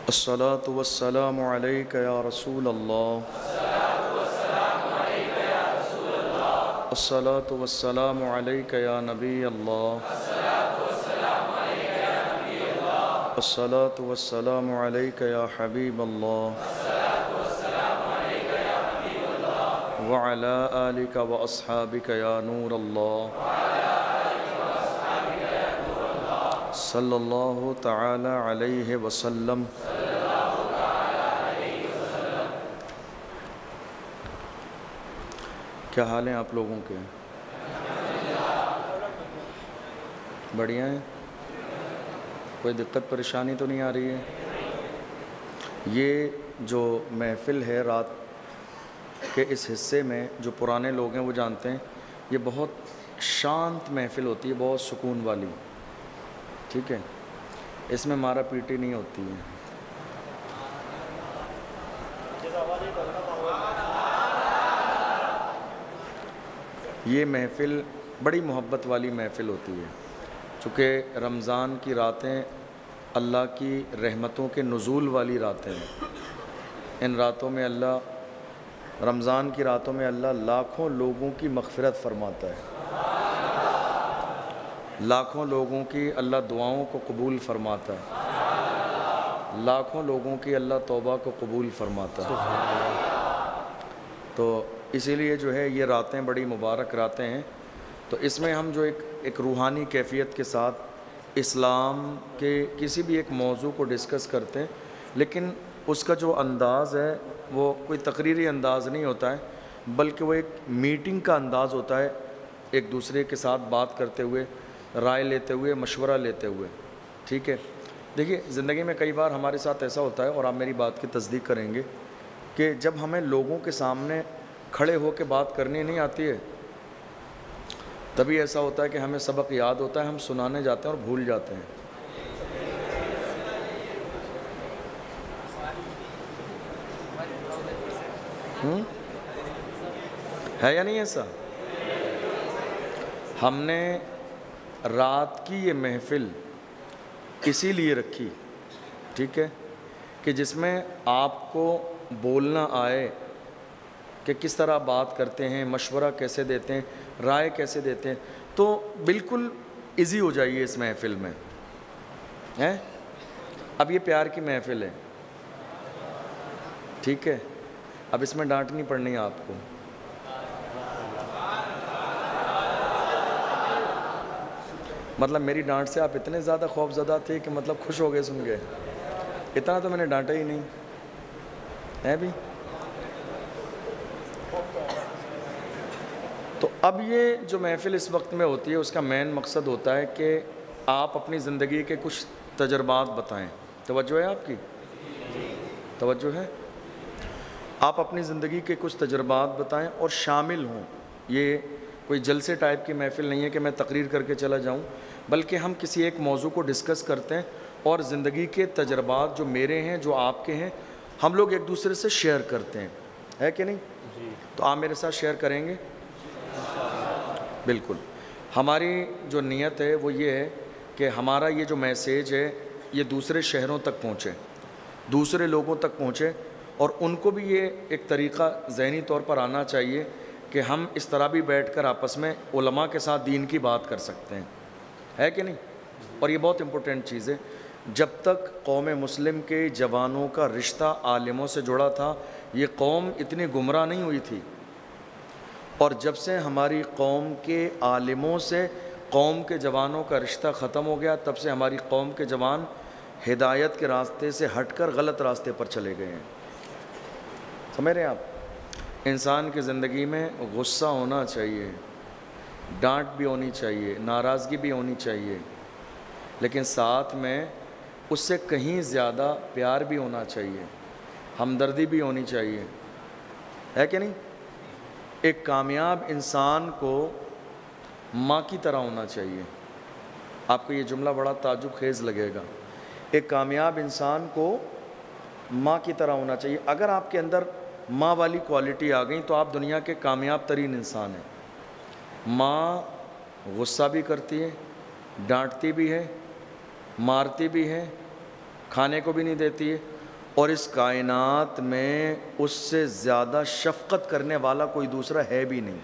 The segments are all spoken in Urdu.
الصلاة والسلام عليك يا رسول الله الصلاة والسلام عليك يا نبي الله الصلاة والسلام عليك يا حبيب الله وعلى آلك وأصحابك يا نور الله صلی اللہ تعالی علیہ وسلم۔ کیا حال ہیں آپ لوگوں کے؟ بڑھیا ہیں؟ کوئی دقت پریشانی تو نہیں آ رہی ہے؟ یہ جو محفل ہے رات کے اس حصے میں جو پرانے لوگ ہیں وہ جانتے ہیں یہ بہت شانت محفل ہوتی ہے، بہت سکون والی، ٹھیک ہے؟ اس میں مارا پیٹی نہیں ہوتی ہے۔ یہ محفل بڑی محبت والی محفل ہوتی ہے، چونکہ رمضان کی راتیں اللہ کی رحمتوں کے نزول والی راتیں ہیں۔ ان راتوں میں رمضان کی راتوں میں اللہ لاکھوں لوگوں کی مغفرت فرماتا ہے، لاکھوں لوگوں کی اللہ دعاؤں کو قبول فرماتا ہے، لاکھوں لوگوں کی اللہ توبہ کو قبول فرماتا ہے۔ تو اسی لیے جو ہے یہ راتیں بڑی مبارک راتیں ہیں۔ تو اس میں ہم جو ایک روحانی کیفیت کے ساتھ اسلام کے کسی بھی ایک موضوع کو ڈسکس کرتے ہیں، لیکن اس کا جو انداز ہے وہ کوئی تقریری انداز نہیں ہوتا ہے، بلکہ وہ ایک میٹنگ کا انداز ہوتا ہے، ایک دوسرے کے ساتھ بات کرتے ہوئے، رائے لیتے ہوئے، مشورہ لیتے ہوئے، ٹھیک ہے؟ دیکھیے زندگی میں کئی بار ہمارے ساتھ ایسا ہوتا ہے، اور آپ میری بات کی تصدیق کریں گے، کہ جب ہمیں لوگوں کے سامنے کھڑے ہو کے بات کرنی نہیں آتی ہے تبھی ایسا ہوتا ہے کہ ہمیں سبق یاد ہوتا ہے، ہم سنانے جاتے ہیں اور بھول جاتے ہیں۔ ہے یا نہیں ایسا؟ ہم نے رات کی یہ محفل اسی لیے رکھی، ٹھیک ہے، کہ جس میں آپ کو بولنا آئے کہ کس طرح بات کرتے ہیں، مشورہ کیسے دیتے ہیں، رائے کیسے دیتے ہیں، تو بالکل ایزی ہو جائیے اس محفل میں۔ اب یہ پیار کی محفل ہے، ٹھیک ہے؟ اب اس میں ڈانٹ نہیں پڑنی آپ کو۔ مطلب میری ڈانٹ سے آپ اتنے زیادہ خوف زدہ تھے کہ مطلب خوش ہو گئے سن گئے؟ اتنا تو میں نے ڈانٹا ہی نہیں ہے بھی۔ تو اب یہ جو محفل اس وقت میں ہوتی ہے اس کا مین مقصد ہوتا ہے کہ آپ اپنی زندگی کے کچھ تجربات بتائیں۔ توجہ ہے آپ کی؟ توجہ ہے؟ آپ اپنی زندگی کے کچھ تجربات بتائیں اور شامل ہوں۔ یہ کوئی جلسے ٹائپ کی محفل نہیں ہے کہ میں تقریر کر کے چلا جاؤں، بلکہ ہم کسی ایک موضوع کو ڈسکس کرتے ہیں اور زندگی کے تجربات جو میرے ہیں، جو آپ کے ہیں، ہم لوگ ایک دوسرے سے شیئر کرتے ہیں، ہے کہ نہیں؟ جی۔ تو آپ میرے ساتھ شیئر کریں گے؟ بالکل۔ ہماری جو نیت ہے وہ یہ ہے کہ ہمارا یہ جو میسیج ہے یہ دوسرے شہروں تک پہنچے، دوسرے لوگوں تک پہنچے، اور ان کو بھی یہ ایک طریقہ ذہنی طور پر آنا چاہیے کہ ہم اس طرح بھی بیٹھ کر آپس میں علماء کے ساتھ دین کی بات کر سکتے ہیں، ہے کہ نہیں؟ اور یہ بہت امپورٹنٹ چیز ہے۔ جب تک قوم مسلم کے جوانوں کا رشتہ عالموں سے جڑا تھا یہ قوم اتنی گمراہ نہیں ہوئی تھی، اور جب سے ہماری قوم کے عالموں سے قوم کے جوانوں کا رشتہ ختم ہو گیا تب سے ہماری قوم کے جوان ہدایت کے راستے سے ہٹ کر غلط راستے پر چلے گئے ہیں۔ سمجھ رہے ہیں آپ؟ انسان کی زندگی میں غصہ ہونا چاہیے، ڈانٹ بھی ہونی چاہیے، ناراضگی بھی ہونی چاہیے، لیکن ساتھ میں اس سے کہیں زیادہ پیار بھی ہونا چاہیے، ہمدردی بھی ہونی چاہیے، ہے کہ نہیں؟ ایک کامیاب انسان کو ماں کی طرح ہونا چاہیے۔ آپ کو یہ جملہ بڑا تعجب خیز لگے گا، ایک کامیاب انسان کو ماں کی طرح ہونا چاہیے۔ اگر آپ کے اندر ماں والی کوالٹی آ گئی تو آپ دنیا کے کامیاب ترین انسان ہیں۔ ماں غصہ بھی کرتی ہے، ڈانٹتی بھی ہے، مارتی بھی ہے، کھانے کو بھی نہیں دیتی ہے، اور اس کائنات میں اس سے زیادہ شفقت کرنے والا کوئی دوسرا ہے بھی نہیں،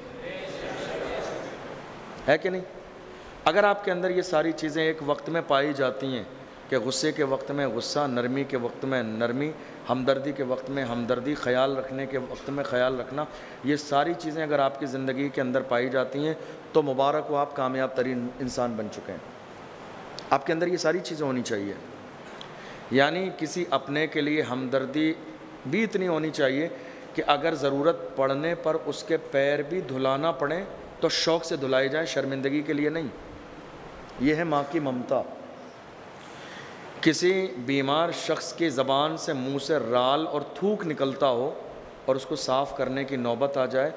ہے کہ نہیں؟ اگر آپ کے اندر یہ ساری چیزیں ایک وقت میں پائی جاتی ہیں کہ غصے کے وقت میں غصہ، نرمی کے وقت میں نرمی، ہمدردی کے وقت میں ہمدردی، خیال رکھنے کے وقت میں خیال رکھنا، یہ ساری چیزیں اگر آپ کی زندگی کے اندر پائی جاتی ہیں تو مبارک ہو، آپ کامیاب ترین انسان بن چکے ہیں۔ آپ کے اندر یہ ساری چیزیں ہونی چاہیے، یعنی کسی اپنے کے لیے ہمدردی بھی اتنی ہونی چاہیے کہ اگر ضرورت پڑنے پر اس کے پیر بھی دھلانا پڑیں تو شوق سے دھلائے جائیں، شرمندگی کے لیے نہیں۔ یہ ہے ماں کی ممتا۔ کسی بیمار شخص کی زبان سے، منہ سے رال اور تھوک نکلتا ہو اور اس کو صاف کرنے کی نوبت آ جائے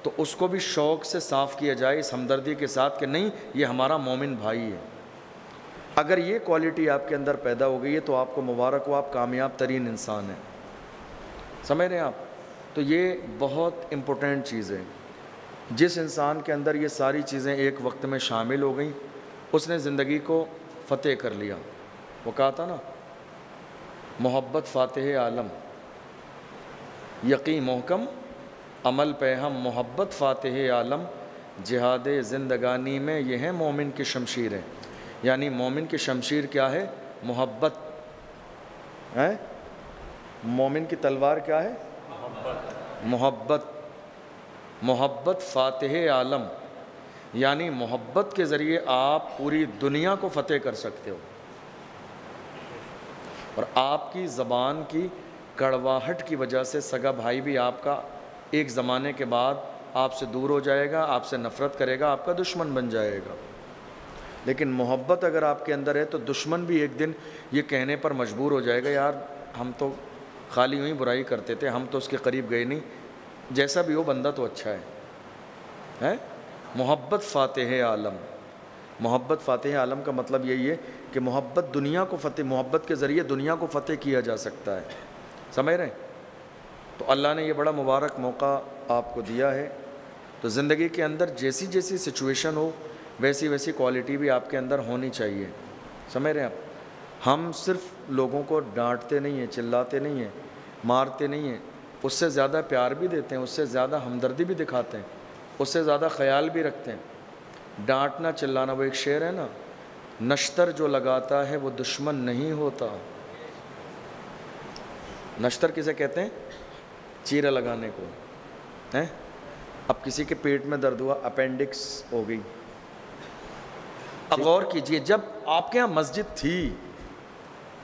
تو اس کو بھی شوق سے صاف کیا جائے اس ہمدردی کے ساتھ کہ نہیں، یہ ہمارا مومن بھائی ہے۔ اگر یہ کوالٹی آپ کے اندر پیدا ہو گئی ہے تو آپ کو مبارک ہو، آپ کامیاب ترین انسان ہیں۔ سمجھ رہے ہیں آپ؟ تو یہ بہت امپورٹنٹ چیز ہے۔ جس انسان کے اندر یہ ساری چیزیں ایک وقت میں شامل ہو گئیں، اس نے زندگی کو فتح کر لیا۔ وہ کہا تھا نا، محبت فاتح عالم، یقین محکم عمل پہ ہم، محبت فاتح عالم، جہاد زندگانی میں یہ ہے مومن کی شمشیر ہے۔ یعنی مومن کی شمشیر کیا ہے؟ محبت ہے۔ مومن کی تلوار کیا ہے؟ محبت۔ محبت فاتح عالم، یعنی محبت کے ذریعے آپ پوری دنیا کو فتح کر سکتے ہو، اور آپ کی زبان کی کڑواہٹ کی وجہ سے سگا بھائی بھی آپ کا ایک زمانے کے بعد آپ سے دور ہو جائے گا، آپ سے نفرت کرے گا، آپ کا دشمن بن جائے گا۔ لیکن محبت اگر آپ کے اندر ہے تو دشمن بھی ایک دن یہ کہنے پر مجبور ہو جائے گا، یار ہم تو خالی یوں ہی برائی کرتے تھے، ہم تو اس کے قریب گئے نہیں، جیسا بھی ہو بندہ تو اچھا ہے۔ محبت فاتح عالم۔ محبت فاتح عالم کا مطلب یہی ہے کہ محبت دنیا کو فتح، محبت کے ذریعے دنیا کو فتح کیا جا سکتا ہے۔ سمجھ رہے ہیں؟ تو اللہ نے یہ بڑا مبارک موقع آپ کو دیا ہے، تو زندگی کے اندر جیسی جیسی سچویشن ہو ویسی ویسی کوالٹی بھی آپ کے اندر ہونی چاہیے۔ سمجھ رہے ہیں آپ؟ ہم صرف لوگوں کو ڈانٹتے نہیں ہیں، چلاتے نہیں ہیں، مارتے نہیں ہیں، اس سے زیادہ پیار بھی دیتے ہیں، اس سے زیادہ ہمدردی بھی دکھاتے ہیں، اس سے زیادہ خیال بھی رکھتے ہیں۔ ڈانٹنا چلانا، وہ ایک شعر ہے نا، نشتر جو لگاتا ہے وہ دشمن نہیں ہوتا۔ نشتر کسے کہتے ہیں؟ چیرا لگانے کو ہیں۔ اب کسی کے پیٹ میں درد ہوا، اپینڈکس ہو گئی، اب غور کیجئے، جب آپ کے ہاں مسجد تھی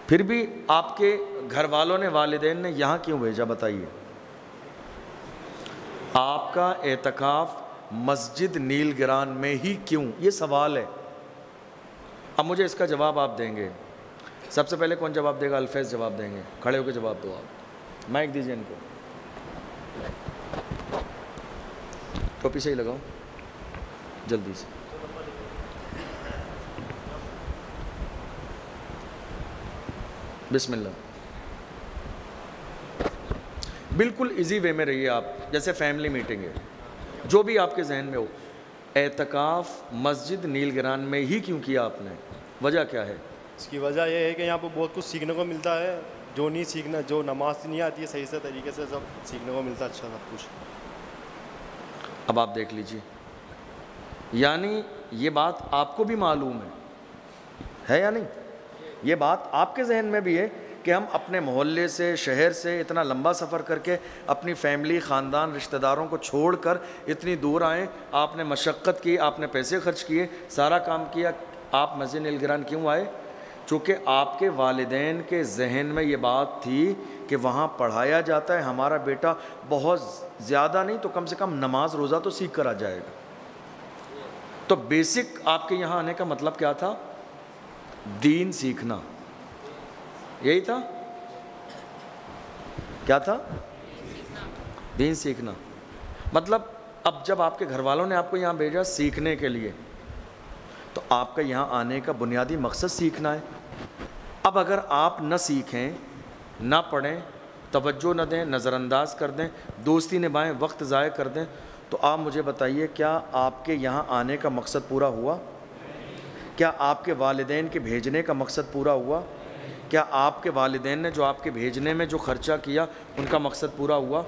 پھر بھی آپ کے گھر والوں نے، والدین نے یہاں کیوں بھیجا؟ بتائیے۔ آپ کا اعتکاف مسجد نیل گران میں ہی کیوں؟ یہ سوال ہے۔ اب مجھے اس کا جواب آپ دیں گے۔ سب سے پہلے کون جواب دے گا؟ الفیض جواب دیں گے، کھڑے ہو کے جواب دو آپ، مائک دیجئے ان کو، ٹوپی سے ہی لگاؤ جلدی سے۔ بسم اللہ۔ بالکل ایزی وے میں رہیے آپ، جیسے فیملی میٹنگ ہے، جو بھی آپ کے ذہن میں ہو۔ اعتکاف مسجد نیل گران میں ہی کیوں کیا آپ نے؟ وجہ کیا ہے؟ اس کی وجہ یہ ہے کہ یہاں پہ بہت کچھ سیکھنے کو ملتا ہے، جو نہیں سیکھنا، جو نماز نہیں آتی ہے صحیح سے طریقے سے، سب سیکھنے کو ملتا ہے، اچھا سب کچھ۔ اب آپ دیکھ لیجئے، یعنی یہ بات آپ کو بھی معلوم ہے یا نہیں؟ یہ بات آپ کے ذہن میں بھی ہے کہ ہم اپنے محلے سے، شہر سے اتنا لمبا سفر کر کے اپنی فیملی، خاندان، رشتہ داروں کو چھوڑ کر اتنی دور آئیں، آپ نے مشقت کی، آپ نے پیسے خرچ کیے، سارا کام کیا، آپ مسجد نیل گران کیوں آئے؟ چونکہ آپ کے والدین کے ذہن میں یہ بات تھی کہ وہاں پڑھایا جاتا ہے، ہمارا بیٹا بہت زیادہ نہیں تو کم سے کم نماز روزہ تو سیکھ کر آ جائے گا۔ تو بیسک آپ کے یہاں آنے کا مطلب کیا تھا؟ دین سیکھنا، یہی تھا۔ کیا تھا؟ دین سیکھنا۔ مطلب اب جب آپ کے گھر والوں نے آپ کو یہاں بھیجا سیکھنے کے لیے، تو آپ کا یہاں آنے کا بنیادی مقصد سیکھنا ہے۔ اب اگر آپ نہ سیکھیں، نہ پڑھیں، توجہ نہ دیں، نظر انداز کر دیں، دوستی نبھائیں، وقت ضائع کر دیں، تو آپ مجھے بتائیے، کیا آپ کے یہاں آنے کا مقصد پورا ہوا؟ کیا آپ کے والدین کے بھیجنے کا مقصد پورا ہوا؟ کیا آپ کے والدین نے جو آپ کے بھیجنے میں جو خرچہ کیا ان کا مقصد پورا ہوا؟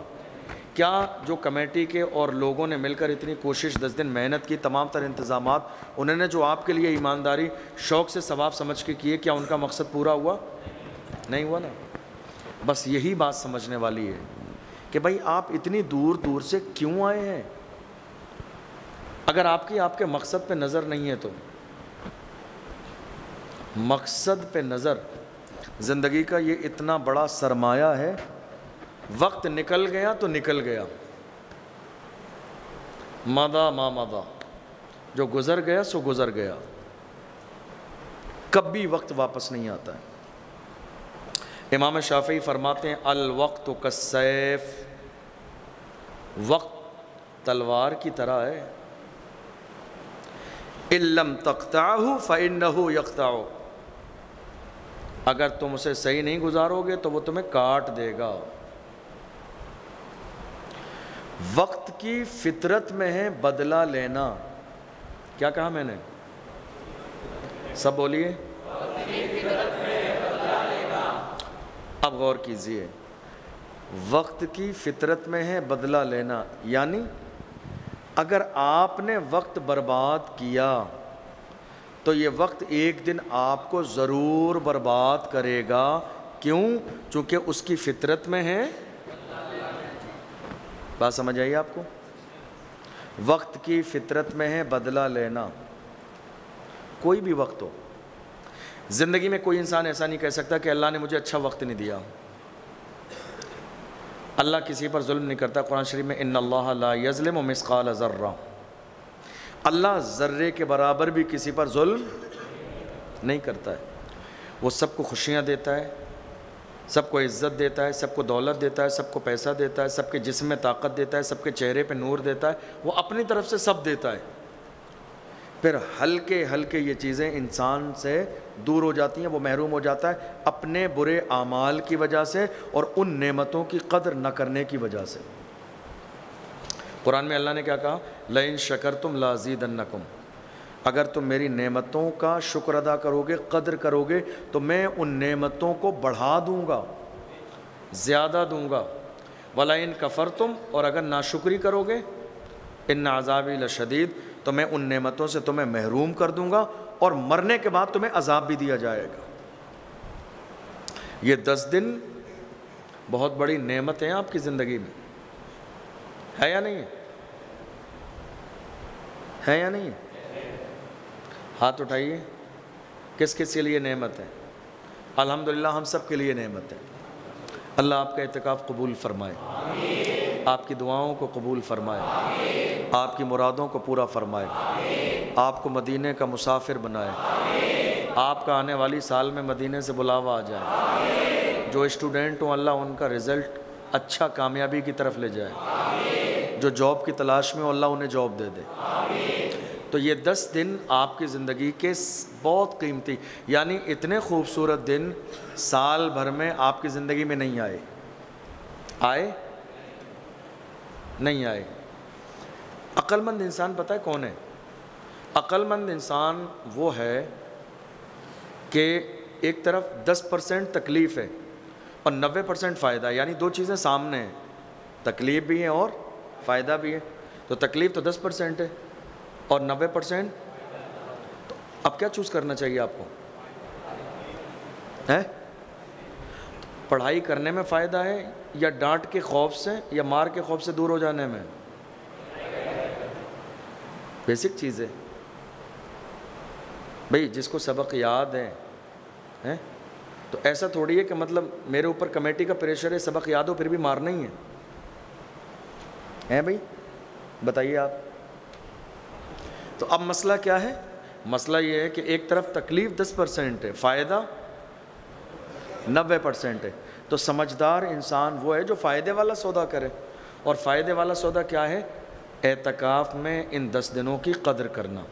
کیا جو کمیٹی کے اور لوگوں نے مل کر اتنی کوشش 10 دن محنت کی، تمام تر انتظامات انہوں نے جو آپ کے لیے ایمانداری شوق سے ثواب سمجھ کے کیے، کیا ان کا مقصد پورا ہوا؟ نہیں ہوا نا۔ بس یہی بات سمجھنے والی ہے کہ بھائی آپ اتنی دور دور سے کیوں آئے ہیں؟ اگر آپ کے مقصد پہ نظر نہیں ہے تو مقصد پہ نظر، زندگی کا یہ اتنا بڑا سرمایہ ہے، وقت نکل گیا تو نکل گیا، مادا ما مادا، جو گزر گیا سو گزر گیا، کبھی وقت واپس نہیں آتا ہے۔ امام شافعی فرماتے ہیں الوقت کالسیف، وقت تلوار کی طرح ہے، ان لم تقطعہ فانہ یقطع، اگر تم اسے صحیح نہیں گزارو گے تو وہ تمہیں کاٹ دے گا۔ وقت کی فطرت میں ہے بدلہ لینا، کیا کہا میں نے؟ سب بولیے۔ اب غور کیجئے، وقت کی فطرت میں ہے بدلہ لینا، یعنی اگر آپ نے وقت برباد کیا تو یہ وقت ایک دن آپ کو ضرور برباد کرے گا۔ کیوں؟ چونکہ اس کی فطرت میں ہے۔ بات سمجھ آئی آپ کو؟ وقت کی فطرت میں ہے بدلہ لینا، کوئی بھی وقت ہو۔ زندگی میں کوئی انسان ایسا نہیں کہہ سکتا کہ اللہ نے مجھے اچھا وقت نہیں دیا۔ اللہ کسی پر ظلم نہیں کرتا۔ قرآن شریف میں ان اللہ لا یظلم مثقال ذرہ، اللہ ذرے کے برابر بھی کسی پر ظلم نہیں کرتا ہے۔ وہ سب کو خوشیاں دیتا ہے، سب کو عزت دیتا ہے، سب کو دولت دیتا ہے، سب کو پیسہ دیتا ہے، سب کے جسم میں طاقت دیتا ہے، سب کے چہرے پہ نور دیتا ہے، وہ اپنی طرف سے سب دیتا ہے۔ پھر ہلکے ہلکے یہ چیزیں انسان سے دور ہو جاتی ہیں، وہ محروم ہو جاتا ہے اپنے برے اعمال کی وجہ سے اور ان نعمتوں کی قدر نہ کرنے کی وجہ سے۔ قرآن میں اللہ نے کیا کہا؟ لئن شکرتم لازیدنکم، اگر تم میری نعمتوں کا شکر ادا کرو گے، قدر کرو گے تو میں ان نعمتوں کو بڑھا دوں گا، زیادہ دوں گا۔ ولئن کفرتم، اور اگر ناشکری کرو گے، ان عذابی لشدید، تو میں ان نعمتوں سے تمہیں محروم کر دوں گا اور مرنے کے بعد تمہیں عذاب بھی دیا جائے گا۔ یہ 10 دن بہت بڑی نعمت ہیں آپ کی زندگی میں، ہے یا نہیں ہے یا نہیں؟ ہاتھ اٹھائیے، کس کس کے لیے نعمت ہے؟ الحمدللہ ہم سب کے لیے نعمت ہے۔ اللہ آپ کا اعتکاف قبول فرمائے، آپ کی دعاؤں کو قبول فرمائے، آپ کی مرادوں کو پورا فرمائے، آپ کو مدینے کا مسافر بنائے، آپ کا آنے والی سال میں مدینے سے بلاوا آ جائے۔ جو اسٹوڈنٹ ہوں اللہ ان کا رزلٹ اچھا کامیابی کی طرف لے جائے، جو جاب کی تلاش میں ہو اللہ انہیں جاب دے دے۔ تو یہ 10 دن آپ کی زندگی کے بہت قیمتی، یعنی اتنے خوبصورت دن سال بھر میں آپ کی زندگی میں نہیں آئے۔ آئے؟ نہیں آئے۔ عقل مند انسان پتہ ہے کون ہے؟ عقل مند انسان وہ ہے کہ ایک طرف 10% تکلیف ہے اور 90% فائدہ، یعنی دو چیزیں سامنے ہیں، تکلیف بھی ہے اور فائدہ بھی ہے۔ تو تکلیف تو 10% ہے اور 90%، تو اب کیا چوز کرنا چاہیے آپ کو؟ پڑھائی کرنے میں فائدہ ہے یا ڈانٹ کے خوف سے یا مار کے خوف سے دور ہو جانے میں؟ بیسک چیز ہے بھئی، جس کو سبق یاد ہے تو ایسا تھوڑی ہے کہ مطلب میرے اوپر کمیٹی کا پریشر ہے، سبق یاد ہو پھر بھی مارنا ہی ہے بھئی؟ بتائیے آپ۔ تو اب مسئلہ کیا ہے؟ مسئلہ یہ ہے کہ ایک طرف تکلیف 10% ہے، فائدہ 90% ہے۔ تو سمجھدار انسان وہ ہے جو فائدے والا سودا کرے، اور فائدے والا سودا کیا ہے؟ اعتکاف میں ان 10 دنوں کی قدر کرنا۔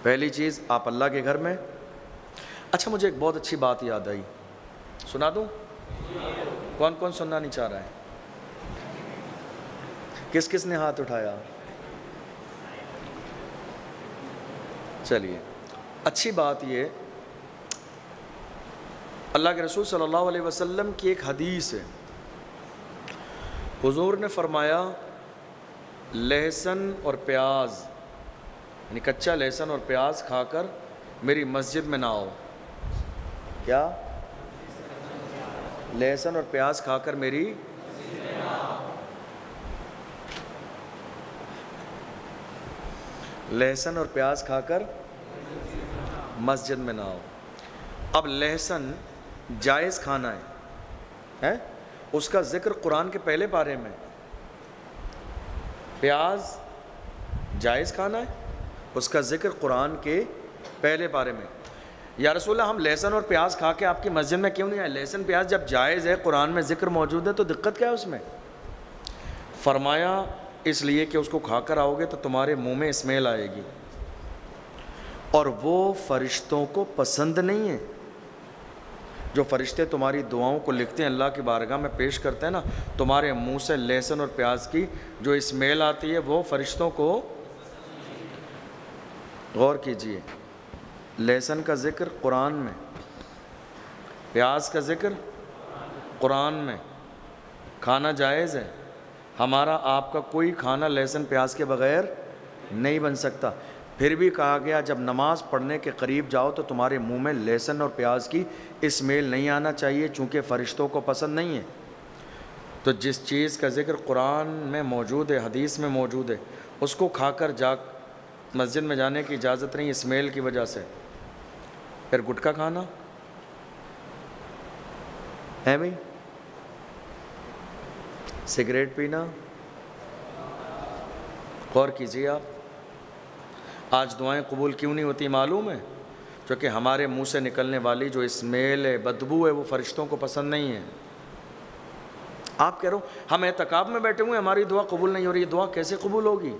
پہلی چیز، آپ اللہ کے گھر میں۔ اچھا مجھے ایک بہت اچھی بات یاد آئی، سنا دوں؟ کون کون سننا نہیں چاہ رہا ہے؟ کس کس نے ہاتھ اٹھایا؟ چلیے، اچھی بات یہ اللہ کے رسول صلی اللہ علیہ وسلم کی ایک حدیث ہے، حضور نے فرمایا لہسن اور پیاز، یعنی کچا لہسن اور پیاز کھا کر میری مسجد میں نہ آؤ. کیا؟ لہسن اور پیاز کھا کر میری لہسن اور پیاز کھا کر مسجد میں نہ آؤ. اب لہسن جائز کھانا ہے، اس کا ذکر قرآن کے پہلے پارے میں. پیاز جائز کھانا ہے، اس کا ذکر قرآن کے پہلے پارے میں. یا رسول اللہ ہم لہسن اور پیاز کھا کے آپ کی مسجد میں کیوں نہیں آئے؟ لہسن پیاز جب جائز ہے، قرآن میں ذکر موجود ہے، تو دقت کیا ہے اس میں؟ فرمایا اس لیے کہ اس کو کھا کر آؤ گے تو تمہارے منہ میں اسمیل آئے گی، اور وہ فرشتوں کو پسند نہیں ہے. جو فرشتے تمہاری دعاؤں کو لکھتے ہیں، اللہ کی بارگاہ میں پیش کرتے ہیں نا، تمہارے منہ سے لہسن اور پیاز کی جو اسمیل آتی ہے وہ فرشتوں کو. غور کیجئے، لہسن کا ذکر قرآن میں، پیاز کا ذکر قرآن میں، کھانا جائز ہے. ہمارا آپ کا کوئی کھانا لہسن پیاز کے بغیر نہیں بن سکتا. پھر بھی کہا گیا جب نماز پڑھنے کے قریب جاؤ تو تمہارے منہ میں لہسن اور پیاز کی اسمیل نہیں آنا چاہیے، چونکہ فرشتوں کو پسند نہیں ہے. تو جس چیز کا ذکر قرآن میں موجود ہے، حدیث میں موجود ہے، اس کو کھا کر مسجد میں جانے کی اجازت نہیں اسمیل کی وجہ سے. پھر گٹکا کھانا ہے بھائی، سگریٹ پینا. غور کیجیے آپ، آج دعائیں قبول کیوں نہیں ہوتی معلوم ہے؟ کیونکہ ہمارے منہ سے نکلنے والی جو اسمیل ہے، بدبو ہے، وہ فرشتوں کو پسند نہیں ہے. آپ کہہ رہے ہو ہم اعتکاف میں بیٹھے ہوئے ہماری دعا قبول نہیں ہو رہی، دعا کیسے قبول ہوگی؟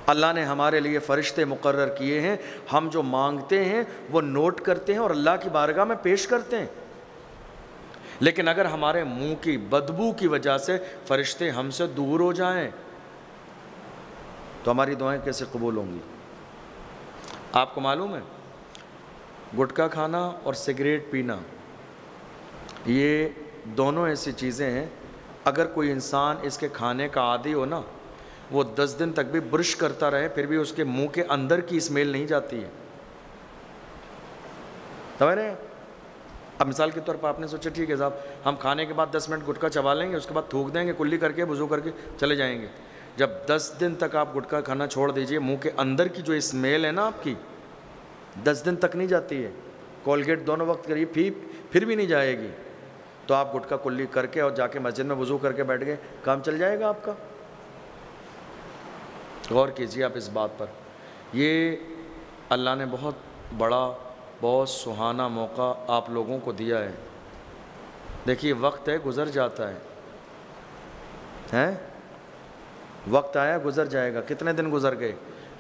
اللہ نے ہمارے لیے فرشتے مقرر کیے ہیں، ہم جو مانگتے ہیں وہ نوٹ کرتے ہیں اور اللہ کی بارگاہ میں پیش کرتے ہیں. لیکن اگر ہمارے منہ کی بدبو کی وجہ سے فرشتے ہم سے دور ہو جائیں تو ہماری دعائیں کیسے قبول ہوں گی؟ آپ کو معلوم ہے گٹکا کھانا اور سگریٹ پینا یہ دونوں ایسی چیزیں ہیں، اگر کوئی انسان اس کے کھانے کا عادی ہو نا، وہ 10 دن تک بھی برش کرتا رہے پھر بھی اس کے منہ کے اندر کی اسمیل نہیں جاتی ہے. سمجھ رہے ہیں؟ اب مثال کے طور پر آپ نے سوچا ٹھیک ہے صاحب ہم کھانے کے بعد 10 منٹ گٹکا چبا لیں گے، اس کے بعد تھوک دیں گے کلی کر کے، وضو کر کے چلے جائیں گے. جب 10 دن تک آپ گٹکا کھانا چھوڑ دیجئے، منہ کے اندر کی جو اسمیل ہے نا آپ کی 10 دن تک نہیں جاتی ہے، کولگیٹ دونوں وقت کریے پھر بھی نہیں جائے گی، تو آپ گٹکا کلی کر کے اور جا کے مسجد میں وضو کر کے بیٹھ گئے، کام چل جائے گا آپ کا. غور کیجیے آپ اس بات پر. یہ اللہ نے بہت بڑا، بہت سہانا موقع آپ لوگوں کو دیا ہے. دیکھیے وقت ہے گزر جاتا ہے، وقت آیا گزر جائے گا. کتنے دن گزر گئے؟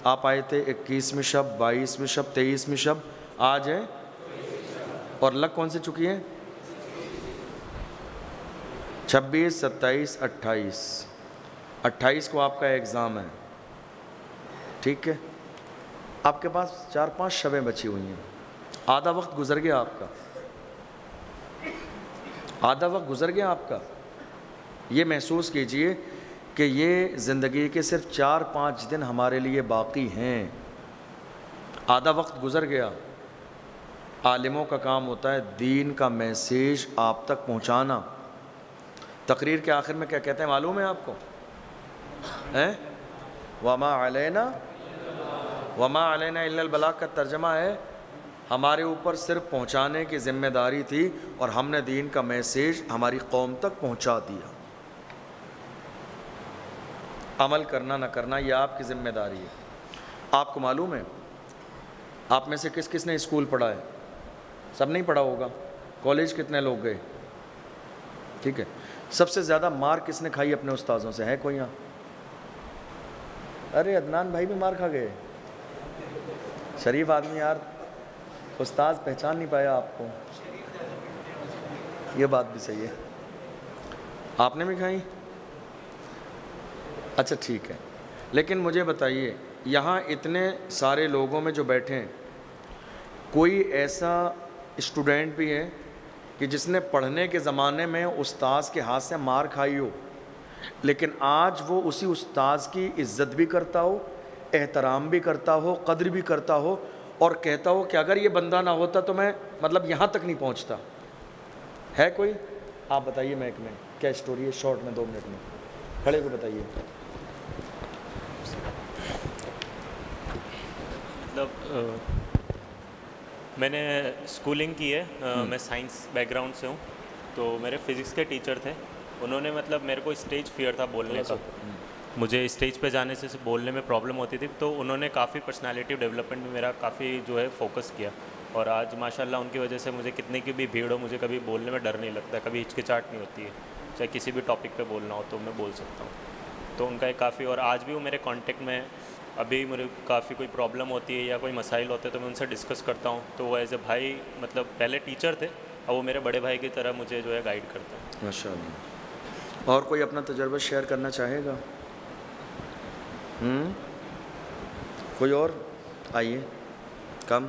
آپ آئے تھے 21ویں شب، 22ویں شب، 23ویں شب، آج ہے اور لگ کون سی چکی ہے؟ 26، 27، 28. 28 کو آپ کا ایگزام ہے، ٹھیک ہے؟ آپ کے پاس 4-5 شبیں بچی ہوئی ہیں، آدھا وقت گزر گیا آپ کا، آدھا وقت گزر گیا آپ کا. یہ محسوس کیجئے کہ یہ زندگی کے صرف 4-5 دن ہمارے لیے باقی ہیں، آدھا وقت گزر گیا. عالموں کا کام ہوتا ہے دین کا میسیج آپ تک پہنچانا. تقریر کے آخر میں کیا کہتے ہیں معلوم ہے آپ کو؟ وَمَا عَلَيْنَا إِلَّا الْبَلَاغُ کا ترجمہ ہے ہمارے اوپر صرف پہنچانے کی ذمہ داری تھی اور ہم نے دین کا میسیج ہماری قوم تک پہنچا دیا. عمل کرنا نہ کرنا یہ آپ کی ذمہ داری ہے. آپ کو معلوم ہے آپ میں سے کس کس نے اسکول پڑھا ہے؟ سب نہیں پڑھا ہوگا. کالج کتنے لوگ گئے؟ ٹھیک ہے. سب سے زیادہ مار کس نے کھائی اپنے استاذوں سے؟ ہے کوئی یہاں؟ ارے عدنان بھائی بھی مار کھا گئے. شریف آدمی یار، استاذ پہچان نہیں پایا آپ کو. یہ بات بھی صحیح ہے، آپ نے بھی کھائی؟ اچھا ٹھیک ہے. لیکن مجھے بتائیے یہاں اتنے سارے لوگوں میں جو بیٹھے ہیں، کوئی ایسا اسٹوڈنٹ بھی ہے کہ جس نے پڑھنے کے زمانے میں استاذ کے ہاتھ سے مار کھائی ہو، لیکن آج وہ اسی استاذ کی عزت بھی کرتا ہو، احترام بھی کرتا ہو، قدر بھی کرتا ہو، اور کہتا ہو کہ اگر یہ بندہ نہ ہوتا تو میں مطلب یہاں تک نہیں پہنچتا. ہے کوئی؟ آپ بتائیے محک میں کیا اسٹوری ہے، شارٹ میں 2 منٹ میں کھڑے کو بتائیے. مطلب میں نے اسکولنگ کی ہے، میں سائنس بیک گراؤنڈ سے ہوں. تو میرے فزکس کے ٹیچر تھے، انہوں نے مطلب میرے کو اسٹیج فیئر تھا بولنے کا، مجھے اسٹیج پہ جانے سے بولنے میں پرابلم ہوتی تھی. تو انہوں نے کافی پرسنالٹی ڈیولپمنٹ میں میرا کافی جو ہے فوکس کیا، اور آج ماشاءاللہ ان کی وجہ سے مجھے کتنی کی بھی بھیڑ ہو، مجھے کبھی بولنے میں ڈر نہیں لگتا، کبھی ہچکچاہٹ نہیں ہوتی ہے. چاہے کسی بھی ٹاپک پہ بولنا ہو تو میں بول سکتا ہوں. تو ان کا ایک کافی، اور آج بھی وہ میرے کانٹیکٹ میں. ابھی مجھے کافی کوئی پرابلم ہوتی ہے یا کوئی مسائل ہوتے ہیں تو میں ان سے ڈسکس کرتا ہوں. تو وہ ایز اے بھائی، مطلب پہلے ٹیچر تھے اور وہ میرے بڑے بھائی کی طرح مجھے جو ہے گائیڈ کرتے ہیں. ماشاء اللہ. اور کوئی اپنا تجربہ شیئر کرنا چاہے گا؟ کوئی اور؟ آئیے. کم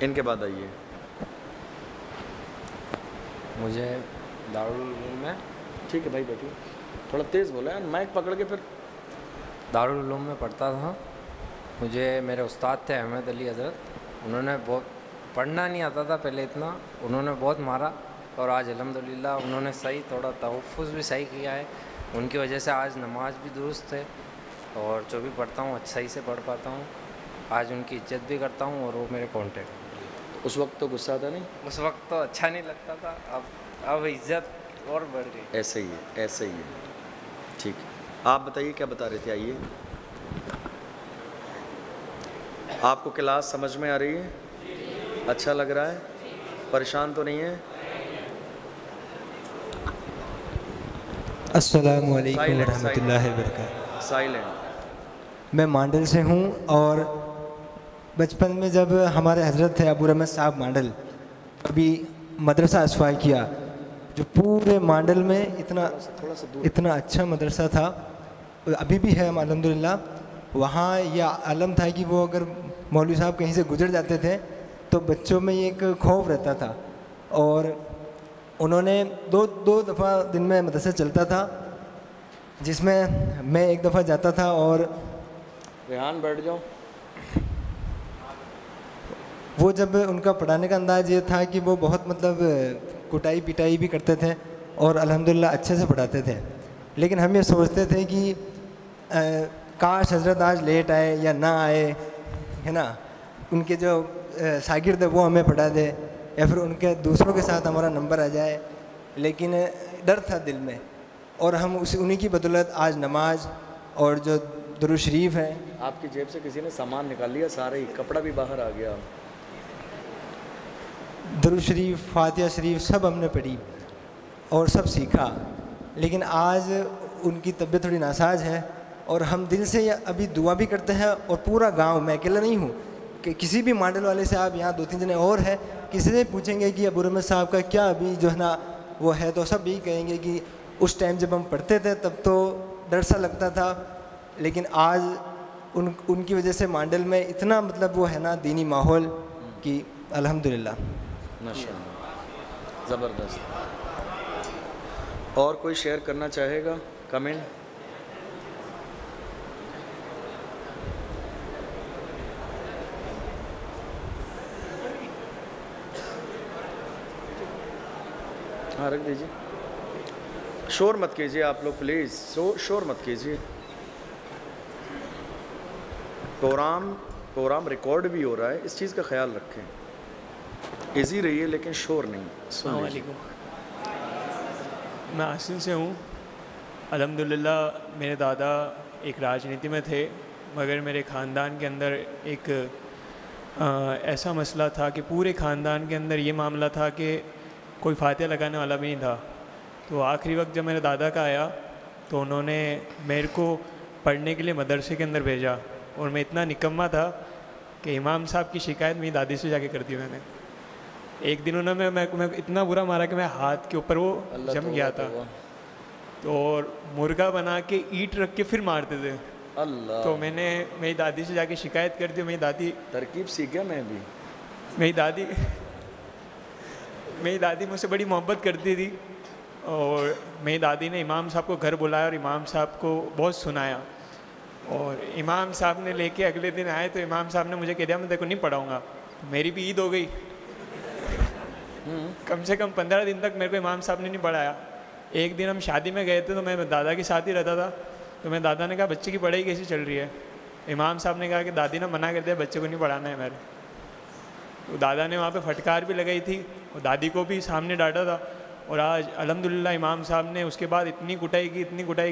ان کے بعد آئیے. مجھے دارالعلوم میں، ٹھیک ہے بھائی بیٹھیے، تھوڑا تیز بولا ہے، مائک پکڑ کے. پھر دارالعلوم میں پڑھتا تھا. مجھے میرے استاد تھے احمد علی حضرت، انہوں نے بہت، پڑھنا نہیں آتا تھا پہلے اتنا، انہوں نے بہت مارا، اور آج الحمدللہ انہوں نے صحیح تھوڑا تحفظ بھی صحیح کیا ہے. ان کی وجہ سے آج نماز بھی درست ہے، اور جو بھی پڑھتا ہوں صحیح سے پڑھ پاتا ہوں. آج ان کی عزت بھی کرتا ہوں، اور وہ میرے کانٹیکٹ. اس وقت تو غصہ تھا نہیں؟ اس وقت تو اچھا نہیں لگتا تھا، اب عزت اور بڑھ گئی. ایسے ہی ہے، ایسے ہی ہے. ٹھیک ہے، آپ بتائیے کیا بتا رہے تھے. آئیے. آپ کو کلاس سمجھ میں آ رہی ہے؟ اچھا لگ رہا ہے؟ پریشان تو نہیں ہے؟ السلام علیکم ورحمۃ اللہ وبرکاتہ. سائلنٹ. میں مانڈل سے ہوں، اور بچپن میں جب ہمارے حضرت تھے ابو رحمت صاحب مانڈل، ابھی مدرسہ اسفائی کیا، جو پورے مانڈل میں اتنا اچھا مدرسہ تھا، ابھی بھی ہے الحمدللہ. وہاں یہ عالم تھا کہ وہ اگر مولوی صاحب کہیں سے گزر جاتے تھے تو بچوں میں ایک خوف رہتا تھا. اور انہوں نے دو دفعہ دن میں مدرسہ چلتا تھا، جس میں میں ایک دفعہ جاتا تھا. اور ریحان بیٹھ جاؤ. وہ جب ان کا پڑھانے کا انداز یہ تھا کہ وہ بہت مطلب کٹائی پٹائی بھی کرتے تھے، اور الحمدللہ اچھے سے پڑھاتے تھے. لیکن ہم یہ سوچتے تھے کہ کاش حضرت آج لیٹ آئے یا نہ آئے، ہے نا، ان کے جو شاگرد ہے وہ ہمیں پڑھا دے، یا پھر ان کے دوسروں کے ساتھ ہمارا نمبر آ جائے. لیکن ڈر تھا دل میں، اور ہم انہی کی بدولت آج نماز اور جو درود شریف ہے. آپ کی جیب سے کسی نے سامان نکال لیا، سارے ہی کپڑا بھی باہر آ گیا. درود شریف، فاتحہ شریف سب ہم نے پڑھی اور سب سیکھا. لیکن آج ان کی طبیعت تھوڑی ناساز ہے، اور ہم دل سے ابھی دعا بھی کرتے ہیں. اور پورا گاؤں، میں اکیلا نہیں ہوں، کہ کسی بھی مانڈل والے سے، آپ یہاں 2-3 جنے اور ہیں، کسی سے پوچھیں گے کہ ابو رحمت صاحب کا کیا ابھی جو ہے نا وہ ہے، تو سب یہی کہیں گے کہ اس ٹائم جب ہم پڑھتے تھے تب تو ڈر سا لگتا تھا، لیکن آج ان کی وجہ سے مانڈل میں اتنا مطلب وہ ہے نا دینی ماحول کہ الحمدللہ. ماشاء اللہ، زبردست. اور کوئی شیئر کرنا چاہے گا؟ کمنٹ. ہاں رکھ دیجیے. شور مت کیجیے آپ لوگ پلیز، شور مت کیجیے. پروگرام ریکارڈ بھی ہو رہا ہے، اس چیز کا خیال رکھیں. ایزی رہیے لیکن شور نہیں. السلام علیکم. میں آسن سے ہوں. الحمدللہ میرے دادا ایک راجنیتی میں تھے، مگر میرے خاندان کے اندر ایک ایسا مسئلہ تھا کہ پورے خاندان کے اندر یہ معاملہ تھا کہ کوئی فاتحہ لگانے والا بھی نہیں تھا. تو آخری وقت جب میرے دادا کا آیا تو انہوں نے میرے کو پڑھنے کے لیے مدرسے کے اندر بھیجا، اور میں اتنا نکما تھا کہ امام صاحب کی شکایت میری دادی سے جا کے کر دی میں نے. ایک دن انہوں نے میں اتنا برا مارا کہ میں ہاتھ کے اوپر وہ جم گیا تھا. تو مرغا بنا کے اینٹ رکھ کے پھر مارتے تھے. اللہ تو میں نے میری دادی سے جا کے شکایت کر دی. میری دادی ترکیب سیکھ گیا میں بھی. میری دادی مجھ سے بڑی محبت کرتی تھی, اور میری دادی نے امام صاحب کو گھر بلایا اور امام صاحب کو بہت سنایا, اور امام صاحب نے لے کے اگلے دن آئے تو امام صاحب نے مجھے کہہ دیا میں دیکھو نہیں پڑھاؤں گا. میری بھی عید ہو گئی. کم سے کم 15 دن تک میرے کو امام صاحب نے نہیں پڑھایا. ایک دن ہم شادی میں گئے تھے تو میں دادا کے ساتھ ہی رہتا تھا, تو میں دادا نے کہا بچے کی پڑھائی کیسی چل رہی ہے. امام صاحب نے کہا کہ دادی نے منع کر دیا بچے کو نہیں پڑھانا ہے میرے. تو دادا نے وہاں پہ پھٹکار بھی لگائی تھی اور دادی کو بھی سامنے ڈانٹا تھا. اور آج الحمدللہ امام صاحب نے اس کے بعد اتنی کٹائی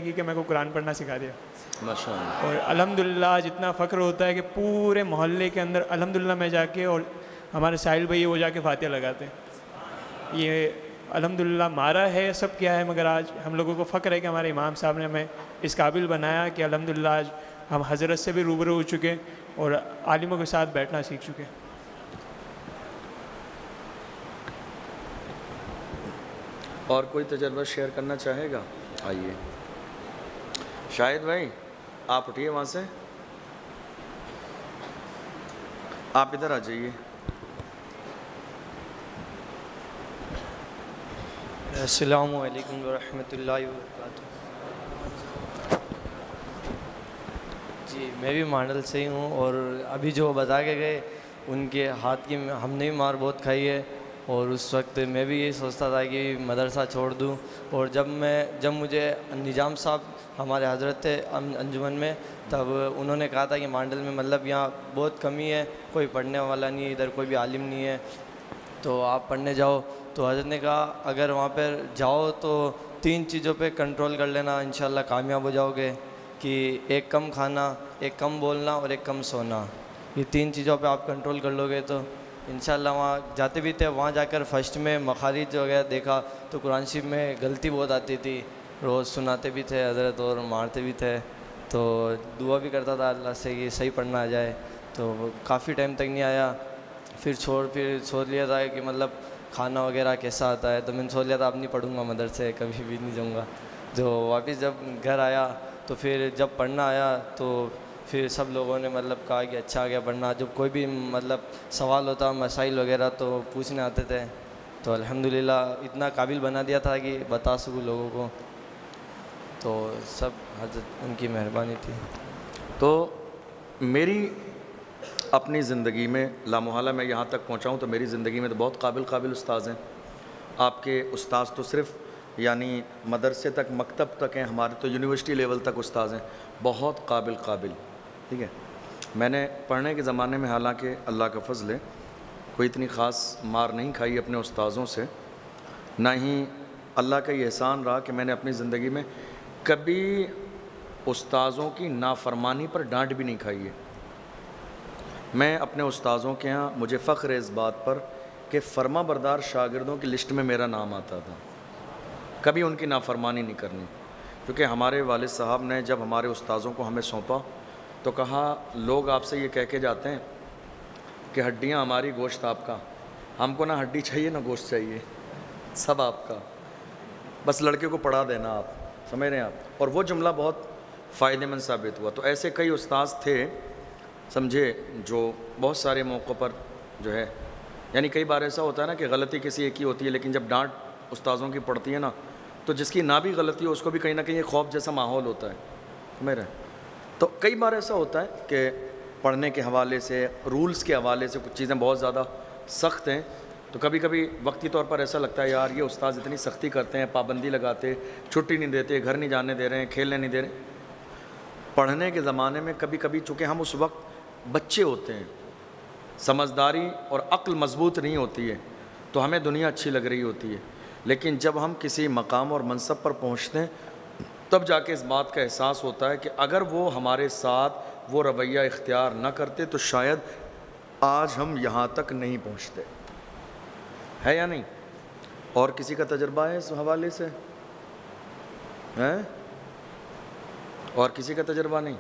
کی کہ میرے کو قرآن پڑھنا سکھا دیا. ماشاء اللہ. اور الحمدللہ آج اتنا فخر ہوتا ہے کہ پورے محلے کے اندر الحمدللہ میں جا کے, اور ہمارے ساحل بھائی وہ جا کے فاتحہ لگاتے ہیں. یہ الحمدللہ مارا ہے سب کیا ہے, مگر آج ہم لوگوں کو فخر ہے کہ ہمارے امام صاحب نے ہمیں اس قابل بنایا کہ الحمدللہ آج ہم حضرت سے بھی روبرو ہو چکے اور عالموں کے ساتھ بیٹھنا سیکھ چکے. اور کوئی تجربہ شیئر کرنا چاہے گا؟ آئیے شاہد بھائی آپ اٹھیے وہاں سے, آپ ادھر آ جائیے. السلام علیکم ورحمۃ اللہ وبرکاتہ. جی میں بھی مانڈل سے ہی ہوں, اور ابھی جو بتا کے گئے ان کے ہاتھ کی ہم نے بھی مار بہت کھائی ہے, اور اس وقت میں بھی یہی سوچتا تھا کہ مدرسہ چھوڑ دوں. اور جب مجھے نظام صاحب ہمارے حضرت تھے انجمن میں, تب انہوں نے کہا تھا کہ مانڈل میں مطلب یہاں بہت کمی ہے, کوئی پڑھنے والا نہیں ہے, ادھر کوئی بھی عالم نہیں ہے, تو آپ پڑھنے جاؤ. تو حضرت نے کہا اگر وہاں پر جاؤ تو 3 چیزوں پہ کنٹرول کر لینا, انشاءاللہ کامیاب ہو جاؤ گے. کہ ایک کم کھانا, ایک کم بولنا اور ایک کم سونا. یہ 3 چیزوں پہ آپ کنٹرول کر لو گے تو انشاءاللہ. وہاں جاتے بھی تھے, وہاں جا کر فرسٹ میں مخارج وغیرہ دیکھا تو قرآن شریف میں غلطی بہت آتی تھی. روز سناتے بھی تھے حضرت اور مارتے بھی تھے, تو دعا بھی کرتا تھا اللہ سے کہ صحیح پڑھنا آ جائے. تو کافی ٹائم تک نہیں آیا, پھر سوچ لیا تھا کہ مطلب کھانا وغیرہ کیسا آتا ہے, تو میں نے سوچ لیا تھا اب نہیں پڑھوں گا مدرسے, کبھی بھی نہیں جاؤں گا. جو واپس جب گھر آیا تو پھر جب پڑھنا آیا تو پھر سب لوگوں نے مطلب کہا کہ اچھا آ گیا پڑھنا. جب کوئی بھی مطلب سوال ہوتا, مسائل وغیرہ تو پوچھنے آتے تھے, تو الحمدللہ اتنا قابل بنا دیا تھا کہ بتا سکوں لوگوں کو. تو سب حضرت ان کی مہربانی تھی. تو میری اپنی زندگی میں لامحالہ میں یہاں تک پہنچا ہوں, تو میری زندگی میں تو بہت قابل استاذ ہیں. آپ کے استاذ تو صرف یعنی مدرسے تک, مکتب تک ہیں, ہمارے تو یونیورسٹی لیول تک استاذ ہیں, بہت قابل. ٹھیک ہے. میں نے پڑھنے کے زمانے میں حالانکہ اللہ کا فضل ہے کوئی اتنی خاص مار نہیں کھائی اپنے استاذوں سے, نہ ہی اللہ کا یہ احسان رہا کہ میں نے اپنی زندگی میں کبھی استاذوں کی نافرمانی پر ڈانٹ بھی نہیں کھائی ہے. میں اپنے استاذوں کے ہاں مجھے فخر ہے اس بات پر کہ فرما بردار شاگردوں کی لسٹ میں میرا نام آتا تھا, کبھی ان کی نافرمانی نہیں کرنی. کیونکہ ہمارے والد صاحب نے جب ہمارے استاذوں کو ہمیں سونپا تو کہا لوگ آپ سے یہ کہہ کے جاتے ہیں کہ ہڈیاں ہماری, گوشت آپ کا. ہم کو نہ ہڈی چاہیے نہ گوشت چاہیے, سب آپ کا, بس لڑکے کو پڑھا دینا. آپ سمجھ رہے ہیں آپ. اور وہ جملہ بہت فائدہ مند ثابت ہوا. تو ایسے کئی استاذ تھے سمجھے جو بہت سارے موقعوں پر جو ہے, یعنی کئی بار ایسا ہوتا ہے نا کہ غلطی کسی ایک کی ہوتی ہے, لیکن جب ڈانٹ استاذوں کی پڑتی ہے نا تو جس کی نہ بھی غلطی ہو اس کو بھی کہیں نہ کہیں خوف جیسا ماحول ہوتا ہے. سمجھ رہے ہیں. تو کئی بار ایسا ہوتا ہے کہ پڑھنے کے حوالے سے, رولز کے حوالے سے کچھ چیزیں بہت زیادہ سخت ہیں, تو کبھی کبھی وقتی طور پر ایسا لگتا ہے یار یہ استاذ اتنی سختی کرتے ہیں, پابندی لگاتے, چھٹی نہیں دیتے, گھر نہیں جانے دے رہے ہیں, کھیلنے نہیں دے رہے. پڑھنے کے زمانے میں کبھی کبھی چونکہ ہم اس وقت بچے ہوتے ہیں, سمجھداری اور عقل مضبوط نہیں ہوتی ہے, تو ہمیں دنیا اچھی لگ رہی ہوتی ہے. لیکن جب ہم کسی مقام اور منصب پر پہنچتے ہیں تب جا کے اس بات کا احساس ہوتا ہے کہ اگر وہ ہمارے ساتھ وہ رویہ اختیار نہ کرتے تو شاید آج ہم یہاں تک نہیں پہنچتے. ہے یا نہیں؟ اور کسی کا تجربہ ہے اس حوالے سے؟ ہیں؟ اور کسی کا تجربہ نہیں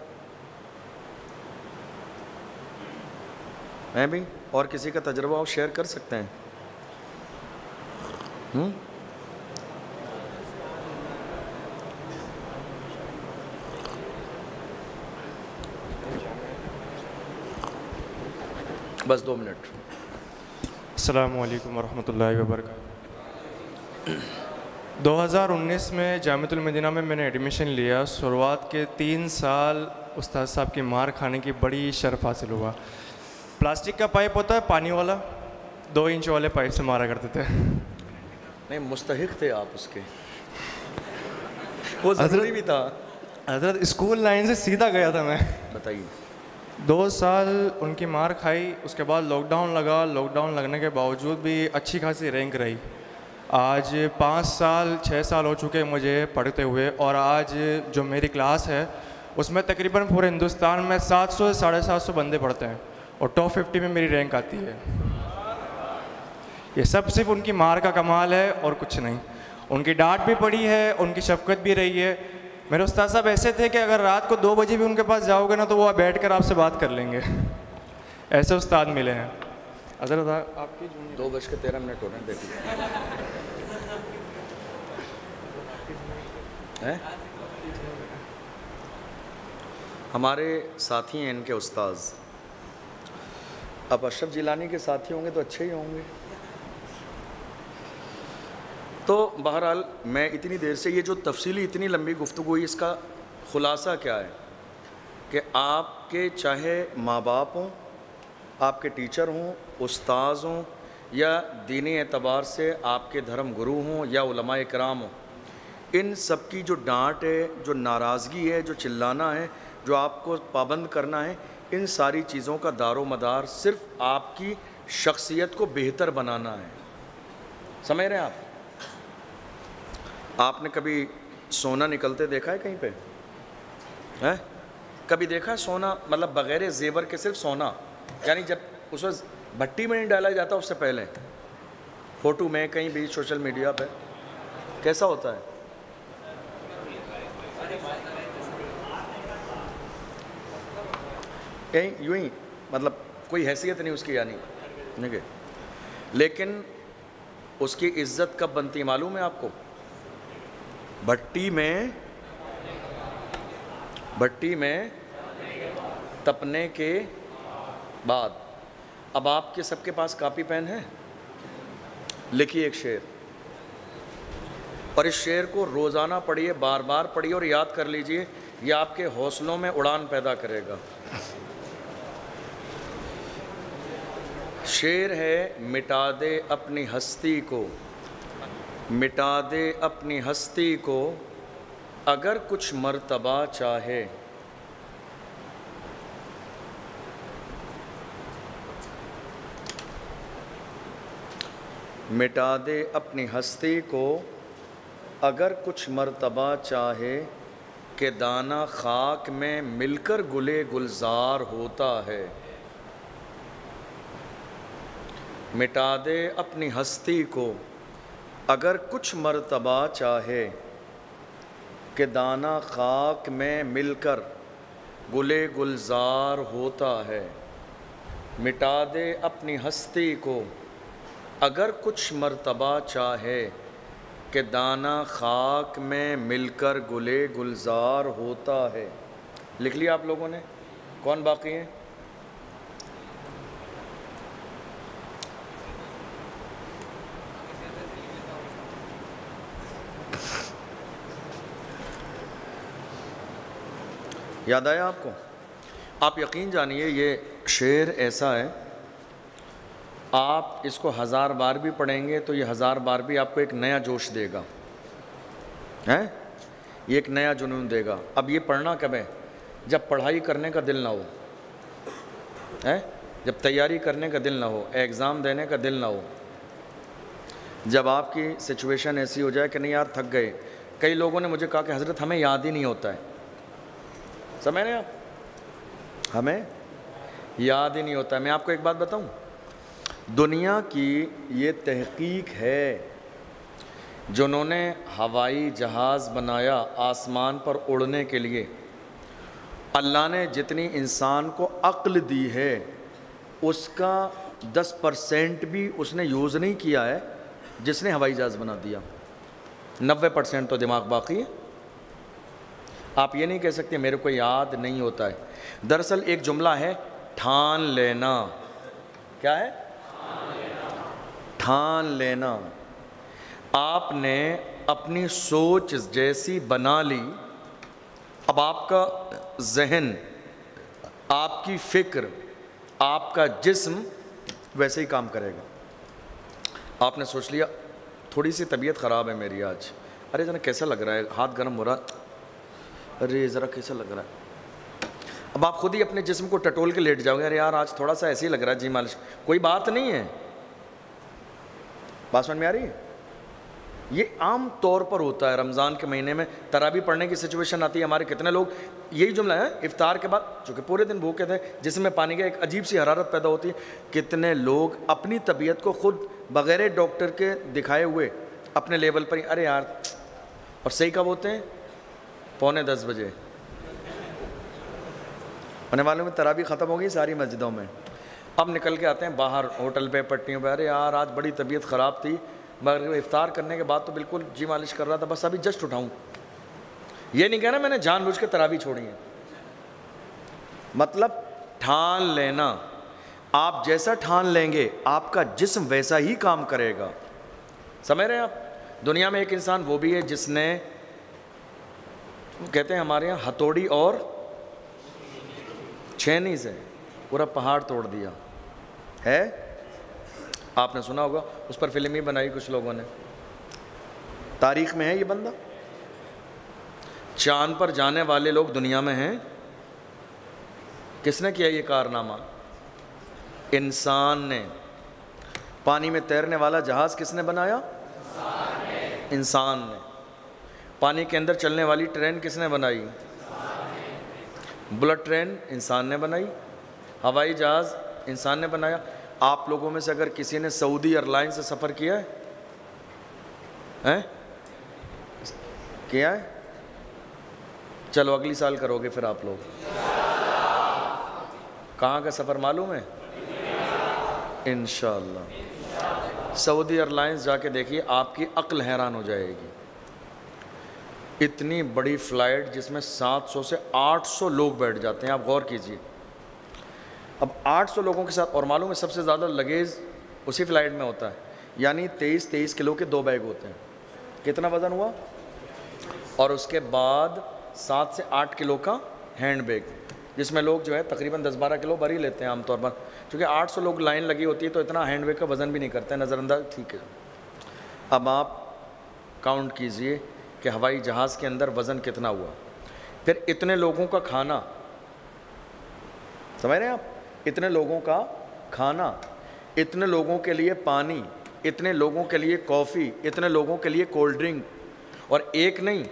ہے بھی؟ اور کسی کا تجربہ آپ شیئر کر سکتے ہیں. بس 2 منٹ. السلام علیکم ورحمۃ اللہ وبرکاتہ. 2019 میں جامعۃ المدینہ میں نے ایڈمیشن لیا. شروعات کے 3 سال استاد صاحب کی مار کھانے کی بڑی شرف حاصل ہوا. پلاسٹک کا پائپ ہوتا ہے پانی والا, 2 انچ والے پائپ سے مارا کرتے تھے. نہیں, مستحق تھے آپ اس کے, وہ ضروری بھی تھا. حضرت اسکول لائن سے سیدھا گیا تھا میں. بتائیے. 2 سال ان کی مار کھائی. اس کے بعد لاک ڈاؤن لگا. لاک ڈاؤن لگنے کے باوجود بھی اچھی خاصی رینک رہی. آج 5 سال 6 سال ہو چکے مجھے پڑھتے ہوئے, اور آج جو میری کلاس ہے اس میں تقریباً پورے ہندوستان میں 700 سے 750 بندے پڑھتے ہیں, اور ٹاپ 50 میں میری رینک آتی ہے. یہ سب صرف ان کی مار کا کمال ہے اور کچھ نہیں. ان کی ڈانٹ بھی پڑی ہے, ان کی شفقت بھی رہی ہے. میرے استاد صاحب ایسے تھے کہ اگر رات کو 2 بجے بھی ان کے پاس جاؤ گے نا تو وہ بیٹھ کر آپ سے بات کر لیں گے. ایسے استاد ملے ہیں. حضرت آپ کی 2:13 ہو رہے ہیں, دیکھیے. ہمارے ساتھی ہیں ان کے استاذ. اب اشرف جیلانی کے ساتھی ہوں گے تو اچھے ہی ہوں گے. تو بہرحال میں اتنی دیر سے یہ جو تفصیلی اتنی لمبی گفتگو ہوئی, اس کا خلاصہ کیا ہے کہ آپ کے چاہے ماں باپ ہوں, آپ کے ٹیچر ہوں, استاذ ہوں, یا دینی اعتبار سے آپ کے دھرم گرو ہوں یا علماء کرام ہوں, ان سب کی جو ڈانٹ ہے, جو ناراضگی ہے, جو چلانا ہے, جو آپ کو پابند کرنا ہے, ان ساری چیزوں کا دار و مدار صرف آپ کی شخصیت کو بہتر بنانا ہے. سمجھ رہے ہیں آپ؟ آپ نے کبھی سونا نکلتے دیکھا ہے کہیں پہ؟ کبھی دیکھا ہے سونا, مطلب بغیر زیور کے صرف سونا, یعنی جب اس وقت بھٹی میں نہیں ڈالا جاتا, اس سے پہلے فوٹو میں کہیں بھی سوشل میڈیا پہ کیسا ہوتا ہے؟ کہیں یوں ہی, مطلب کوئی حیثیت نہیں اس کی, یعنی ٹھیک ہے. لیکن اس کی عزت کب بنتی معلوم ہے آپ کو؟ بھٹی میں تپنے کے بعد. اب آپ کے سب کے پاس کاپی پین ہے, لکھیے ایک شعر, اور اس شعر کو روزانہ پڑھیے, بار بار پڑھیے اور یاد کر لیجئے. یہ آپ کے حوصلوں میں اڑان پیدا کرے گا. شعر ہے, مٹا دے اپنی ہستی کو, مٹا دے اپنی ہستی کو, اگر کچھ مرتبہ چاہے. مٹا دے اپنی ہستی کو اگر کچھ مرتبہ چاہے, کہ دانہ خاک میں مل کر گلے گلزار ہوتا ہے. مٹا دے اپنی ہستی کو اگر کچھ مرتبہ چاہے, کہ دانہ خاک میں مل کر گلے گلزار ہوتا ہے. مٹا دے اپنی ہستی کو اگر کچھ مرتبہ چاہے, کہ دانہ خاک میں مل کر گلے گلزار ہوتا ہے. لکھ لیا آپ لوگوں نے؟ کون باقی ہے؟ یاد آیا آپ کو؟ آپ یقین جانیے یہ شعر ایسا ہے, آپ اس کو 1000 بار بھی پڑھیں گے تو یہ 1000 بار بھی آپ کو ایک نیا جوش دے گا, یہ ایک نیا جنون دے گا. اب یہ پڑھنا کب ہے؟ جب پڑھائی کرنے کا دل نہ ہو, جب تیاری کرنے کا دل نہ ہو, ایگزام دینے کا دل نہ ہو, جب آپ کی سچویشن ایسی ہو جائے کہ نہیں یار تھک گئے. کئی لوگوں نے مجھے کہا کہ حضرت ہمیں یاد ہی نہیں ہوتا ہے. سمجھ رہے ہیں آپ؟ ہمیں یاد ہی نہیں ہوتا ہے. میں آپ کو ایک بات بتاؤں, دنیا کی یہ تحقیق ہے, جنہوں نے ہوائی جہاز بنایا آسمان پر اڑنے کے لیے, اللہ نے جتنی انسان کو عقل دی ہے اس کا 10% بھی اس نے یوز نہیں کیا ہے جس نے ہوائی جہاز بنا دیا. 90% تو دماغ باقی ہے. آپ یہ نہیں کہہ سکتے میرے کو یاد نہیں ہوتا ہے. دراصل ایک جملہ ہے ٹھان لینا, کیا ہے؟ ٹھان لینا. آپ نے اپنی سوچ جیسی بنا لی، اب آپ کا ذہن، آپ کی فکر، آپ کا جسم ویسے ہی کام کرے گا. آپ نے سوچ لیا تھوڑی سی طبیعت خراب ہے میری آج، ارے ذرا کیسا لگ رہا ہے، ہاتھ گرم ہو رہا، ارے ذرا کیسا لگ رہا ہے. اب آپ خود ہی اپنے جسم کو ٹٹول کے لیٹ جاؤ گے، ارے یار آج تھوڑا سا ایسے ہی لگ رہا ہے، جی مالش. کوئی بات نہیں ہے. بات سمجھ میں آ رہی ہے؟ یہ عام طور پر ہوتا ہے. رمضان کے مہینے میں تراویح پڑھنے کی سچویشن آتی ہے. ہمارے کتنے لوگ یہی جملہ ہے افطار کے بعد، چونکہ پورے دن بھوکے تھے، جسم میں پانی کا ایک عجیب سی حرارت پیدا ہوتی ہے. کتنے لوگ اپنی طبیعت کو خود بغیر ڈاکٹر کے دکھائے ہوئے اپنے لیول پر ہی، ارے یار، اور صحیح کب ہوتے ہیں؟ 9:45 بجے. ہونے والوں میں تراویح ختم ہو گئی ساری مسجدوں میں. اب نکل کے آتے ہیں باہر ہوٹل پہ، پٹیوں پہ، ارے یار آج بڑی طبیعت خراب تھی، مگر افطار کرنے کے بعد تو بالکل جی مالش کر رہا تھا، بس ابھی جسٹ اٹھاؤں. یہ نہیں کہنا میں نے جان بوجھ کے تراویح چھوڑی ہے. مطلب ٹھان لینا. آپ جیسا ٹھان لیں گے آپ کا جسم ویسا ہی کام کرے گا. سمجھ رہے ہیں آپ؟ دنیا میں ایک انسان وہ بھی ہے جس نے، کہتے ہیں ہمارے یہاں، ہتھوڑی اور چھینی سے پورا پہاڑ توڑ دیا ہے. آپ نے سنا ہوگا، اس پر فلم ہی بنائی کچھ لوگوں نے. تاریخ میں ہے یہ بندہ. چاند پر جانے والے لوگ دنیا میں ہیں. کس نے کیا یہ کارنامہ؟ انسان نے. پانی میں تیرنے والا جہاز کس نے بنایا؟ انسان نے. پانی کے اندر چلنے والی ٹرین کس نے بنائی؟ بلٹ ٹرین انسان نے بنائی. ہوائی جہاز انسان نے بنایا. آپ لوگوں میں سے اگر کسی نے سعودی ایئر لائن سے سفر کیا ہے؟ کیا ہے؟ چلو اگلی سال کرو گے پھر آپ لوگ. کہاں کا سفر معلوم ہے؟ انشاءاللہ. سعودی ایئر لائنز جا کے دیکھیے، آپ کی عقل حیران ہو جائے گی. اتنی بڑی فلائٹ جس میں 700 سے 800 لوگ بیٹھ جاتے ہیں. آپ غور کیجئے. اب 800 لوگوں کے ساتھ، اور معلوم ہے سب سے زیادہ لگیج اسی فلائٹ میں ہوتا ہے. یعنی 23 کلو کے 2 بیگ ہوتے ہیں. کتنا وزن ہوا؟ اور اس کے بعد 7 سے 8 کلو کا ہینڈ بیگ، جس میں لوگ جو ہے تقریباً 10-12 کلو بھر ہی لیتے ہیں عام طور پر. چونکہ 800 لوگ لائن لگی ہوتی ہے تو اتنا ہینڈ بیگ کا وزن بھی نہیں کرتے، نظر انداز. ٹھیک ہے. اب آپ کاؤنٹ کیجئے کہ ہوائی جہاز کے اندر وزن کتنا ہوا. پھر اتنے لوگوں کا کھانا، سمجھ رہے ہیں آپ؟ اتنے لوگوں کا کھانا، اتنے لوگوں کے لیے پانی، اتنے لوگوں کے لیے کافی، اتنے لوگوں کے لیے کولڈ ڈرنک. اور ایک نہیں،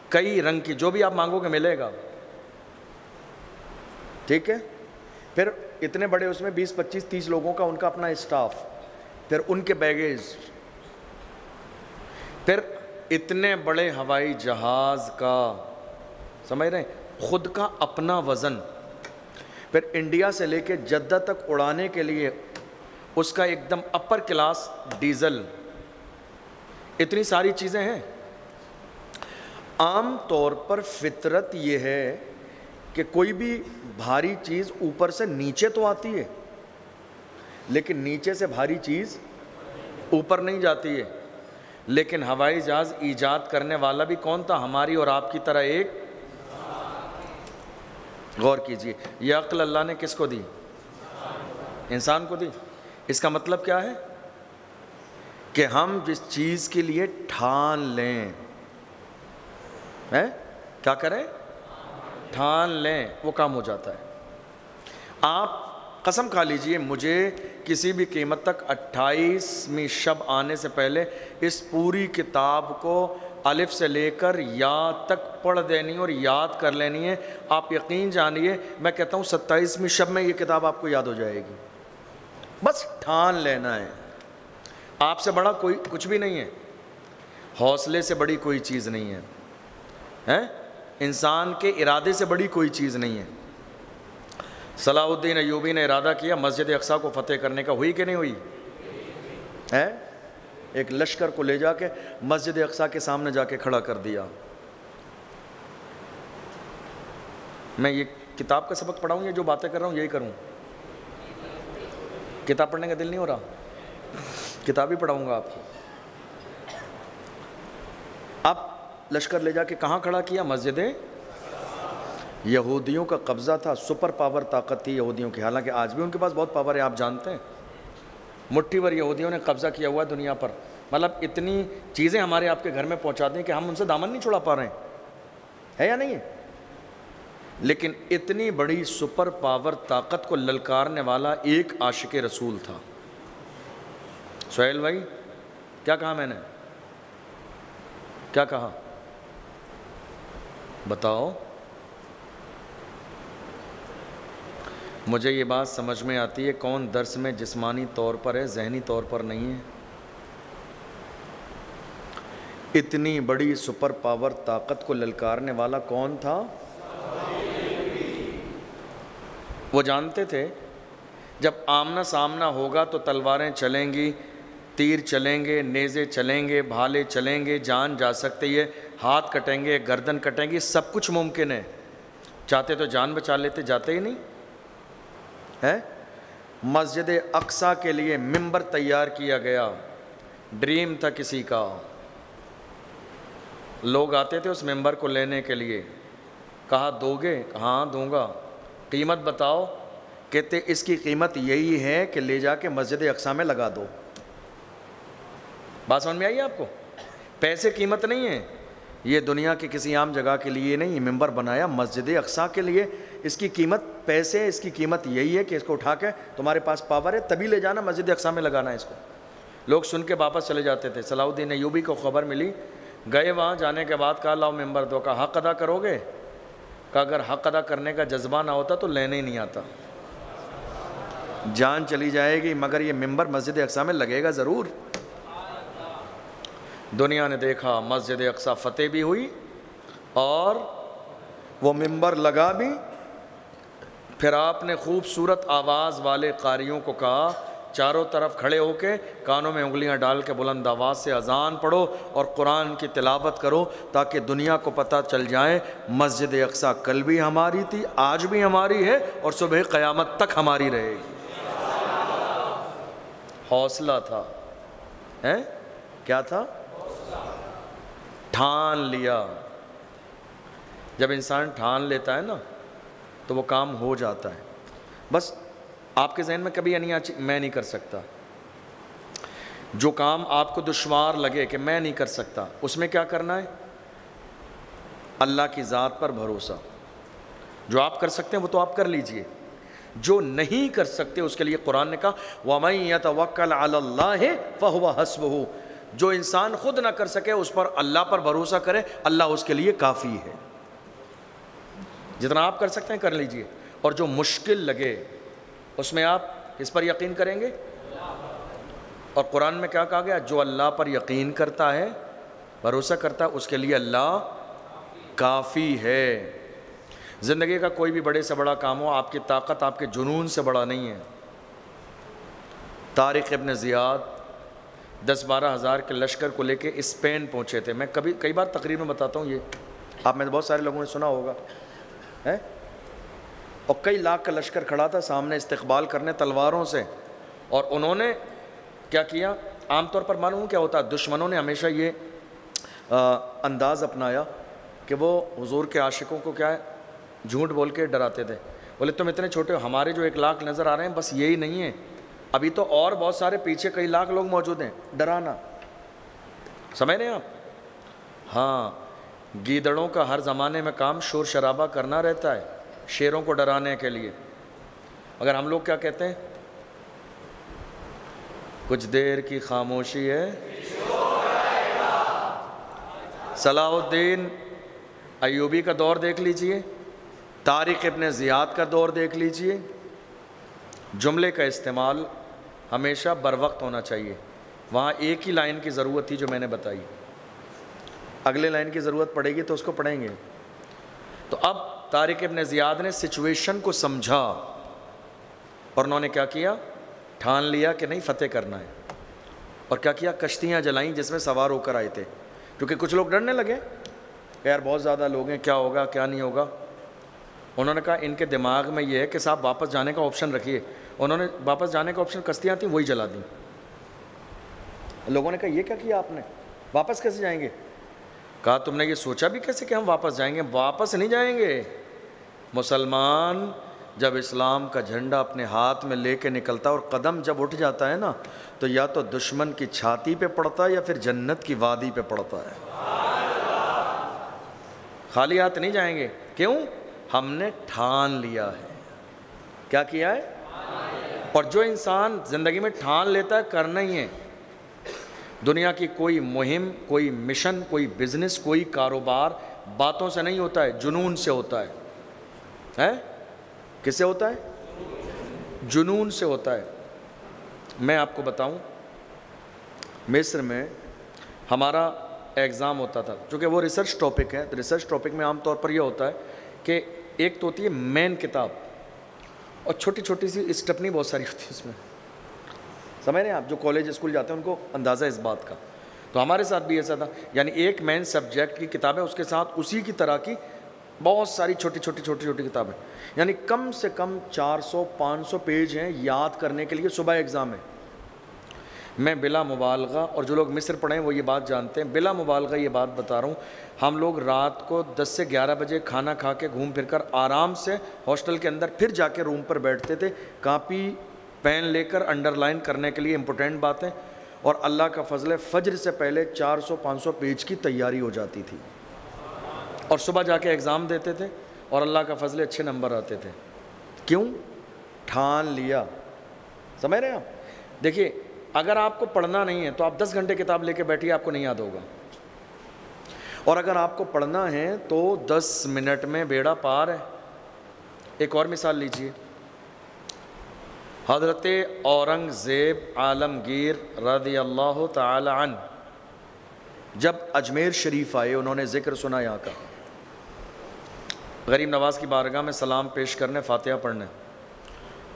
کئی رنگ کی، جو بھی آپ مانگو گے ملے گا. ٹھیک ہے. پھر اتنے بڑے اس میں 20, 25, 30 لوگوں کا ان کا اپنا اسٹاف، پھر ان کے بیگیج، پھر اتنے بڑے ہوائی جہاز کا، سمجھ رہے ہیں، خود کا اپنا وزن. پھر انڈیا سے لے کے جدہ تک اڑانے کے لیے اس کا ایک دم اپر کلاس ڈیزل. اتنی ساری چیزیں ہیں. عام طور پر فطرت یہ ہے کہ کوئی بھی بھاری چیز اوپر سے نیچے تو آتی ہے، لیکن نیچے سے بھاری چیز اوپر نہیں جاتی ہے. لیکن ہوائی جہاز ایجاد کرنے والا بھی کون تھا؟ ہماری اور آپ کی طرح ایک. غور کیجئے، یہ عقل اللہ نے کس کو دی؟ انسان کو دی. اس کا مطلب کیا ہے؟ کہ ہم جس چیز کے لیے ٹھان لیں، کیا کریں؟ ٹھان لیں، وہ کام ہو جاتا ہے. آپ قسم کھا لیجئے، مجھے کسی بھی قیمت تک 28ویں شب آنے سے پہلے اس پوری کتاب کو الف سے لے کر یا تک پڑھ دینی اور یاد کر لینی ہے. آپ یقین جانیے، میں کہتا ہوں 27ویں شب میں یہ کتاب آپ کو یاد ہو جائے گی. بس ٹھان لینا ہے. آپ سے بڑا کوئی کچھ بھی نہیں ہے، حوصلے سے بڑی کوئی چیز نہیں ہے، انسان کے ارادے سے بڑی کوئی چیز نہیں ہے. صلاح الدین ایوبی نے ارادہ کیا مسجد اقصیٰ کو فتح کرنے کا، ہوئی کہ نہیں ہوئی؟ ایک لشکر کو لے جا کے مسجد اقصیٰ کے سامنے جا کے کھڑا کر دیا. میں یہ کتاب کا سبق پڑھاؤں یا جو باتیں کر رہا ہوں یہی کروں؟ کتاب پڑھنے کا دل نہیں ہو رہا؟ کتاب ہی پڑھاؤں گا آپ کو. اب لشکر لے جا کے کہاں کھڑا کیا؟ مسجد. یہودیوں کا قبضہ تھا, سپر پاور طاقت تھی یہودیوں کی, حالانکہ آج بھی ان کے پاس بہت پاور ہے, آپ جانتے ہیں. مٹھی بھر یہودیوں نے قبضہ کیا ہوا ہے دنیا پر. مطلب اتنی چیزیں ہمارے آپ کے گھر میں پہنچا دیں کہ ہم ان سے دامن نہیں چھڑا پا رہے ہیں, ہے یا نہیں ہے؟ لیکن اتنی بڑی سپر پاور طاقت کو للکارنے والا ایک عاشق رسول تھا. سہیل بھائی کیا کہا میں نے؟ کیا کہا بتاؤ؟ مجھے یہ بات سمجھ میں آتی ہے کون درس میں جسمانی طور پر ہے, ذہنی طور پر نہیں ہے. اتنی بڑی سپر پاور طاقت کو للکارنے والا کون تھا؟ وہ جانتے تھے جب آمنا سامنا ہوگا تو تلواریں چلیں گی, تیر چلیں گے, نیزے چلیں گے, بھالے چلیں گے, جان جا سکتی ہے, ہاتھ کٹیں گے, گردن کٹیں گی, سب کچھ ممکن ہے. چاہتے تو جان بچا لیتے, جاتے ہی نہیں ہے. مسجد اقصیٰ کے لیے ممبر تیار کیا گیا, ڈریم تھا کسی کا. لوگ آتے تھے اس ممبر کو لینے کے لیے, کہا دو گے؟ ہاں دوں گا. قیمت بتاؤ؟ کہتے اس کی قیمت یہی ہے کہ لے جا کے مسجد اقصیٰ میں لگا دو. بات سمجھ میں آئی آپ کو؟ پیسے قیمت نہیں ہے, یہ دنیا کے کسی عام جگہ کے لیے نہیں, ممبر بنایا مسجد اقصیٰ کے لیے. اس کی قیمت پیسے ہے, اس کی قیمت یہی ہے کہ اس کو اٹھا کے تمہارے پاس پاور ہے تبھی لے جانا مسجد اقصیٰ میں لگانا ہے اس کو. لوگ سن کے واپس چلے جاتے تھے. صلاح الدین ایوبی کو خبر ملی, گئے وہاں, جانے کے بعد کہا لاؤ ممبر دو. کہا حق ادا کرو گے؟ کہ اگر حق ادا کرنے کا جذبہ نہ ہوتا تو لینے ہی نہیں آتا. جان چلی جائے گی مگر یہ ممبر مسجد اقصیٰ میں لگے گا ضرور. دنیا نے دیکھا مسجد اقصیٰ فتح بھی ہوئی اور وہ ممبر لگا بھی. پھر آپ نے خوبصورت آواز والے قاریوں کو کہا چاروں طرف کھڑے ہو کے کانوں میں انگلیاں ڈال کے بلند آواز سے اذان پڑھو اور قرآن کی تلاوت کرو تاکہ دنیا کو پتہ چل جائے مسجد اقصیٰ کل بھی ہماری تھی, آج بھی ہماری ہے اور صبح قیامت تک ہماری رہے گی. حوصلہ تھا, ہیں کیا تھا؟ ٹھان لیا. جب انسان ٹھان لیتا ہے نا تو وہ کام ہو جاتا ہے. بس آپ کے ذہن میں کبھی نہیں آتی میں نہیں کر سکتا. جو کام آپ کو دشوار لگے کہ میں نہیں کر سکتا, اس میں کیا کرنا ہے؟ اللہ کی ذات پر بھروسہ. جو آپ کر سکتے ہیں وہ تو آپ کر لیجئے, جو نہیں کر سکتے اس کے لیے قرآن نے کہا وَمَن يَتَوَكَّلْ عَلَى اللَّهِ فَهُوَ حَسْبُهُ. جو انسان خود نہ کر سکے اس پر اللہ پر بھروسہ کرے, اللہ اس کے لیے کافی ہے. جتنا آپ کر سکتے ہیں کر لیجئے, اور جو مشکل لگے اس میں آپ کس پر یقین کریں گے؟ اور قرآن میں کیا کہا گیا؟ جو اللہ پر یقین کرتا ہے, بھروسہ کرتا ہے, اس کے لیے اللہ کافی ہے. زندگی کا کوئی بھی بڑے سے بڑا کام ہو, آپ کی طاقت آپ کے جنون سے بڑا نہیں ہے. طارق ابن زیاد 10-12 ہزار کے لشکر کو لے کے اسپین پہنچے تھے. میں کئی بار تقریر میں بتاتا ہوں, یہ آپ میں بہت سارے لوگوں نے سنا ہوگا ہے. اور کئی لاکھ کا لشکر کھڑا تھا سامنے استقبال کرنے تلواروں سے. اور انہوں نے کیا کیا؟ عام طور پر معلوم کیا ہوتا ہے, دشمنوں نے ہمیشہ یہ انداز اپنایا کہ وہ حضور کے عاشقوں کو کیا ہے جھوٹ بول کے ڈراتے تھے. بولے تم اتنے چھوٹے ہو, ہمارے جو 1 لاکھ نظر آ رہے ہیں بس یہی نہیں ہے, ابھی تو اور بہت سارے پیچھے کئی لاکھ لوگ موجود ہیں. ڈرانا, سمجھ رہے ہیں آپ؟ ہاں, گیدڑوں کا ہر زمانے میں کام شور شرابہ کرنا رہتا ہے شیروں کو ڈرانے کے لیے. مگر ہم لوگ کیا کہتے ہیں؟ کچھ دیر کی خاموشی ہے. صلاح الدین ایوبی کا دور دیکھ لیجئے, طارق ابن زیاد کا دور دیکھ لیجئے. جملے کا استعمال ہمیشہ بر وقت ہونا چاہیے. وہاں ایک ہی لائن کی ضرورت تھی جو میں نے بتائی, اگلے لائن کی ضرورت پڑے گی تو اس کو پڑھیں گے. تو اب طارق ابن زیاد نے سچویشن کو سمجھا اور انہوں نے کیا کیا؟ ٹھان لیا کہ نہیں فتح کرنا ہے. اور کیا کیا؟ کشتیاں جلائیں جس میں سوار ہو کر آئے تھے, کیونکہ کچھ لوگ ڈرنے لگے کہ یار بہت زیادہ لوگ ہیں, کیا ہوگا کیا نہیں ہوگا. انہوں نے کہا ان کے دماغ میں یہ ہے کہ صاحب واپس جانے کا آپشن رکھیے. انہوں نے واپس جانے کا آپشن، کشتیاں تھیں وہی جلا دیں. لوگوں نے کہا یہ کیا کیا آپ نے، واپس کیسے جائیں گے؟ کہا تم نے یہ سوچا بھی کیسے کہ ہم واپس جائیں گے؟ واپس نہیں جائیں گے. مسلمان جب اسلام کا جھنڈا اپنے ہاتھ میں لے کے نکلتا ہے اور قدم جب اٹھ جاتا ہے نا تو یا تو دشمن کی چھاتی پہ پڑتا ہے یا پھر جنت کی وادی پہ پڑتا ہے. خالی ہاتھ نہیں جائیں گے. کیوں؟ ہم نے ٹھان لیا ہے. کیا کیا ہے؟ اور جو انسان زندگی میں ٹھان لیتا ہے کرنا ہی ہے. دنیا کی کوئی مہم، کوئی مشن، کوئی بزنس، کوئی کاروبار باتوں سے نہیں ہوتا ہے، جنون سے ہوتا ہے. کس سے ہوتا ہے؟ جنون سے ہوتا ہے. میں آپ کو بتاؤں، مصر میں ہمارا ایگزام ہوتا تھا، چونکہ وہ ریسرچ ٹاپک ہے. تو ریسرچ ٹاپک میں عام طور پر یہ ہوتا ہے کہ ایک تو ہوتی ہے مین کتاب اور چھوٹی چھوٹی سی اسٹپنی بہت ساری ہوتی ہے اس میں. سمجھ رہے ہیں آپ؟ جو کالج اسکول جاتے ہیں ان کو اندازہ اس بات کا. تو ہمارے ساتھ بھی ایسا تھا، یعنی ایک مین سبجیکٹ کی کتاب ہے، اس کے ساتھ اسی کی طرح کی بہت ساری چھوٹی چھوٹی کتابیں، یعنی کم سے کم 400-500 پیج ہیں یاد کرنے کے لیے. صبح ایگزام ہے. میں بلا مبالغہ، اور جو لوگ مصر پڑھے ہیں وہ یہ بات جانتے ہیں، بلا مبالغہ یہ بات بتا رہا ہوں، ہم لوگ رات کو 10 سے 11 بجے کھانا کھا کے گھوم پھر کر آرام سے ہاسٹل کے اندر پھر جا کے روم پر بیٹھتے تھے، کاپی پین لے کر انڈر لائن کرنے کے لیے امپورٹنٹ باتیں. اور اللہ کا فضل ہے فجر سے پہلے 400-500 پیج کی تیاری ہو جاتی تھی اور صبح جا کے ایگزام دیتے تھے اور اللہ کا فضل اچھے نمبر آتے تھے. کیوں؟ ٹھان لیا. سمجھ رہے ہیں آپ؟ دیکھیے اگر آپ کو پڑھنا نہیں ہے تو آپ 10 گھنٹے کتاب لے کے بیٹھیے، آپ کو نہیں یاد ہوگا. اور اگر آپ کو پڑھنا ہے تو 10 منٹ میں بیڑا پار ہے. ایک اور مثال لیجئے، حضرت اورنگزیب عالمگیر رضی اللہ تعالی عنہ جب اجمیر شریف آئے، انہوں نے ذکر سنا یہاں کا، غریب نواز کی بارگاہ میں سلام پیش کرنے، فاتحہ پڑھنے.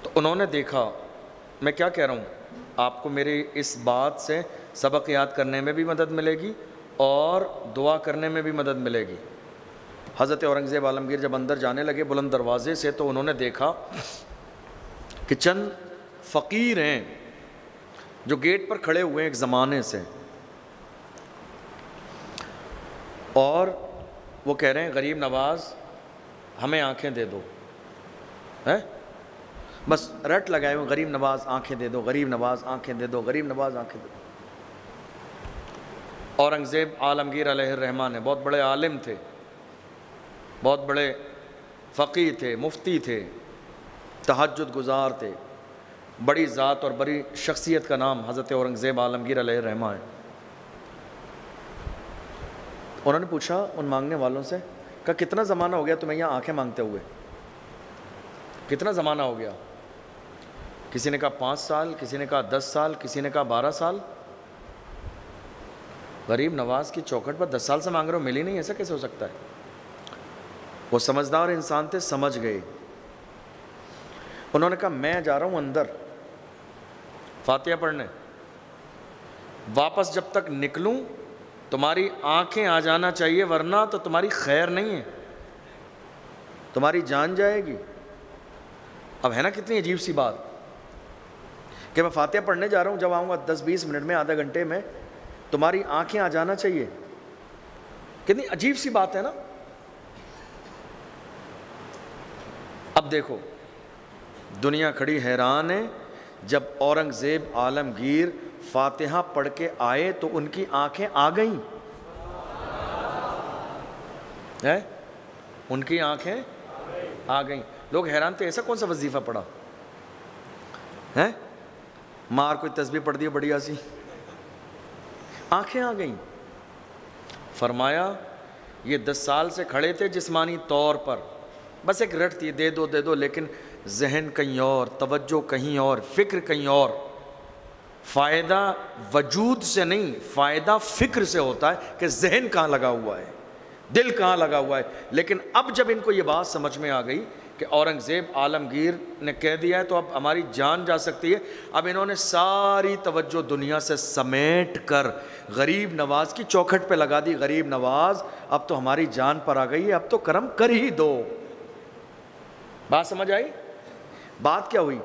تو انہوں نے دیکھا، میں کیا کہہ رہا ہوں آپ کو، میری اس بات سے سبق یاد کرنے میں بھی مدد ملے گی اور دعا کرنے میں بھی مدد ملے گی. حضرت اورنگزیب عالمگیر جب اندر جانے لگے بلند دروازے سے تو انہوں نے دیکھا کہ چند فقیر ہیں جو گیٹ پر کھڑے ہوئے ہیں ایک زمانے سے، اور وہ کہہ رہے ہیں غریب نواز ہمیں آنکھیں دے دو. بس رٹ لگائے ہوئے، غریب نواز آنکھیں دے دو، غریب نواز آنکھیں دے دو، غریب نواز آنکھیں دے دو. اورنگزیب عالمگیر علیہ الرحمٰن نے، بہت بڑے عالم تھے، بہت بڑے فقیہ تھے، مفتی تھے، تہجد گزار تھے، بڑی ذات اور بڑی شخصیت کا نام حضرت اورنگزیب عالمگیر علیہ الرحمٰن ہے. انہوں نے پوچھا ان مانگنے والوں سے، کہا کتنا زمانہ ہو گیا تمہیں یہاں آنکھیں مانگتے ہوئے؟ کتنا زمانہ ہو گیا؟ کسی نے کہا 5 سال، کسی نے کہا 10 سال، کسی نے کہا 12 سال. غریب نواز کی چوکھٹ پر 10 سال سے مانگ رہے ہو، ملی نہیں، ایسا کیسے ہو سکتا ہے؟ وہ سمجھدار انسان تھے، سمجھ گئے. انہوں نے کہا میں جا رہا ہوں اندر فاتحہ پڑھنے، واپس جب تک نکلوں تمہاری آنکھیں آ جانا چاہیے، ورنہ تو تمہاری خیر نہیں ہے، تمہاری جان جائے گی. اب ہے نا کتنی عجیب سی بات کہ میں فاتحہ پڑھنے جا رہا ہوں، جب آؤں گا 10-20 منٹ میں، آدھا گھنٹے میں، تمہاری آنکھیں آ جانا چاہیے. کتنی عجیب سی بات ہے نا. اب دیکھو دنیا کھڑی حیران ہے، جب اورنگزیب عالمگیر فاتحہ پڑھ کے آئے تو ان کی آنکھیں آ گئیں. ان کی آنکھیں آ گئیں. لوگ حیران تھے ایسا کون سا وظیفہ پڑھا ہے، مار کوئی تسبیح پڑھ دی بڑھیا سی، آنکھیں آ گئیں. فرمایا یہ 10 سال سے کھڑے تھے جسمانی طور پر، بس ایک رٹ تھی دے دو دے دو، لیکن ذہن کہیں اور، توجہ کہیں اور، فکر کہیں اور. فائدہ وجود سے نہیں، فائدہ فکر سے ہوتا ہے کہ ذہن کہاں لگا ہوا ہے، دل کہاں لگا ہوا ہے. لیکن اب جب ان کو یہ بات سمجھ میں آ گئی کہ اورنگزیب عالمگیر نے کہہ دیا ہے تو اب ہماری جان جا سکتی ہے، اب انہوں نے ساری توجہ دنیا سے سمیٹ کر غریب نواز کی چوکھٹ پہ لگا دی. غریب نواز اب تو ہماری جان پر آ گئی ہے، اب تو کرم کر ہی دو. بات سمجھ آئی؟ بات کیا ہوئی؟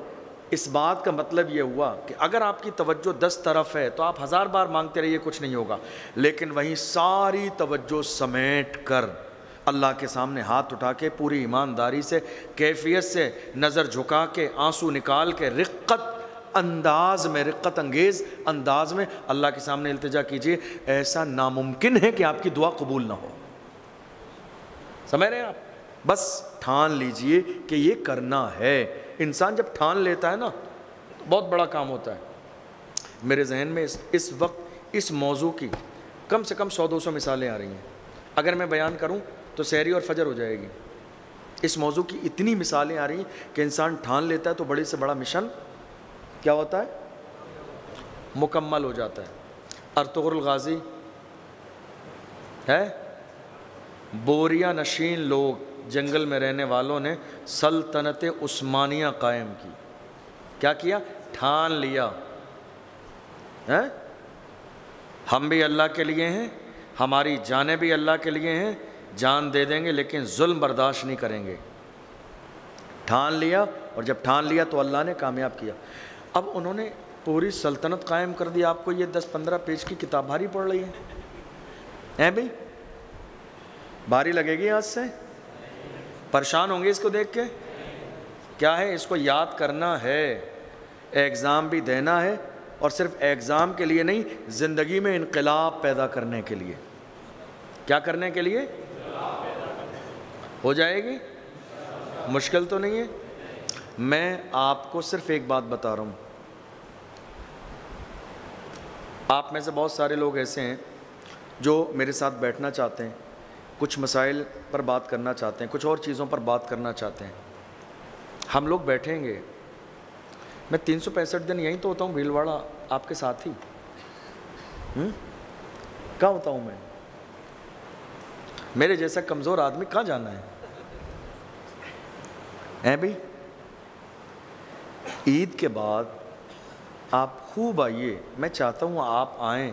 اس بات کا مطلب یہ ہوا کہ اگر آپ کی توجہ 10 طرف ہے تو آپ 1000 بار مانگتے رہیے، کچھ نہیں ہوگا، لیکن وہیں ساری توجہ سمیٹ کر اللہ کے سامنے ہاتھ اٹھا کے پوری ایمانداری سے، کیفیت سے، نظر جھکا کے، آنسو نکال کے، رقت انگیز انداز میں اللہ کے سامنے التجا کیجئے. ایسا ناممکن ہے کہ آپ کی دعا قبول نہ ہو. سمجھ رہے ہیں آپ؟ بس ٹھان لیجئے کہ یہ کرنا ہے. انسان جب ٹھان لیتا ہے نا تو بہت بڑا کام ہوتا ہے. میرے ذہن میں اس وقت اس موضوع کی کم سے کم 100-200 مثالیں آ رہی ہیں. اگر میں بیان کروں تو سحری اور فجر ہو جائے گی. اس موضوع کی اتنی مثالیں آ رہی ہیں کہ انسان ٹھان لیتا ہے تو بڑے سے بڑا مشن کیا ہوتا ہے؟ مکمل ہو جاتا ہے. ارطغرل غازی ہے، بوریا نشین لوگ، جنگل میں رہنے والوں نے سلطنت عثمانیہ قائم کی. کیا کیا؟ ٹھان لیا ہم بھی اللہ کے لیے ہیں، ہماری جانیں بھی اللہ کے لیے ہیں، جان دے دیں گے لیکن ظلم برداشت نہیں کریں گے. ٹھان لیا، اور جب ٹھان لیا تو اللہ نے کامیاب کیا. اب انہوں نے پوری سلطنت قائم کر دی. آپ کو یہ 10-15 پیج کی کتاب بھاری پڑ رہی ہے بھائی؟ بھاری لگے گی آج سے؟ پریشان ہوں گے اس کو دیکھ کے؟ کیا ہے؟ اس کو یاد کرنا ہے، ایگزام بھی دینا ہے، اور صرف ایگزام کے لیے نہیں، زندگی میں انقلاب پیدا کرنے کے لیے. کیا کرنے کے لیے؟ ہو جائے گی؟ مشکل تو نہیں ہے. میں آپ کو صرف ایک بات بتا رہا ہوں. آپ میں سے بہت سارے لوگ ایسے ہیں جو میرے ساتھ بیٹھنا چاہتے ہیں، کچھ مسائل پر بات کرنا چاہتے ہیں، کچھ اور چیزوں پر بات کرنا چاہتے ہیں. ہم لوگ بیٹھیں گے. میں 365 دن یہیں تو ہوتا ہوں بھیلواڑہ آپ کے ساتھ ہی. کہاں ہوتا ہوں میں؟ میرے جیسا کمزور آدمی کہاں جانا ہے بھائی؟ عید کے بعد آپ خوب آئیے. میں چاہتا ہوں آپ آئیں،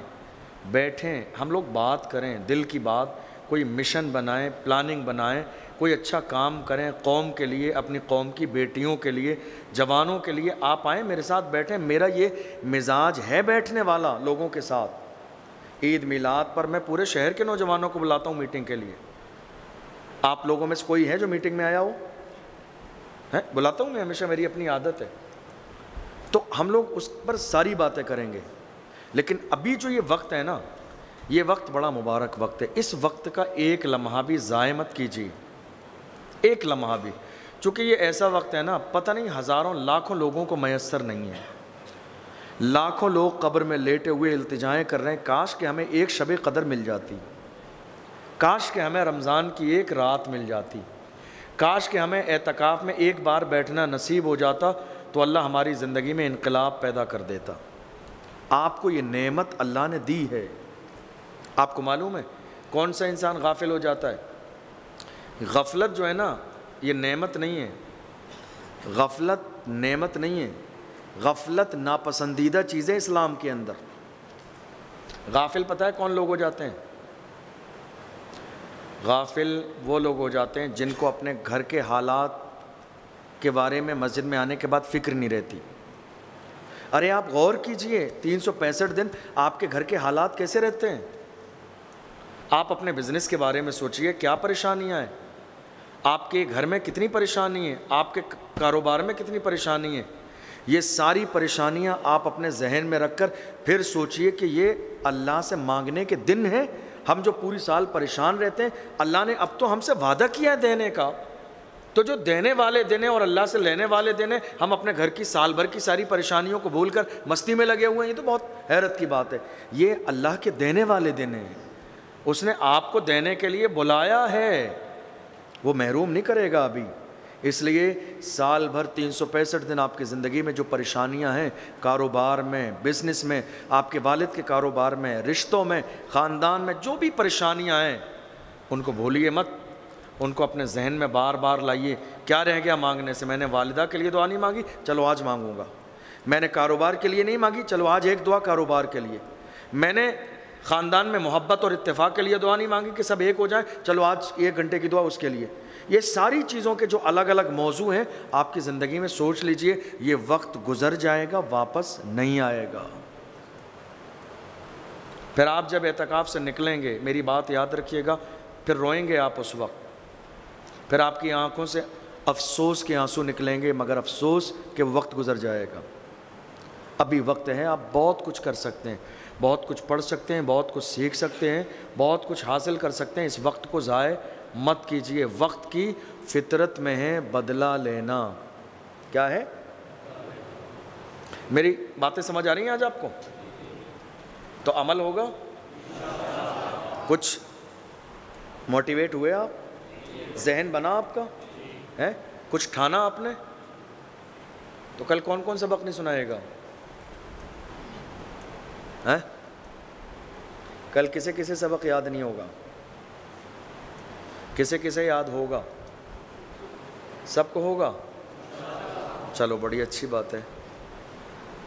بیٹھیں، ہم لوگ بات کریں، دل کی بات، کوئی مشن بنائیں، پلاننگ بنائیں، کوئی اچھا کام کریں قوم کے لیے، اپنی قوم کی بیٹیوں کے لیے، جوانوں کے لیے. آپ آئیں، میرے ساتھ بیٹھیں. میرا یہ مزاج ہے بیٹھنے والا لوگوں کے ساتھ. عید میلاد پر میں پورے شہر کے نوجوانوں کو بلاتا ہوں میٹنگ کے لیے. آپ لوگوں میں سے کوئی ہے جو میٹنگ میں آیا ہو؟ بلاتا ہوں میں ہمیشہ، میری اپنی عادت ہے. تو ہم لوگ اس پر ساری باتیں کریں گے. لیکن ابھی جو یہ وقت ہے نا، یہ وقت بڑا مبارک وقت ہے. اس وقت کا ایک لمحہ بھی ضائع مت کیجیے، ایک لمحہ بھی. چونکہ یہ ایسا وقت ہے نا، پتہ نہیں ہزاروں لاکھوں لوگوں کو میسر نہیں ہے. لاکھوں لوگ قبر میں لیٹے ہوئے التجائیں کر رہے ہیں، کاش کہ ہمیں ایک شب قدر مل جاتی، کاش کہ ہمیں رمضان کی ایک رات مل جاتی، کاش کہ ہمیں اعتکاف میں ایک بار بیٹھنا نصیب ہو جاتا تو اللہ ہماری زندگی میں انقلاب پیدا کر دیتا. آپ کو یہ نعمت اللہ نے دی ہے. آپ کو معلوم ہے کون سا انسان غافل ہو جاتا ہے؟ غفلت جو ہے نا، یہ نعمت نہیں ہے. غفلت نعمت نہیں ہے. غفلت ناپسندیدہ چیزیں اسلام کے اندر. غافل پتہ ہے کون لوگ ہو جاتے ہیں؟ غافل وہ لوگ ہو جاتے ہیں جن کو اپنے گھر کے حالات کے بارے میں مسجد میں آنے کے بعد فکر نہیں رہتی. ارے آپ غور کیجئے، 365 دن آپ کے گھر کے حالات کیسے رہتے ہیں؟ آپ اپنے بزنس کے بارے میں سوچئے، کیا پریشانیاں ہیں؟ آپ کے گھر میں کتنی پریشانی ہے؟ آپ کے کاروبار میں کتنی پریشانی ہے؟ یہ ساری پریشانیاں آپ اپنے ذہن میں رکھ کر پھر سوچئے کہ یہ اللہ سے مانگنے کے دن ہیں. ہم جو پوری سال پریشان رہتے ہیں، اللہ نے اب تو ہم سے وعدہ کیا ہے دینے کا. تو جو دینے والے دینے اور اللہ سے لینے والے دینے، ہم اپنے گھر کی سال بھر کی ساری پریشانیوں کو بھول کر مستی میں لگے ہوئے ہیں. یہ تو بہت حیرت کی بات ہے. یہ اللہ کے دینے والے دینے ہیں. اس نے آپ کو دینے کے لیے بلایا ہے، وہ محروم نہیں کرے گا ابھی. اس لیے سال بھر 365 دن آپ کی زندگی میں جو پریشانیاں ہیں، کاروبار میں، بزنس میں، آپ کے والد کے کاروبار میں، رشتوں میں، خاندان میں جو بھی پریشانیاں ہیں، ان کو بھولیے مت. ان کو اپنے ذہن میں بار بار لائیے. کیا رہ گیا مانگنے سے؟ میں نے والدہ کے لیے دعا نہیں مانگی، چلو آج مانگوں گا. میں نے کاروبار کے لیے نہیں مانگی، چلو آج ایک دعا کاروبار کے لیے. میں نے خاندان میں محبت اور اتفاق کے لیے دعا نہیں مانگی کہ سب ایک ہو جائیں، چلو آج 1 گھنٹے کی دعا اس کے لیے. یہ ساری چیزوں کے جو الگ الگ موضوع ہیں آپ کی زندگی میں سوچ لیجئے، یہ وقت گزر جائے گا، واپس نہیں آئے گا. پھر آپ جب اعتکاف سے نکلیں گے، میری بات یاد رکھیے گا، پھر روئیں گے آپ اس وقت، پھر آپ کی آنکھوں سے افسوس کے آنسو نکلیں گے، مگر افسوس کہ وقت گزر جائے گا. ابھی وقت ہے، آپ بہت کچھ کر سکتے ہیں، بہت کچھ پڑھ سکتے ہیں، بہت کچھ سیکھ سکتے ہیں، بہت کچھ حاصل کر سکتے ہیں. اس وقت کو ضائع مت کیجیے. وقت کی فطرت میں ہے بدلہ لینا. کیا ہے؟ میری باتیں سمجھ آ رہی ہیں آج آپ کو؟ تو عمل ہوگا؟ کچھ موٹیویٹ ہوئے آپ؟ ذہن بنا آپ کا ہے؟ کچھ ٹھانا آپ نے؟ تو کل کون کون سبق نہیں سنائے گا؟ کل کسے کسے سبق یاد نہیں ہوگا؟ کسے کسے یاد ہوگا؟ سب کو ہوگا؟ چلو بڑی اچھی بات ہے.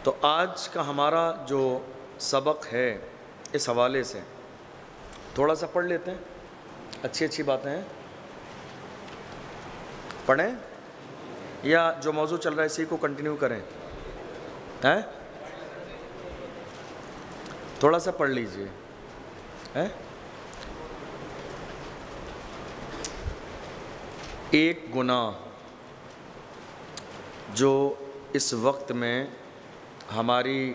تو آج کا ہمارا جو سبق ہے اس حوالے سے تھوڑا سا پڑھ لیتے ہیں. اچھی اچھی باتیں ہیں، پڑھیں یا جو موضوع چل رہا ہے اسی کو کنٹینیو کریں؟ تھوڑا سا پڑھ لیجئے. ایک گناہ جو اس وقت میں ہماری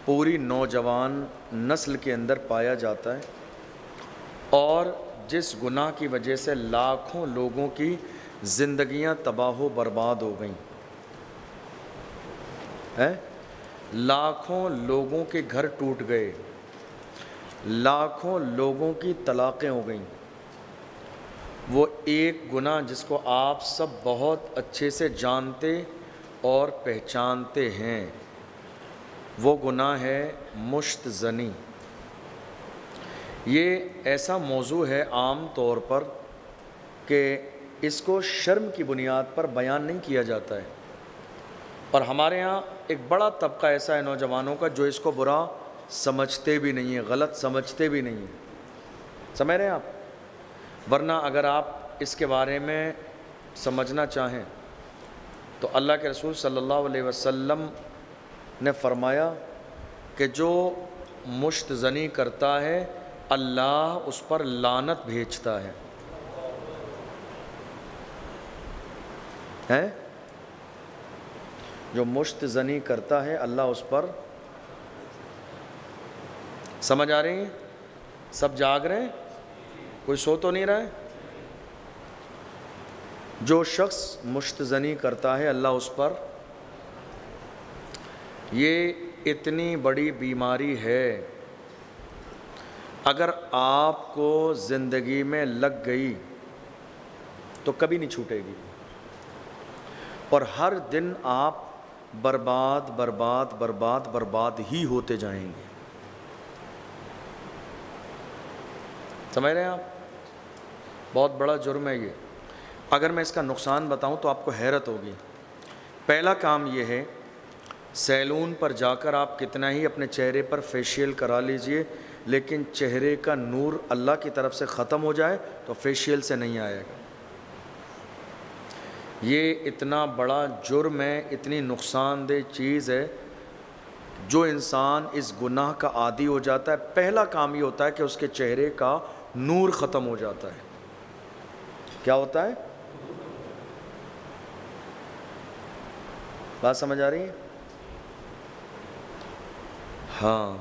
پوری نوجوان نسل کے اندر پایا جاتا ہے اور جس گناہ کی وجہ سے لاکھوں لوگوں کی زندگیاں تباہ و برباد ہو گئیں، لاکھوں لوگوں کے گھر ٹوٹ گئے، لاکھوں لوگوں کی طلاقیں ہو گئیں، وہ ایک گناہ جس کو آپ سب بہت اچھے سے جانتے اور پہچانتے ہیں، وہ گناہ ہے مشت زنی. یہ ایسا موضوع ہے عام طور پر کہ اس کو شرم کی بنیاد پر بیان نہیں کیا جاتا ہے، اور ہمارے ہاں ایک بڑا طبقہ ایسا ہے نوجوانوں کا جو اس کو برا سمجھتے بھی نہیں ہیں، غلط سمجھتے بھی نہیں ہیں. سمجھ رہے ہیں آپ؟ ورنہ اگر آپ اس کے بارے میں سمجھنا چاہیں تو اللہ کے رسول صلی اللہ علیہ وسلم نے فرمایا کہ جو مشت زنی کرتا ہے اللہ اس پر لعنت بھیجتا ہے. جو مشت زنی کرتا ہے اللہ اس پر. سمجھ آ رہی ہیں؟ سب جاگ رہے ہیں؟ کوئی سو تو نہیں رہا ہے؟ جو شخص مشت زنی کرتا ہے اللہ اس پر. یہ اتنی بڑی بیماری ہے، اگر آپ کو زندگی میں لگ گئی تو کبھی نہیں چھوٹے گی، اور ہر دن آپ برباد برباد برباد برباد ہی ہوتے جائیں گے. سمجھ رہے ہیں آپ؟ بہت بڑا جرم ہے یہ. اگر میں اس کا نقصان بتاؤں تو آپ کو حیرت ہوگی. پہلا کام یہ ہے، سیلون پر جا کر آپ کتنا ہی اپنے چہرے پر فیشیل کرا لیجئے، لیکن چہرے کا نور اللہ کی طرف سے ختم ہو جائے تو فیشیل سے نہیں آئے گا. یہ اتنا بڑا جرم ہے، اتنی نقصان دہ چیز ہے. جو انسان اس گناہ کا عادی ہو جاتا ہے، پہلا کام یہ ہوتا ہے کہ اس کے چہرے کا نور ختم ہو جاتا ہے. کیا ہوتا ہے؟ بات سمجھ آ رہی ہے؟ ہاں،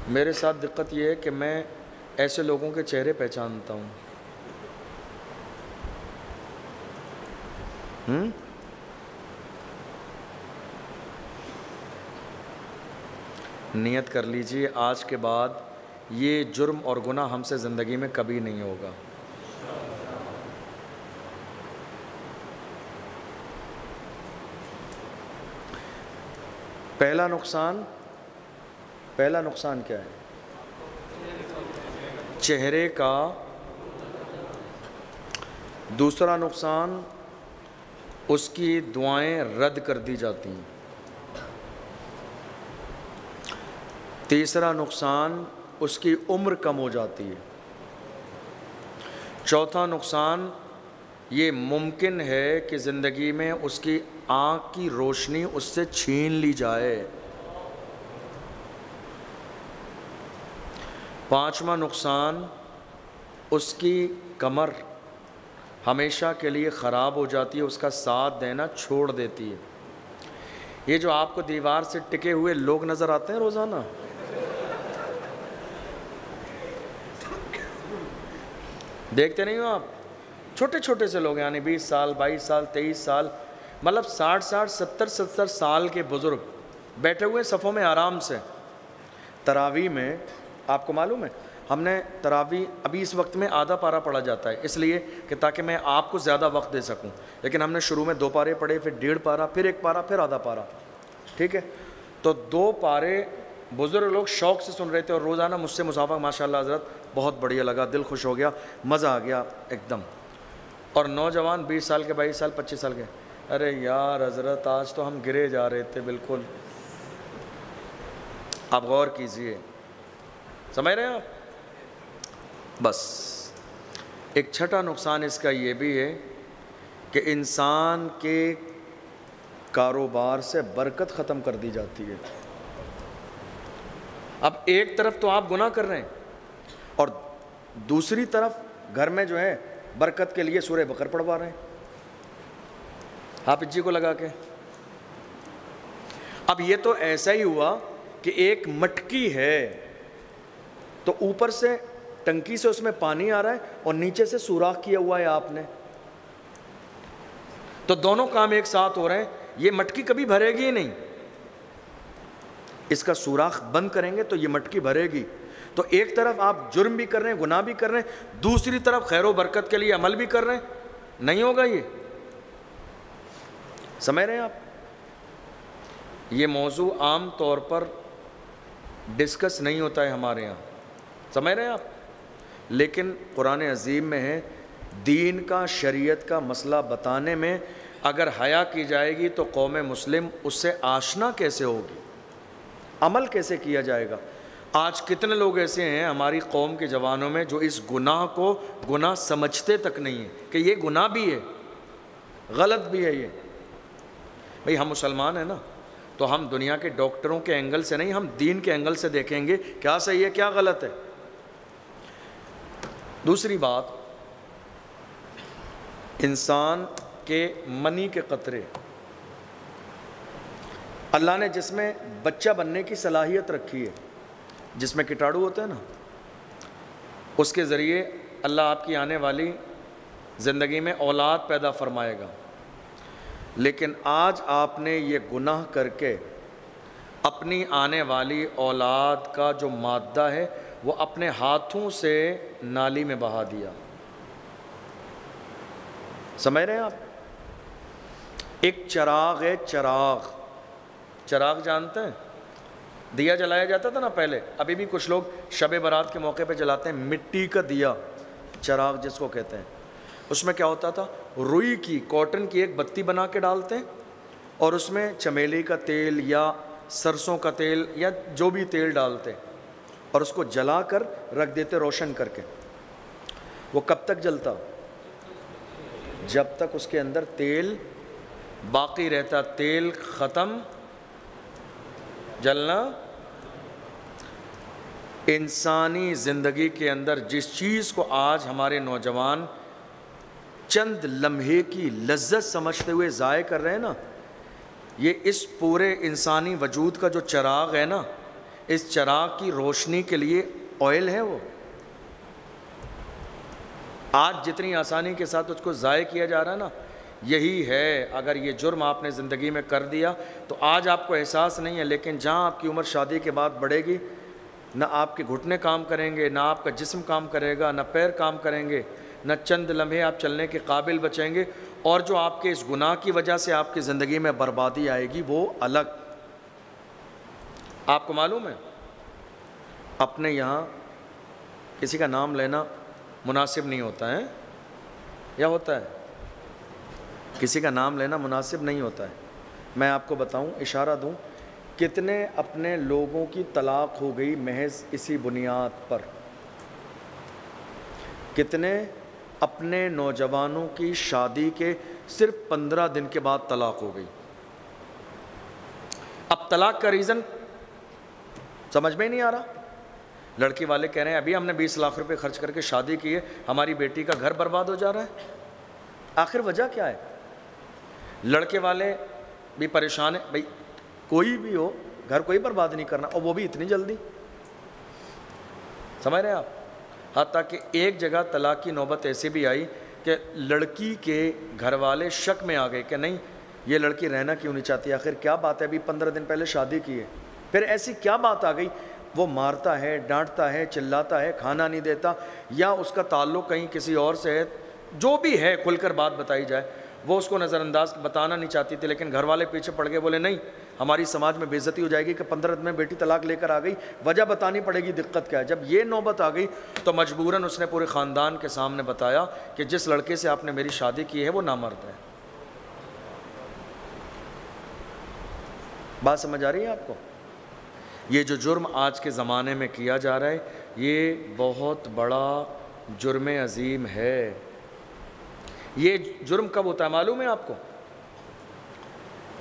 میرے ساتھ دقت یہ ہے کہ میں ایسے لوگوں کے چہرے پہچانتا ہوں. نیت کر لیجئے آج کے بعد یہ جرم اور گناہ ہم سے زندگی میں کبھی نہیں ہوگا. پہلا نقصان کیا ہے؟ چہرے کا. دوسرا نقصان، اس کی دعائیں رد کر دی جاتی ہیں. تیسرا نقصان اس کی عمر کم ہو جاتی ہے۔ چوتھا نقصان یہ ممکن ہے کہ زندگی میں اس کی آنکھ کی روشنی اس سے چھین لی جائے۔ پانچواں نقصان اس کی کمر ہمیشہ کے لیے خراب ہو جاتی ہے، اس کا ساتھ دینا چھوڑ دیتی ہے۔ یہ جو آپ کو دیوار سے ٹکے ہوئے لوگ نظر آتے ہیں روزانہ، دیکھتے نہیں ہو آپ؟ چھوٹے چھوٹے سے لوگ، یعنی 20 سال 22 سال 23 سال، مطلب 60 70 سال کے بزرگ بیٹھے ہوئے صفوں میں آرام سے۔ تراویح میں آپ کو معلوم ہے ہم نے تراویح ابھی اس وقت میں آدھا پارہ پڑھا جاتا ہے، اس لیے کہ تاکہ میں آپ کو زیادہ وقت دے سکوں، لیکن ہم نے شروع میں 2 پارے پڑھے، پھر 1.5 پارہ، پھر 1 پارہ، پھر آدھا پارہ، ٹھیک ہے؟ تو 2 پارے بزرگ لوگ شوق سے سن رہے تھے، اور روزانہ مجھ سے مصافحہ ماشاءاللہ حضرت بہت بڑھیا لگا، دل خوش ہو گیا، مزہ آ گیا ایک دم۔ اور نوجوان 20 سال کے 22 سال 25 سال کے، ارے یار حضرت آج تو ہم گرے جا رہے تھے بالکل۔ آپ غور کیجئے، سمجھ رہے ہیں آپ؟ بس ایک چھٹا نقصان اس کا یہ بھی ہے کہ انسان کے کاروبار سے برکت ختم کر دی جاتی ہے۔ اب ایک طرف تو آپ گناہ کر رہے ہیں، اور دوسری طرف گھر میں جو ہے برکت کے لیے سورہ بقرہ پڑھوا رہے ہیں حافظ جی کو لگا کے۔ اب یہ تو ایسا ہی ہوا کہ ایک مٹکی ہے، تو اوپر سے ٹنکی سے اس میں پانی آ رہا ہے اور نیچے سے سوراخ کیا ہوا ہے آپ نے، تو دونوں کام ایک ساتھ ہو رہے ہیں۔ یہ مٹکی کبھی بھرے گی ہی نہیں، اس کا سوراخ بند کریں گے تو یہ مٹکی بھرے گی۔ تو ایک طرف آپ جرم بھی کر رہے ہیں، گناہ بھی کر رہے ہیں، دوسری طرف خیر و برکت کے لیے عمل بھی کر رہے ہیں، نہیں ہوگا یہ؟ سمجھ رہے ہیں آپ؟ یہ موضوع عام طور پر ڈسکس نہیں ہوتا ہے ہمارے یہاں، سمجھ رہے ہیں آپ؟ لیکن قرآن عظیم میں ہے، دین کا شریعت کا مسئلہ بتانے میں اگر حیا کی جائے گی تو قوم مسلم اس سے آشنا کیسے ہوگی، عمل کیسے کیا جائے گا؟ آج کتنے لوگ ایسے ہیں ہماری قوم کے جوانوں میں جو اس گناہ کو گناہ سمجھتے تک نہیں ہیں کہ یہ گناہ بھی ہے، غلط بھی ہے۔ یہ بھئی ہم مسلمان ہیں نا، تو ہم دنیا کے ڈاکٹروں کے اینگل سے نہیں، ہم دین کے اینگل سے دیکھیں گے کیا صحیح ہے کیا غلط ہے۔ دوسری بات، انسان کے منی کے قطرے، اللہ نے جس میں بچہ بننے کی صلاحیت رکھی ہے، جس میں کیٹاڑو ہوتے ہیں نا، اس کے ذریعے اللہ آپ کی آنے والی زندگی میں اولاد پیدا فرمائے گا۔ لیکن آج آپ نے یہ گناہ کر کے اپنی آنے والی اولاد کا جو مادہ ہے وہ اپنے ہاتھوں سے نالی میں بہا دیا۔ سمجھ رہے ہیں آپ؟ ایک چراغ ہے، چراغ جانتے ہیں؟ دیا جلایا جاتا تھا نا پہلے، ابھی بھی کچھ لوگ شب برات کے موقع پہ جلاتے ہیں، مٹی کا دیا، چراغ جس کو کہتے ہیں۔ اس میں کیا ہوتا تھا، روئی کی، کاٹن کی ایک بتی بنا کے ڈالتے ہیں، اور اس میں چمیلی کا تیل یا سرسوں کا تیل یا جو بھی تیل ڈالتے، اور اس کو جلا کر رکھ دیتے روشن کر کے۔ وہ کب تک جلتا؟ جب تک اس کے اندر تیل باقی رہتا، تیل ختم جلنا۔ انسانی زندگی کے اندر جس چیز کو آج ہمارے نوجوان چند لمحے کی لذت سمجھتے ہوئے ضائع کر رہے ہیں نا، یہ اس پورے انسانی وجود کا جو چراغ ہے نا، اس چراغ کی روشنی کے لیے آئل ہے وہ۔ آج جتنی آسانی کے ساتھ اس کو ضائع کیا جا رہا ہے نا، یہی ہے۔ اگر یہ جرم آپ نے زندگی میں کر دیا تو آج آپ کو احساس نہیں ہے، لیکن جہاں آپ کی عمر شادی کے بعد بڑھے گی، نہ آپ کے گھٹنے کام کریں گے، نہ آپ کا جسم کام کرے گا، نہ پیر کام کریں گے، نہ چند لمحے آپ چلنے کے قابل بچیں گے، اور جو آپ کے اس گناہ کی وجہ سے آپ کی زندگی میں بربادی آئے گی وہ الگ۔ آپ کو معلوم ہے اپنے یہاں کسی کا نام لینا مناسب نہیں ہوتا ہے، یا ہوتا ہے؟ کسی کا نام لینا مناسب نہیں ہوتا ہے۔ میں آپ کو بتاؤں، اشارہ دوں، کتنے اپنے لوگوں کی طلاق ہو گئی محض اسی بنیاد پر، کتنے اپنے نوجوانوں کی شادی کے صرف 15 دن کے بعد طلاق ہو گئی۔ اب طلاق کا ریزن سمجھ میں ہی نہیں آ رہا۔ لڑکی والے کہہ رہے ہیں ابھی ہم نے 20 لاکھ روپے خرچ کر کے شادی کی ہے، ہماری بیٹی کا گھر برباد ہو جا رہا ہے، آخر وجہ کیا ہے؟ لڑکے والے بھی پریشان ہیں، بھائی کوئی بھی ہو گھر کوئی برباد نہیں کرنا، اور وہ بھی اتنی جلدی، سمجھ رہے ہیں آپ؟ حتیٰ کہ ایک جگہ طلاق کی نوبت ایسے بھی آئی کہ لڑکی کے گھر والے شک میں آ گئے کہ نہیں یہ لڑکی رہنا کیوں نہیں چاہتی، آخر کیا بات ہے، ابھی 15 دن پہلے شادی کی ہے، پھر ایسی کیا بات آ گئی، وہ مارتا ہے، ڈانٹتا ہے، چلاتا ہے، کھانا نہیں دیتا، یا اس کا تعلق کہیں کسی اور سے ہے، جو بھی ہے کھل کر بات بتائی جائے، وہ اس کو نظر انداز بتانا نہیں چاہتی تھی، لیکن گھر والے پیچھے پڑ گئے، بولے نہیں ہماری سماج میں بے عزتی ہو جائے گی کہ 15 دن میں بیٹی طلاق لے کر آ گئی، وجہ بتانی پڑے گی، دقت کیا ہے۔ جب یہ نوبت آ گئی تو مجبوراً اس نے پورے خاندان کے سامنے بتایا کہ جس لڑکے سے آپ نے میری شادی کی ہے وہ نامرد ہے۔ بات سمجھ آ رہی ہے آپ کو؟ یہ جو جرم آج کے زمانے میں کیا جا رہا ہے یہ بہت بڑا جرم عظیم ہے۔ یہ جرم کب ہوتا ہے معلوم ہے آپ کو؟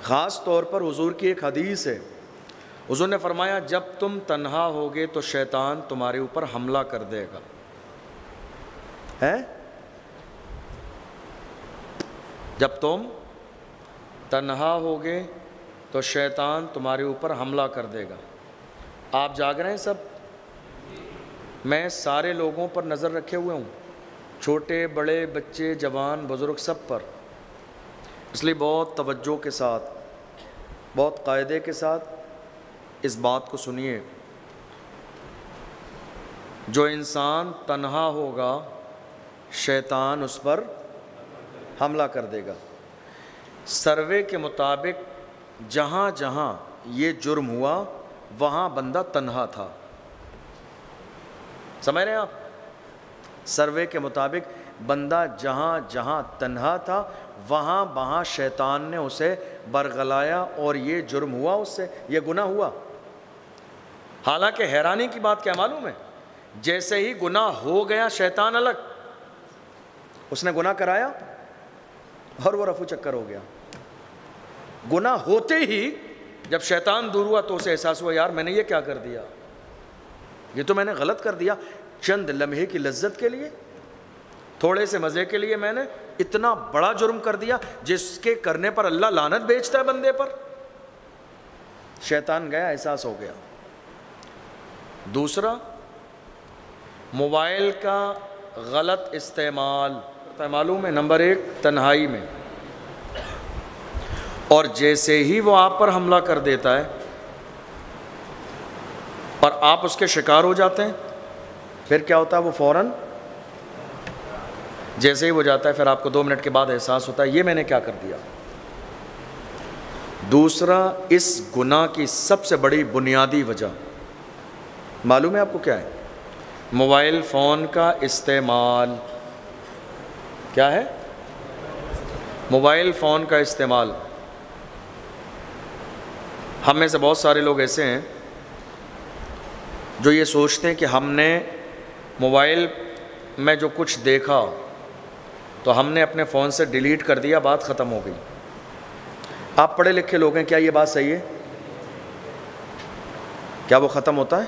خاص طور پر حضور کی ایک حدیث ہے، حضور نے فرمایا جب تم تنہا ہوگے تو شیطان تمہارے اوپر حملہ کر دے گا، ہے؟ جب تم تنہا ہوگے تو شیطان تمہارے اوپر حملہ کر دے گا۔ آپ جاگ رہے ہیں سب؟ میں سارے لوگوں پر نظر رکھے ہوئے ہوں، چھوٹے بڑے بچے جوان بزرگ سب پر، اس لیے بہت توجہ کے ساتھ بہت قاعدے کے ساتھ اس بات کو سنیے۔ جو انسان تنہا ہوگا شیطان اس پر حملہ کر دے گا۔ سروے کے مطابق جہاں جہاں یہ جرم ہوا وہاں بندہ تنہا تھا، سمجھ رہے ہیں آپ؟ سروے کے مطابق بندہ جہاں جہاں تنہا تھا وہاں وہاں شیطان نے اسے برگلایا اور یہ جرم ہوا، اس سے یہ گناہ ہوا۔ حالانکہ حیرانی کی بات کیا معلوم ہے؟ جیسے ہی گناہ ہو گیا شیطان الگ، اس نے گناہ کرایا اور وہ رفو چکر ہو گیا۔ گناہ ہوتے ہی جب شیطان دور ہوا تو اسے احساس ہوا یار میں نے یہ کیا کر دیا، یہ تو میں نے غلط کر دیا، چند لمحے کی لذت کے لیے، تھوڑے سے مزے کے لیے میں نے اتنا بڑا جرم کر دیا جس کے کرنے پر اللہ لعنت بھیجتا ہے بندے پر۔ شیطان گیا، احساس ہو گیا۔ دوسرا، موبائل کا غلط استعمال، معلوم ہے نمبر 1 تنہائی میں، اور جیسے ہی وہ آپ پر حملہ کر دیتا ہے اور آپ اس کے شکار ہو جاتے ہیں پھر کیا ہوتا ہے؟ وہ فوراً جیسے ہی وہ جاتا ہے پھر آپ کو 2 منٹ کے بعد احساس ہوتا ہے یہ میں نے کیا کر دیا۔ دوسرا، اس گناہ کی سب سے بڑی بنیادی وجہ معلوم ہے آپ کو کیا ہے؟ موبائل فون کا استعمال۔ کیا ہے؟ موبائل فون کا استعمال۔ ہم میں سے بہت سارے لوگ ایسے ہیں جو یہ سوچتے ہیں کہ ہم نے موبائل میں جو کچھ دیکھا تو ہم نے اپنے فون سے ڈیلیٹ کر دیا، بات ختم ہو گئی۔ آپ پڑھے لکھے لوگ ہیں، کیا یہ بات صحیح ہے؟ کیا وہ ختم ہوتا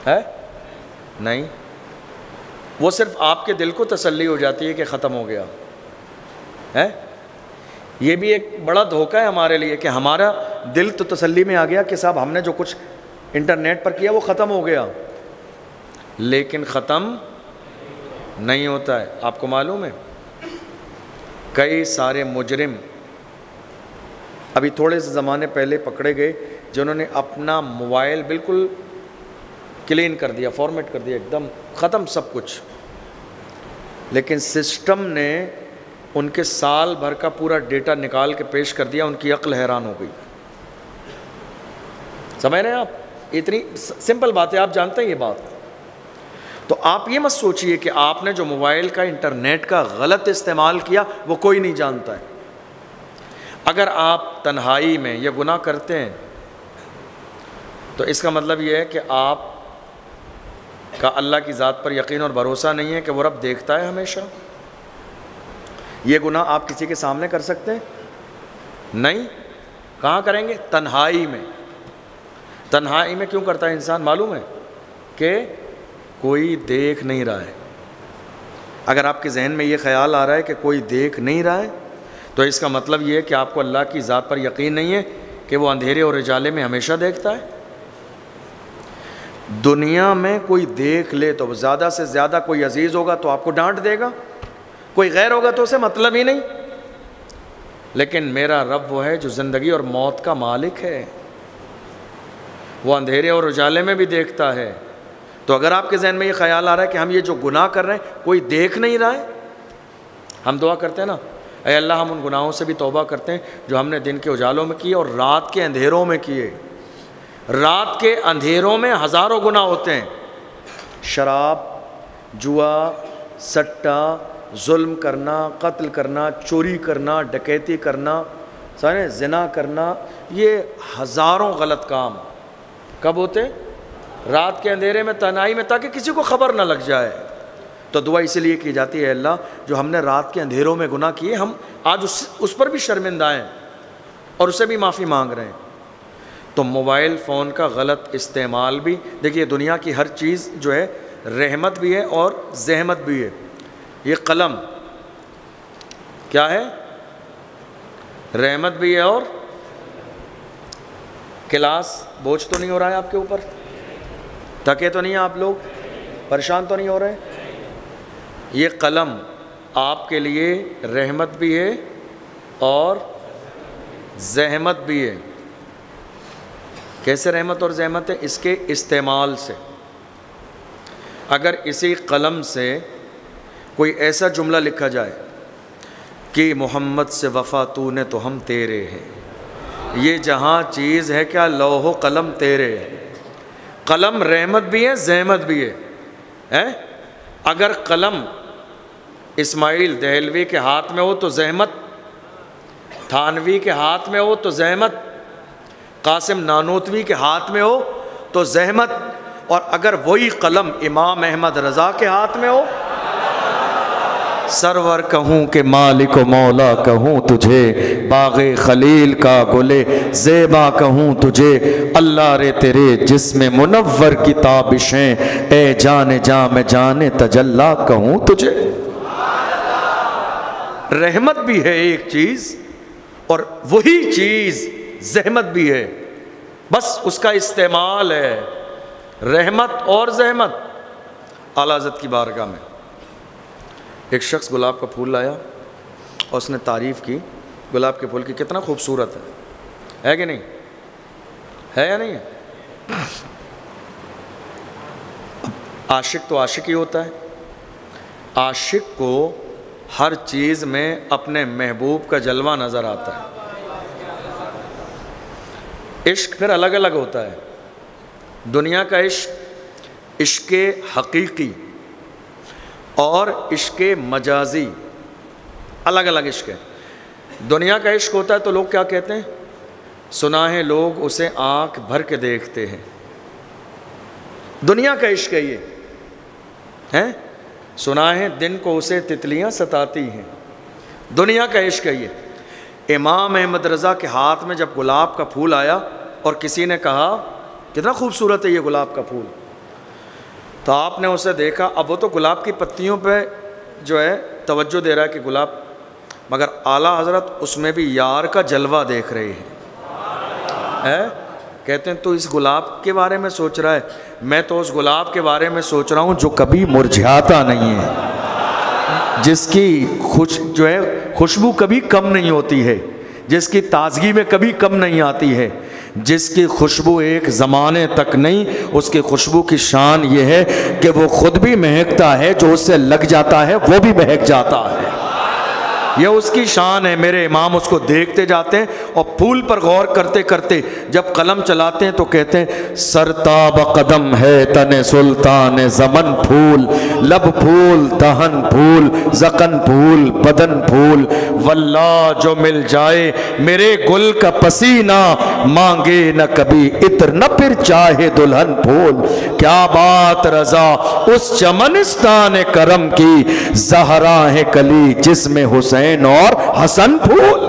ہے؟ نہیں، وہ صرف آپ کے دل کو تسلی ہو جاتی ہے کہ ختم ہو گیا ہے۔ یہ بھی ایک بڑا دھوکہ ہے ہمارے لیے کہ ہمارا دل تو تسلی میں آ گیا کہ صاحب ہم نے جو کچھ انٹرنیٹ پر کیا وہ ختم ہو گیا، لیکن ختم نہیں ہوتا ہے۔ آپ کو معلوم ہے کئی سارے مجرم ابھی تھوڑے سے زمانے پہلے پکڑے گئے جنہوں نے اپنا موبائل بالکل کلین کر دیا، فارمیٹ کر دیا، ایک دم ختم سب کچھ، لیکن سسٹم نے ان کے سال بھر کا پورا ڈیٹا نکال کے پیش کر دیا، ان کی عقل حیران ہو گئی۔ سمجھ رہے ہیں آپ؟ اتنی سمپل بات ہے، آپ جانتے ہیں یہ بات۔ تو آپ یہ مت سوچئے کہ آپ نے جو موبائل کا انٹرنیٹ کا غلط استعمال کیا وہ کوئی نہیں جانتا ہے۔ اگر آپ تنہائی میں یہ گناہ کرتے ہیں تو اس کا مطلب یہ ہے کہ آپ کا اللہ کی ذات پر یقین اور بھروسہ نہیں ہے کہ وہ رب دیکھتا ہے ہمیشہ. یہ گناہ آپ کسی کے سامنے کر سکتے ہیں؟ نہیں. کہاں کریں گے؟ تنہائی میں. تنہائی میں کیوں کرتا ہے انسان معلوم ہے؟ کہ کوئی دیکھ نہیں رہا ہے. اگر آپ کے ذہن میں یہ خیال آ رہا ہے کہ کوئی دیکھ نہیں رہا ہے تو اس کا مطلب یہ ہے کہ آپ کو اللہ کی ذات پر یقین نہیں ہے کہ وہ اندھیرے اور اجالے میں ہمیشہ دیکھتا ہے. دنیا میں کوئی دیکھ لے تو زیادہ سے زیادہ کوئی عزیز ہوگا تو آپ کو ڈانٹ دے گا, کوئی غیر ہوگا تو اسے مطلب ہی نہیں. لیکن میرا رب وہ ہے جو زندگی اور موت کا مالک ہے, وہ اندھیرے اور اجالے میں بھی دیکھتا ہے. تو اگر آپ کے ذہن میں یہ خیال آ رہا ہے کہ ہم یہ جو گناہ کر رہے ہیں کوئی دیکھ نہیں رہا ہے, ہم دعا کرتے ہیں نا, اے اللہ ہم ان گناہوں سے بھی توبہ کرتے ہیں جو ہم نے دن کے اجالوں میں کیے اور رات کے اندھیروں میں کیے. رات کے اندھیروں میں ہزاروں گناہ ہوتے ہیں, شراب, جوا, سٹا, ظلم کرنا, قتل کرنا, چوری کرنا, ڈکیتی کرنا, زنا کرنا, یہ ہزاروں غلط کام کب ہوتے ہیں؟ رات کے اندھیرے میں, تنہائی میں, تاکہ کسی کو خبر نہ لگ جائے. تو دعا اسی لیے کی جاتی ہے, اللہ جو ہم نے رات کے اندھیروں میں گناہ کیے ہم آج اس پر بھی شرمندہ ہیں اور اسے بھی معافی مانگ رہے ہیں. تو موبائل فون کا غلط استعمال بھی, دیکھیے دنیا کی ہر چیز جو ہے رحمت بھی ہے اور زحمت بھی ہے. یہ قلم کیا ہے؟ رحمت بھی ہے اور کلاس بوجھ تو نہیں ہو رہا ہے آپ کے اوپر؟ تھکے تو نہیں ہیں آپ لوگ؟ پریشان تو نہیں ہو رہے؟ یہ قلم آپ کے لیے رحمت بھی ہے اور زحمت بھی ہے. کیسے رحمت اور زحمت ہے؟ اس کے استعمال سے. اگر اسی قلم سے کوئی ایسا جملہ لکھا جائے کہ محمد سے وفا تو نے تو ہم تیرے ہیں, یہ جہاں چیز ہے کیا لوح و قلم تیرے ہے. قلم رحمت بھی ہے زحمت بھی ہے. اگر قلم اسماعیل دہلوی کے ہاتھ میں ہو تو زحمت, تھانوی کے ہاتھ میں ہو تو زحمت, قاسم نانوتوی کے ہاتھ میں ہو تو زحمت, اور اگر وہی قلم امام احمد رضا کے ہاتھ میں ہو, سرور کہوں کہ مالک و مولا کہوں تجھے, باغ خلیل کا گلے زیبا کہوں تجھے, اللہ رے تیرے جسم منور کی تابشیں, اے جان جاں میں جان تجلا کہوں تجھے. رحمت بھی ہے ایک چیز اور وہی چیز زحمت بھی ہے, بس اس کا استعمال ہے. رحمت اور زحمت. اعلیٰ حضرت کی بارگاہ میں ایک شخص گلاب کا پھول لایا اور اس نے تعریف کی گلاب کے پھول کی, کتنا خوبصورت ہے کہ نہیں ہے یا نہیں ہے؟ عاشق تو عاشق ہی ہوتا ہے. عاشق کو ہر چیز میں اپنے محبوب کا جلوہ نظر آتا ہے. عشق پھر الگ الگ ہوتا ہے. دنیا کا عشق عشق حقیقی اور عشق مجازی الگ الگ عشق ہے. دنیا کا عشق ہوتا ہے تو لوگ کیا کہتے ہیں؟ سنا ہے لوگ اسے آنکھ بھر کے دیکھتے ہیں. دنیا کا عشق ہے یہ ہے. سنا ہے دن کو اسے تتلیاں ستاتی ہیں. دنیا کا عشق ہے یہ. امام احمد رضا کے ہاتھ میں جب گلاب کا پھول آیا اور کسی نے کہا کتنا خوبصورت ہے یہ گلاب کا پھول, تو آپ نے اسے دیکھا. اب وہ تو گلاب کی پتیوں پہ جو ہے توجہ دے رہا ہے کہ گلاب, مگر اعلیٰ حضرت اس میں بھی یار کا جلوہ دیکھ رہے ہیں. کہتے ہیں تو اس گلاب کے بارے میں سوچ رہا ہے, میں تو اس گلاب کے بارے میں سوچ رہا ہوں جو کبھی مرجھاتا نہیں ہے, جس کی جو ہے خوشبو کبھی کم نہیں ہوتی ہے, جس کی تازگی میں کبھی کم نہیں آتی ہے, جس کی خوشبو ایک زمانے تک نہیں. اس کی خوشبو کی شان یہ ہے کہ وہ خود بھی مہکتا ہے, جو اس سے لگ جاتا ہے وہ بھی مہک جاتا ہے. یہ اس کی شان ہے. میرے امام اس کو دیکھتے جاتے ہیں اور پھول پر غور کرتے کرتے جب قلم چلاتے ہیں تو کہتے ہیں سرتاب قدم ہے تن سلطان زمن پھول، لب پھول دہن پھول زکن پھول بدن پھول، واللہ جو مل جائے میرے گل کا پسینہ مانگے نہ کبھی عطر نہ پھر چاہے دلہن پھول. کیا بات رضا اس چمنستان کرم کی، زہرا ہے کلی جس میں حسین اور حسن پھول.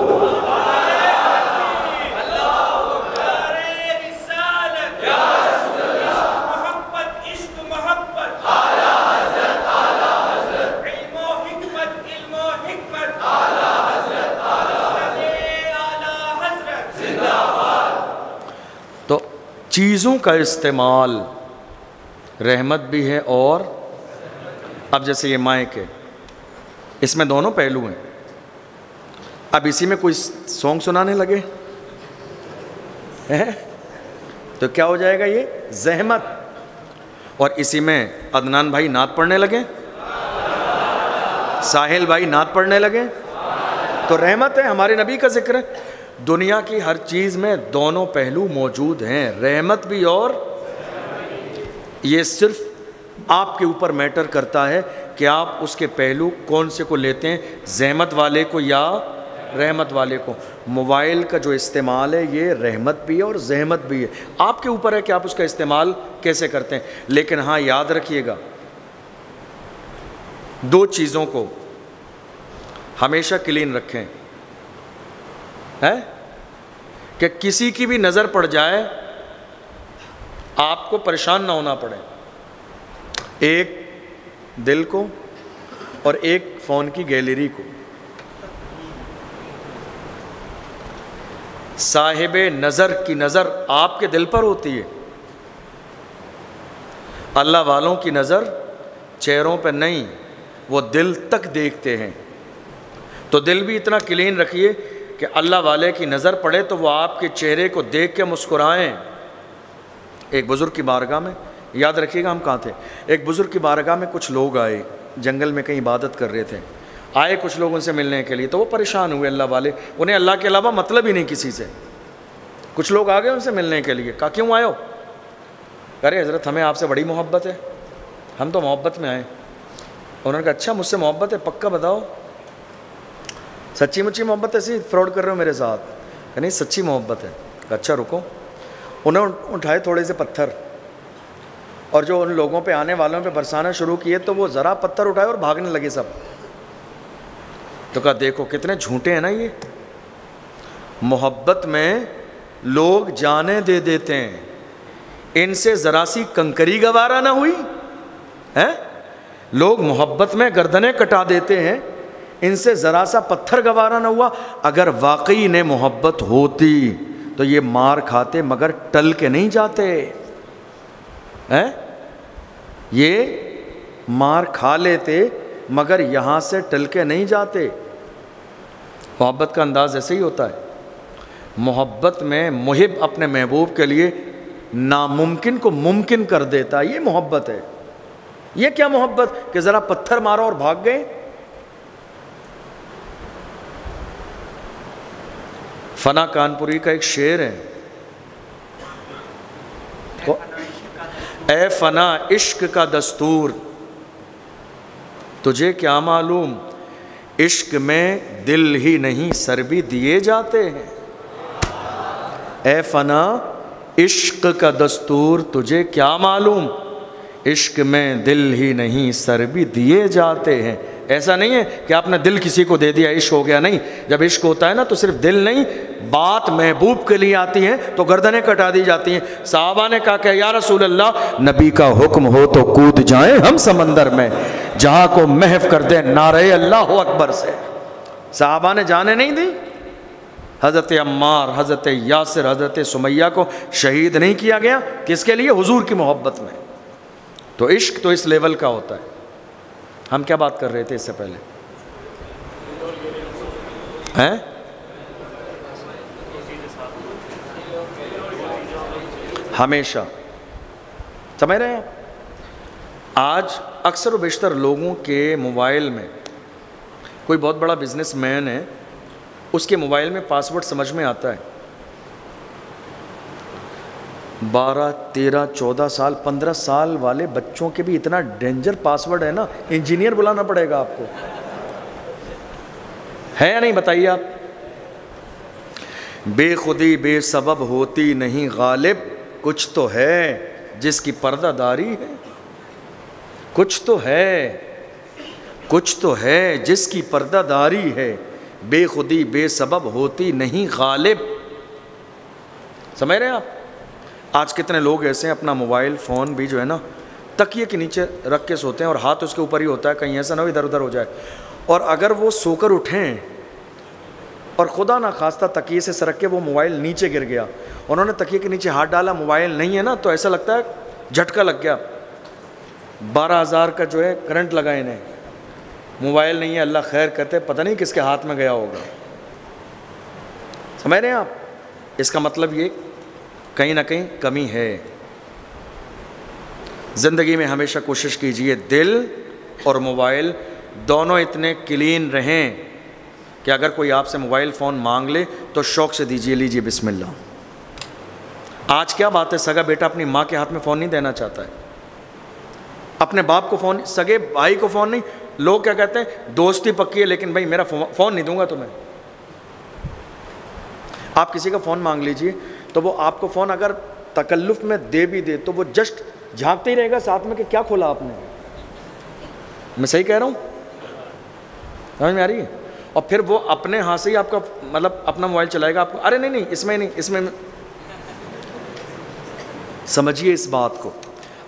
تو چیزوں کا استعمال رحمت بھی ہے. اور اب جیسے یہ مائک ہے، اس میں دونوں پہلو ہیں. اب اسی میں کوئی سونگ سنانے لگے تو کیا ہو جائے گا؟ یہ زحمت. اور اسی میں عدنان بھائی نعت پڑھنے لگے، ساحل بھائی نعت پڑھنے لگے تو رحمت ہے. ہمارے نبی کا ذکر ہے. دنیا کی ہر چیز میں دونوں پہلو موجود ہیں، رحمت بھی اور یہ صرف آپ کے اوپر میٹر کرتا ہے کہ آپ اس کے پہلو کون سے کو لیتے ہیں، زحمت والے کو یا رحمت والے کو. موبائل کا جو استعمال ہے یہ رحمت بھی ہے اور زحمت بھی ہے. آپ کے اوپر ہے کہ آپ اس کا استعمال کیسے کرتے ہیں. لیکن ہاں یاد رکھیے گا، دو چیزوں کو ہمیشہ کلین رکھیں کہ کسی کی بھی نظر پڑ جائے آپ کو پریشان نہ ہونا پڑے. ایک دل کو اور ایک فون کی گیلری کو. صاحب نظر کی نظر آپ کے دل پر ہوتی ہے، اللہ والوں کی نظر چہروں پہ نہیں، وہ دل تک دیکھتے ہیں. تو دل بھی اتنا کلین رکھیے کہ اللہ والے کی نظر پڑے تو وہ آپ کے چہرے کو دیکھ کے مسکرائیں. ایک بزرگ کی بارگاہ میں، یاد رکھیے گا ہم کہاں تھے، ایک بزرگ کی بارگاہ میں کچھ لوگ آئے، جنگل میں کہیں عبادت کر رہے تھے. آئے کچھ لوگ ان سے ملنے کے لیے تو وہ پریشان ہوئے اللہ والے، انہیں اللہ کے علاوہ مطلب ہی نہیں کسی سے. کچھ لوگ آ گئے ان سے ملنے کے لیے. کہا کیوں آئے ہو؟ ارے حضرت ہمیں آپ سے بڑی محبت ہے، ہم تو محبت میں آئے. انہوں نے کہا اچھا مجھ سے محبت ہے، پکا بتاؤ سچی مچی محبت ہے، ایسی فراڈ کر رہے ہو میرے ساتھ؟ کہ نہیں سچی محبت ہے. کہا اچھا رکو. انہوں نے اٹھائے تھوڑے سے پتھر اور جو ان لوگوں پہ آنے والوں پہ برسانا شروع کیے تو وہ ذرا پتھر اٹھائے اور بھاگنے لگے سب. تو کہا دیکھو کتنے جھوٹے ہیں نا یہ، محبت میں لوگ جانیں دے دیتے ہیں، ان سے ذرا سی کنکری گوارا نہ ہوئی ہے. لوگ محبت میں گردنیں کٹا دیتے ہیں، ان سے ذرا سا پتھر گوارا نہ ہوا. اگر واقعی انہیں محبت ہوتی تو یہ مار کھاتے مگر ٹل کے نہیں جاتے. یہ مار کھا لیتے مگر یہاں سے ٹل کے نہیں جاتے. محبت کا انداز ایسے ہی ہوتا ہے. محبت میں محب اپنے محبوب کے لیے ناممکن کو ممکن کر دیتا ہے. یہ محبت ہے. یہ کیا محبت کہ ذرا پتھر مارو اور بھاگ گئے. فنا کانپوری کا ایک شعر ہے، اے فنا عشق کا دستور تجھے کیا معلوم، عشق میں دل ہی نہیں سر بھی دیے جاتے ہیں. اے فنا عشق کا دستور تجھے کیا معلوم، عشق میں دل ہی نہیں سر بھی دیے جاتے ہیں. ایسا نہیں ہے کہ آپ نے دل کسی کو دے دیا عشق ہو گیا، نہیں. جب عشق ہوتا ہے نا تو صرف دل نہیں، بات محبوب کے لیے آتی ہے تو گردنیں کٹا دی جاتی ہیں. صحابہ نے کہا کہ یا رسول اللہ نبی کا حکم ہو تو کود جائیں ہم سمندر میں، جہاں کو محو کر دیں نعرہ اللہ اکبر سے. صحابہ نے جانیں نہیں دی. حضرت عمار، حضرت یاسر، حضرت سمیہ کو شہید نہیں کیا گیا کس کے لیے؟ حضور کی محبت میں. تو عشق تو اس لیول کا ہوتا ہے. ہم کیا بات کر رہے تھے اس سے پہلے؟ ہمیشہ سمجھ رہے ہیں آپ؟ آج اکثر و بیشتر لوگوں کے موبائل میں کوئی بہت بڑا بزنس مین ہے, اس کے موبائل میں پاسورڈ سمجھ میں آتا ہے, 12, 13, 14 سال 15 سال والے بچوں کے بھی اتنا ڈینجر پاسورڈ ہے نا, انجینئر بلانا پڑے گا آپ کو, ہے یا نہیں بتائیے آپ. بے خودی بے سبب ہوتی نہیں غالب, کچھ تو ہے جس کی پردہ داری ہے, کچھ تو ہے, کچھ تو ہے جس کی پردہ داری ہے, بے خودی بے سبب ہوتی نہیں غالب. سمجھ رہے ہیں آپ؟ آج کتنے لوگ ایسے ہیں اپنا موبائل فون بھی جو ہے نا تکیے کے نیچے رکھ کے سوتے ہیں اور ہاتھ اس کے اوپر ہی ہوتا ہے, کہیں ایسا نہ ہو ادھر ادھر ہو جائے, اور اگر وہ سو کر اٹھیں اور خدا نہ خواستہ تکیے سے سرک کے وہ موبائل نیچے گر گیا, انہوں نے تکیے کے نیچے ہاتھ ڈالا, موبائل نہیں ہے نا, تو ایسا لگتا ہے جھٹکا لگ گیا, 12,000 کا جو ہے کرنٹ لگا انہیں, موبائل نہیں ہے, اللہ خیر کرتے, پتہ نہیں کس کے ہاتھ میں گیا ہوگا. سمجھ رہے ہیں آپ؟ اس کا مطلب یہ کہیں نہ کہیں کمی ہے. زندگی میں ہمیشہ کوشش کیجئے دل اور موبائل دونوں اتنے کلین رہیں کہ اگر کوئی آپ سے موبائل فون مانگ لے تو شوق سے دیجئے, لیجئے بسم اللہ. آج کیا بات ہے, سگا بیٹا اپنی ماں کے ہاتھ میں فون نہیں دینا چاہتا ہے, اپنے باپ کو فون, سگے بھائی کو فون نہیں. لوگ کیا کہتے ہیں, دوستی پکی ہے لیکن بھائی میرا فون نہیں دوں گا تمہیں. آپ کسی کا فون مانگ لیجئے تو وہ آپ کو فون اگر تکلف میں دے بھی دے تو وہ جسٹ جھانکتے ہی رہے گا ساتھ میں کہ کیا کھولا آپ نے. میں صحیح کہہ رہا ہوں؟ سمجھ میں آ رہی ہے؟ اور پھر وہ اپنے ہاتھ سے ہی آپ کا مطلب اپنا موبائل چلائے گا, آپ کو ارے نہیں اس میں نہیں, اس میں. سمجھیے اس بات کو.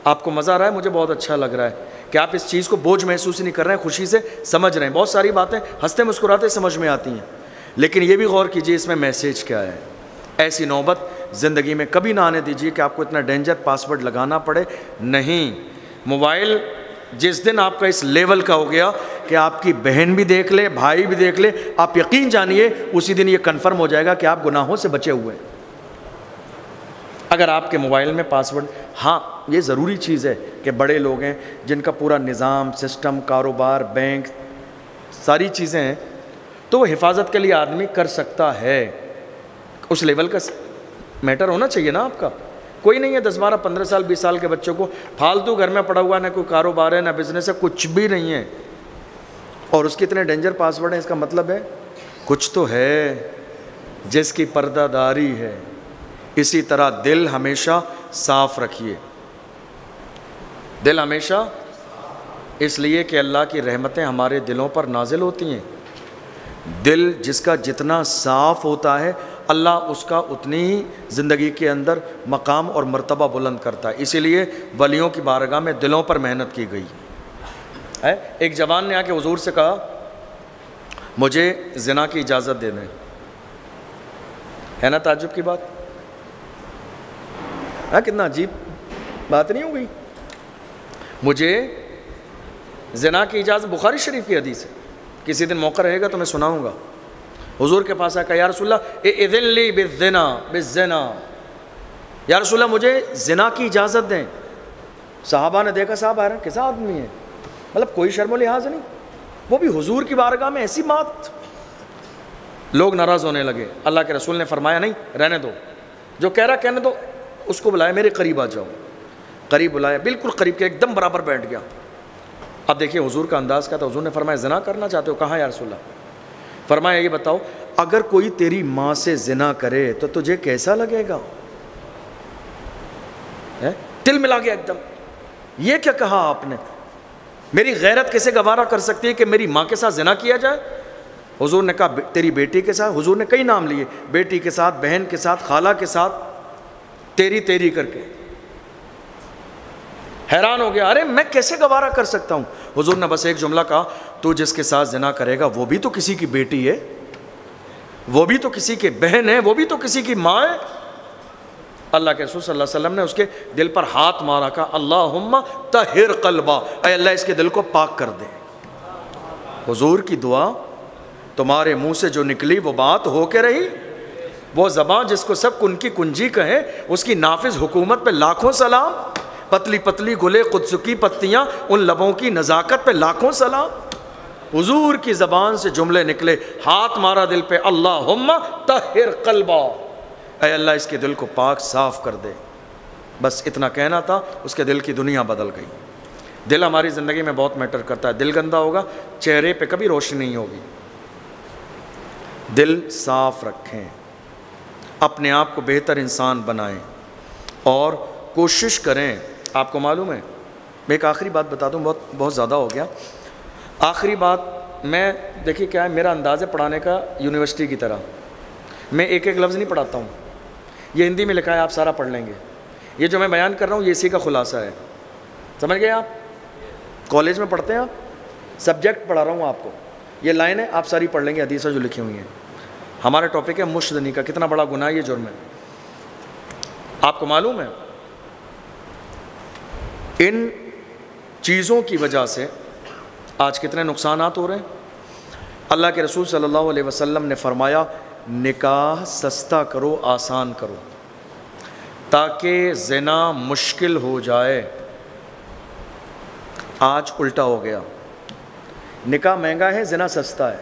آپ کو مزہ آ رہا ہے, مجھے بہت اچھا لگ رہا ہے کہ آپ اس چیز کو بوجھ محسوس نہیں کر رہے ہیں, خوشی سے سمجھ رہے ہیں. بہت ساری باتیں ہنستے مسکراتے سمجھ میں آتی ہیں, لیکن یہ بھی غور کیجئے اس میں میسیج کیا ہے. ایسی نوبت زندگی میں کبھی نہ آنے دیجیے کہ آپ کو اتنا ڈینجر پاسورڈ لگانا پڑے. نہیں, موبائل جس دن آپ کا اس لیول کا ہو گیا کہ آپ کی بہن بھی دیکھ لے, بھائی بھی دیکھ لے, آپ یقین جانیے اسی دن یہ کنفرم ہو جائے گا کہ آپ گناہوں سے بچے ہوئے ہیں. اگر آپ کے موبائل میں پاسورڈ, ہاں یہ ضروری چیز ہے کہ بڑے لوگ ہیں جن کا پورا نظام, سسٹم, کاروبار, بینک, ساری چیزیں ہیں, تو وہ حفاظت کے لیے آدمی کر سکتا ہے. اس لیول کا میٹر ہونا چاہیے نا آپ کا. کوئی نہیں ہے 10, 12, 15 سال 20 سال کے بچوں کو پھالتو گھر میں پڑا ہوا, نہ کوئی کاروبار ہے نہ بزنس ہے, کچھ بھی نہیں ہے, اور اس کے اتنے ڈینجر پاسورڈ ہیں. اس کا مطلب ہے کچھ تو ہے جس کی پردہ داری ہے. اسی طرح دل ہمیشہ صاف رکھیے, دل ہمیشہ, اس لیے کہ اللہ کی رحمتیں ہمارے دلوں پر نازل ہوتی ہیں. دل جس کا جتنا صاف ہوتا ہے اللہ اس کا اتنی ہی زندگی کے اندر مقام اور مرتبہ بلند کرتا ہے. اسی لیے ولیوں کی بارگاہ میں دلوں پر محنت کی گئی ہے. ایک جوان نے آ کے حضور سے کہا مجھے زنا کی اجازت دے دیں. ہے نا تعجب کی بات؟ کتنا عجیب بات نہیں ہو گئی. مجھے زنا کی اجازت, بخاری شریف کی حدیث ہے, کسی دن موقع رہے گا تو میں سناؤں گا. حضور کے پاس آ کہا یا رسول اللہ اذن لی بالزنا, یا رسول اللہ مجھے زنا کی اجازت دیں. صحابہ نے دیکھا صاحب حیران کیسا آدمی ہے, مطلب کوئی شرم و لحاظ نہیں, وہ بھی حضور کی بارگاہ میں ایسی بات. لوگ ناراض ہونے لگے. اللہ کے رسول نے فرمایا نہیں رہنے دو, جو کہہ رہا کہنے دو, اس کو بلایا میرے قریب آ جاؤ. قریب بلایا, بالکل قریب کے ایک دم برابر بیٹھ گیا. اب دیکھیے حضور کا انداز کیا تھا. حضور نے فرمایا زنا کرنا چاہتے ہو؟ کہاں یا رسول اللہ. فرمایا یہ بتاؤ اگر کوئی تیری ماں سے زنا کرے تو تجھے کیسا لگے گا؟ دل ملا گیا ایک دم. یہ کیا کہا آپ نے؟ میری غیرت کیسے گوارا کر سکتی ہے کہ میری ماں کے ساتھ زنا کیا جائے؟ حضور نے کہا تیری بیٹی کے ساتھ. حضور نے کئی نام لیے, بیٹی کے ساتھ, بہن کے ساتھ, خالہ کے ساتھ, تیری کر کے. حیران ہو گیا, ارے میں کیسے گوارا کر سکتا ہوں. حضور نے بس ایک جملہ کہا تو جس کے ساتھ زنا کرے گا وہ بھی تو کسی کی بیٹی ہے, وہ بھی تو کسی کی بہن ہے, وہ بھی تو کسی کی ماں ہے. اللہ کے رسول صلی اللہ علیہ وسلم نے اس کے دل پر ہاتھ مارا, کہا اللہم طہر قلبہ, اے اللہ اس کے دل کو پاک کر دے. حضور کی دعا, تمہارے منہ سے جو نکلی وہ بات ہو کے رہی. وہ زبان جس کو سب ان کی کنجی کہے, اس کی نافذ حکومت پہ لاکھوں سلام. پتلی پتلی گلے قدس کی پتیاں, ان لبوں کی نزاکت پہ لاکھوں سلام. حضور کی زبان سے جملے نکلے, ہاتھ مارا دل پہ, اللہم طہر قلبا, اے اللہ اس کے دل کو پاک صاف کر دے. بس اتنا کہنا تھا, اس کے دل کی دنیا بدل گئی. دل ہماری زندگی میں بہت میٹر کرتا ہے. دل گندا ہوگا, چہرے پہ کبھی روشنی نہیں ہوگی. دل صاف رکھیں, اپنے آپ کو بہتر انسان بنائیں اور کوشش کریں. آپ کو معلوم ہے, میں ایک آخری بات بتا دوں, بہت زیادہ ہو گیا. آخری بات, میں دیکھیے کیا ہے, میرا انداز ہے پڑھانے کا یونیورسٹی کی طرح. میں ایک ایک لفظ نہیں پڑھاتا ہوں, یہ ہندی میں لکھا ہے, آپ سارا پڑھ لیں گے. یہ جو میں بیان کر رہا ہوں یہ اسی کا خلاصہ ہے. سمجھ گئے آپ؟ کالج میں پڑھتے ہیں آپ, سبجیکٹ پڑھا رہا ہوں آپ کو, یہ لائنیں آپ ساری پڑھ لیں گے, حدیثیں جو لکھی ہوئی ہیں. ہمارا ٹاپک ہے مشت زنی کا. کتنا بڑا گناہ یہ جرم ہے. آپ کو معلوم ہے ان چیزوں کی وجہ سے آج کتنے نقصانات ہو رہے ہیں. اللہ کے رسول صلی اللہ علیہ وسلم نے فرمایا, نکاح سستا کرو, آسان کرو, تاکہ زنا مشکل ہو جائے. آج الٹا ہو گیا, نکاح مہنگا ہے, زنا سستا ہے.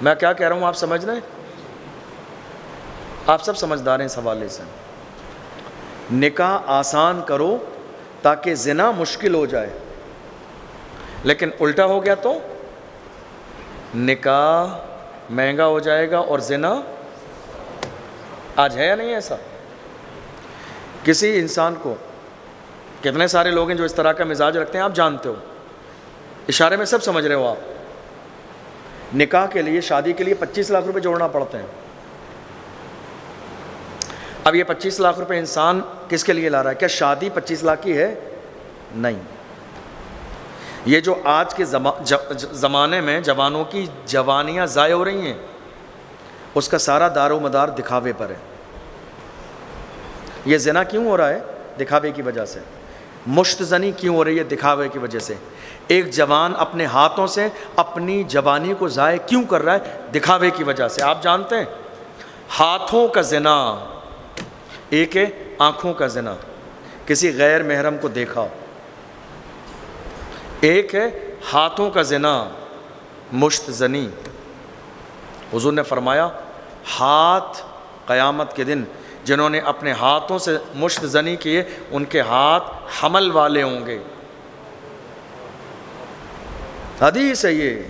میں کیا کہہ رہا ہوں آپ سمجھ رہے ہیں؟ آپ سب سمجھدار ہیں اس حوالے سے. نکاح آسان کرو تاکہ زنا مشکل ہو جائے, لیکن الٹا ہو گیا تو نکاح مہنگا ہو جائے گا اور زنا. آج ہے یا نہیں ایسا؟ کسی انسان کو, کتنے سارے لوگ ہیں جو اس طرح کا مزاج رکھتے ہیں, آپ جانتے ہو, اشارے میں سب سمجھ رہے ہو آپ. نکاح کے لیے, شادی کے لیے 25 لاکھ روپے جوڑنا پڑتے ہیں. اب یہ 25 لاکھ روپے انسان کس کے لیے لا رہا ہے؟ کیا شادی 25 لاکھ کی ہے؟ نہیں. یہ جو آج کے زمانے میں جوانوں کی جوانیاں ضائع ہو رہی ہیں, اس کا سارا دار و مدار دکھاوے پر ہے. یہ زنا کیوں ہو رہا ہے؟ دکھاوے کی وجہ سے. مشت زنی کیوں ہو رہی ہے؟ دکھاوے کی وجہ سے. ایک جوان اپنے ہاتھوں سے اپنی جوانی کو ضائع کیوں کر رہا ہے؟ دکھاوے کی وجہ سے. آپ جانتے ہیں ہاتھوں کا زنا ایک ہے, آنکھوں کا زنا, کسی غیر محرم کو دیکھا. ایک ہے ہاتھوں کا زنا, مشت زنی. حضور نے فرمایا, ہاتھ قیامت کے دن جنہوں نے اپنے ہاتھوں سے مشت زنی کیے, ان کے ہاتھ حمل والے ہوں گے. حدیث ہے یہ,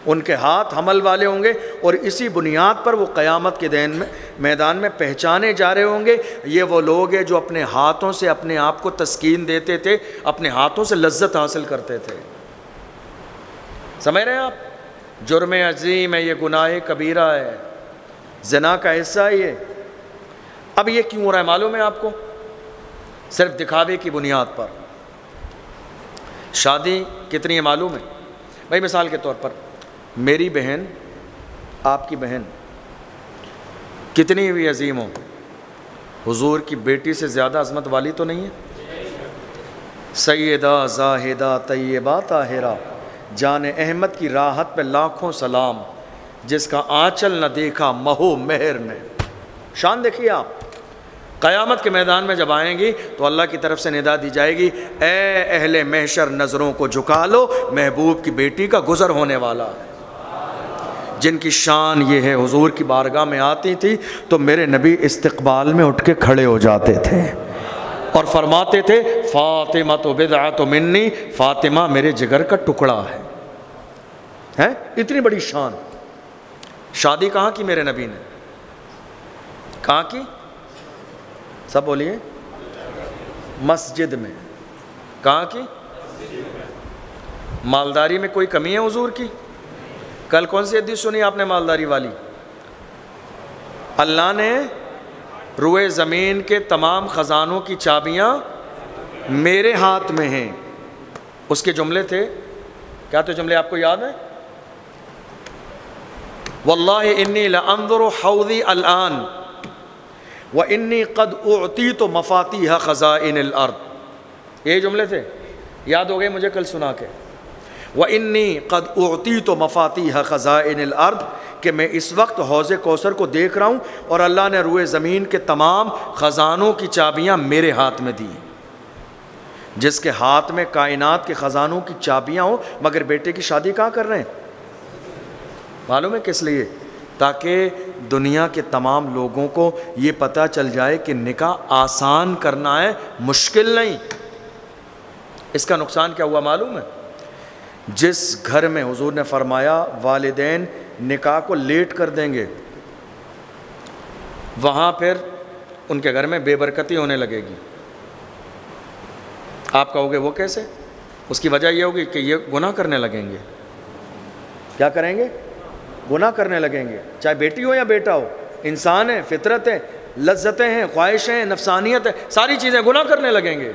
ان کے ہاتھ حمل والے ہوں گے, اور اسی بنیاد پر وہ قیامت کے دن میں میدان میں پہچانے جا رہے ہوں گے. یہ وہ لوگ ہیں جو اپنے ہاتھوں سے اپنے آپ کو تسکین دیتے تھے, اپنے ہاتھوں سے لذت حاصل کرتے تھے. سمجھ رہے ہیں آپ؟ جرم عظیم ہے یہ, گناہ کبیرہ ہے, زنا کا حصہ ہے یہ. اب یہ کیوں ہو رہا ہے معلوم ہے آپ کو؟ صرف دکھاوے کی بنیاد پر. شادی کتنی ہے معلوم ہے بھائی؟ مثال کے طور پر میری بہن, آپ کی بہن کتنی بھی عظیم ہو, حضور کی بیٹی سے زیادہ عظمت والی تو نہیں ہے. سیدہ زاہدہ طیبہ طاہرہ, جان احمد کی راحت پہ لاکھوں سلام, جس کا آنچل نہ دیکھا مہو مہر نے. شان دیکھیے آپ. قیامت کے میدان میں جب آئیں گی تو اللہ کی طرف سے ندا دی جائے گی, اے اہل محشر نظروں کو جھکا لو, محبوب کی بیٹی کا گزر ہونے والا ہے. جن کی شان یہ ہے, حضور کی بارگاہ میں آتی تھی تو میرے نبی استقبال میں اٹھ کے کھڑے ہو جاتے تھے اور فرماتے تھے, فاطمہ تو بضعۃ منی, فاطمہ میرے جگر کا ٹکڑا ہے. اتنی بڑی شان. شادی کہاں کی میرے نبی نے؟ کہاں کی؟ سب بولیے. مسجد میں. کہاں کی؟ مالداری میں کوئی کمی ہے حضور کی؟ کل کون سی حدیث سنی آپ نے مالداری والی؟ اللہ نے روئے زمین کے تمام خزانوں کی چابیاں میرے ہاتھ میں ہیں. اس کے جملے تھے کیا؟ تو جملے آپ کو یاد ہیں؟ واللہ انی لانظر حوضی الان وانی قد اعطیت مفاتیح خزائن الارض. یہ جملے تھے, یاد ہو گئے مجھے کل سنا کے. وانی قد اعطیت مفاتیح خزائن الارض, کہ میں اس وقت حوض کوثر کو دیکھ رہا ہوں اور اللہ نے روئے زمین کے تمام خزانوں کی چابیاں میرے ہاتھ میں دی. جس کے ہاتھ میں کائنات کے خزانوں کی چابیاں ہوں مگر بیٹے کی شادی کہاں کر رہے ہیں؟ معلوم ہے کس لیے؟ تاکہ دنیا کے تمام لوگوں کو یہ پتہ چل جائے کہ نکاح آسان کرنا ہے، مشکل نہیں۔ اس کا نقصان کیا ہوا معلوم ہے؟ جس گھر میں حضور نے فرمایا والدین نکاح کو لیٹ کر دیں گے، وہاں پھر ان کے گھر میں بے برکتی ہونے لگے گی۔ آپ کہو گے وہ کیسے؟ اس کی وجہ یہ ہوگی کہ یہ گناہ کرنے لگیں گے۔ کیا کریں گے؟ گناہ کرنے لگیں گے، چاہے بیٹی ہو یا بیٹا ہو، انسان ہے، فطرت ہے، لذتیں ہیں، خواہشیں ہیں، نفسانیت ہے، ساری چیزیں گناہ کرنے لگیں گے۔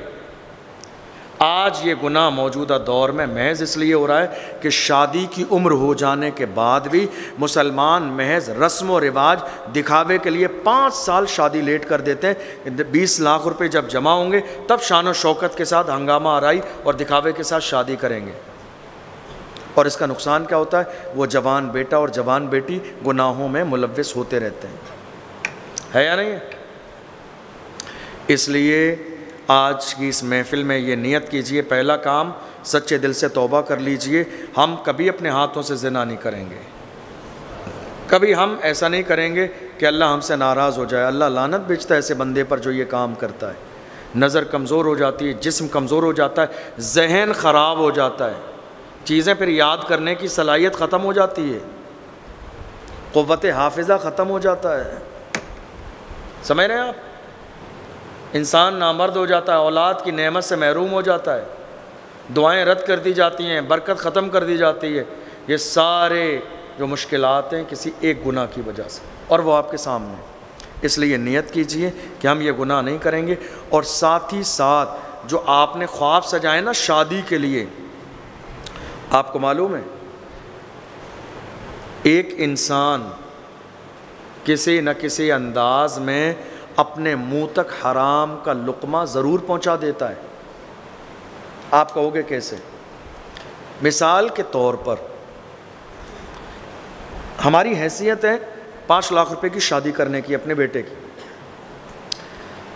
آج یہ گناہ موجودہ دور میں محض اس لیے ہو رہا ہے کہ شادی کی عمر ہو جانے کے بعد بھی مسلمان محض رسم و رواج دکھاوے کے لیے 5 سال شادی لیٹ کر دیتے ہیں۔ 20 لاکھ روپے جب جمع ہوں گے تب شان و شوکت کے ساتھ ہنگامہ آرائی اور دکھاوے کے ساتھ شادی کریں گے، اور اس کا نقصان کیا ہوتا ہے؟ وہ جوان بیٹا اور جوان بیٹی گناہوں میں ملوث ہوتے رہتے ہیں، ہے یا نہیں ہے؟ اس لیے آج کی اس محفل میں یہ نیت کیجئے، پہلا کام سچے دل سے توبہ کر لیجئے، ہم کبھی اپنے ہاتھوں سے زنا نہیں کریں گے، کبھی ہم ایسا نہیں کریں گے کہ اللہ ہم سے ناراض ہو جائے۔ اللہ لعنت بھیجتا ہے ایسے بندے پر جو یہ کام کرتا ہے۔ نظر کمزور ہو جاتی ہے، جسم کمزور ہو جاتا ہے، ذہن خراب ہو جاتا ہے، چیزیں پھر یاد کرنے کی صلاحیت ختم ہو جاتی ہے، قوت حافظہ ختم ہو جاتا ہے۔ سمجھ رہے ہیں آپ؟ انسان نامرد ہو جاتا ہے، اولاد کی نعمت سے محروم ہو جاتا ہے، دعائیں رد کر دی جاتی ہیں، برکت ختم کر دی جاتی ہے۔ یہ سارے جو مشکلات ہیں کسی ایک گناہ کی وجہ سے، اور وہ آپ کے سامنے۔ اس لیے نیت کیجئے کہ ہم یہ گناہ نہیں کریں گے، اور ساتھ ہی ساتھ جو آپ نے خواب سجائے نا شادی کے لیے، آپ کو معلوم ہے ایک انسان کسی نہ کسی انداز میں اپنے منہ تک حرام کا لقمہ ضرور پہنچا دیتا ہے۔ آپ کہو گے کیسے؟ مثال کے طور پر ہماری حیثیت ہے 5 لاکھ روپے کی شادی کرنے کی اپنے بیٹے کی،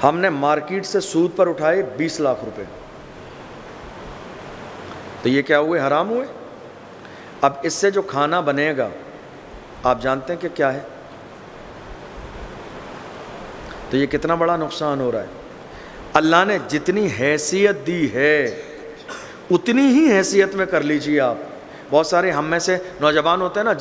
ہم نے مارکیٹ سے سود پر اٹھائے 20 لاکھ روپے، تو یہ کیا ہوئے؟ حرام ہوئے۔ اب اس سے جو کھانا بنے گا آپ جانتے ہیں کہ کیا ہے؟ تو یہ کتنا بڑا نقصان ہو رہا ہے۔ اللہ نے جتنی حیثیت دی ہے اتنی ہی حیثیت میں کر لیجیے آپ۔ بہت سارے ہم میں سے نوجوان ہوتے ہیں نا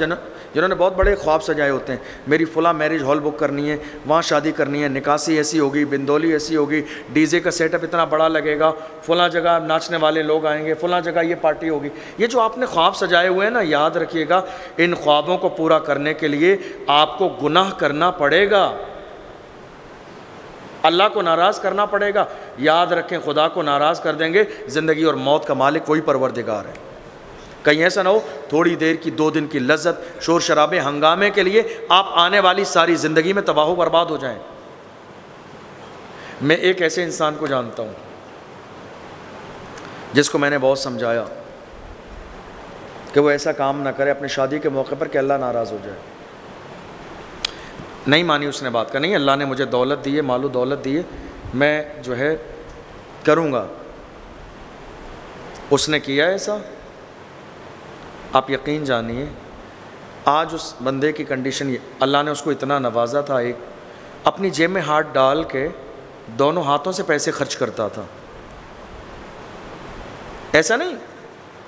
جنہوں نے بہت بڑے خواب سجائے ہوتے ہیں، میری فلاں میرج ہال بک کرنی ہے، وہاں شادی کرنی ہے، نکاسی ایسی ہوگی، بندولی ایسی ہوگی، ڈی جے کا سیٹ اپ اتنا بڑا لگے گا، فلاں جگہ ناچنے والے لوگ آئیں گے، فلاں جگہ یہ پارٹی ہوگی۔ یہ جو آپ نے خواب سجائے ہوئے ہیں نا، یاد رکھیے گا ان خوابوں کو پورا کرنے کے لیے آپ کو گناہ کرنا پڑے گا، اللہ کو ناراض کرنا پڑے گا۔ یاد رکھیں خدا کو ناراض کر دیں گے، زندگی اور موت کا مالک وہی پروردگار ہے۔ کہیں ایسا نہ ہو تھوڑی دیر کی 2 دن کی لذت شور شرابے ہنگامے کے لیے آپ آنے والی ساری زندگی میں تباہ و برباد ہو جائیں۔ میں ایک ایسے انسان کو جانتا ہوں جس کو میں نے بہت سمجھایا کہ وہ ایسا کام نہ کرے اپنی شادی کے موقع پر کہ اللہ ناراض ہو جائے۔ نہیں مانی اس نے بات کا، نہیں اللہ نے مجھے دولت دی ہے، مال و دولت دی ہے، میں جو ہے کروں گا۔ اس نے کیا ایسا؟ آپ یقین جانیے آج اس بندے کی کنڈیشن یہ، اللہ نے اس کو اتنا نوازا تھا، ایک اپنی جیب میں ہاتھ ڈال کے دونوں ہاتھوں سے پیسے خرچ کرتا تھا، ایسا نہیں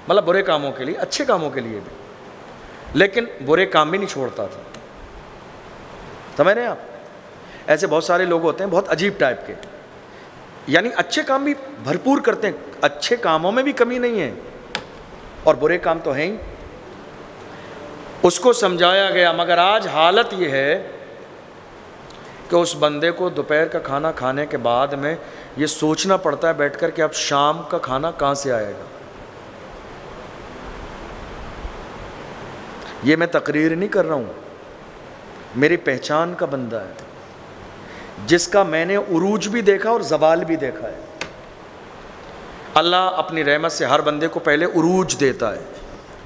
مطلب برے کاموں کے لیے، اچھے کاموں کے لیے بھی، لیکن برے کام بھی نہیں چھوڑتا تھا۔ سمجھ رہے ہیں آپ؟ ایسے بہت سارے لوگ ہوتے ہیں بہت عجیب ٹائپ کے، یعنی اچھے کام بھی بھرپور کرتے ہیں، اچھے کاموں میں بھی کمی نہیں ہے اور برے کام تو ہیں ہی۔ اس کو سمجھایا گیا، مگر آج حالت یہ ہے کہ اس بندے کو دوپہر کا کھانا کھانے کے بعد میں یہ سوچنا پڑتا ہے بیٹھ کر کہ اب شام کا کھانا کہاں سے آئے گا۔ یہ میں تقریر نہیں کر رہا ہوں، میری پہچان کا بندہ ہے جس کا میں نے عروج بھی دیکھا اور زوال بھی دیکھا ہے۔ اللہ اپنی رحمت سے ہر بندے کو پہلے عروج دیتا ہے،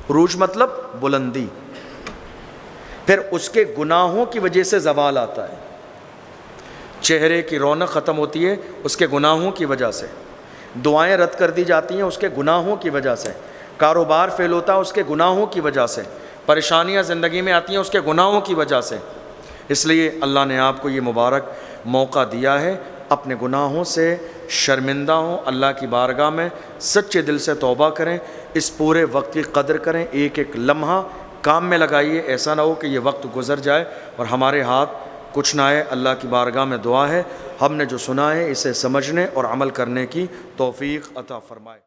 عروج مطلب بلندی، پھر اس کے گناہوں کی وجہ سے زوال آتا ہے، چہرے کی رونق ختم ہوتی ہے اس کے گناہوں کی وجہ سے۔ دعائیں رد کر دی جاتی ہیں اس کے گناہوں کی وجہ سے، کاروبار فیل ہوتا ہے اس کے گناہوں کی وجہ سے، پریشانیاں زندگی میں آتی ہیں اس کے گناہوں کی وجہ سے۔ اس لیے اللہ نے آپ کو یہ مبارک موقع دیا ہے، اپنے گناہوں سے شرمندہ ہوں، اللہ کی بارگاہ میں سچے دل سے توبہ کریں، اس پورے وقت کی قدر کریں، ایک ایک لمحہ کام میں لگائیے، ایسا نہ ہو کہ یہ وقت گزر جائے اور ہمارے ہاتھ کچھ نہ آئے۔ اللہ کی بارگاہ میں دعا ہے ہم نے جو سنا ہے اسے سمجھنے اور عمل کرنے کی توفیق عطا فرمائے۔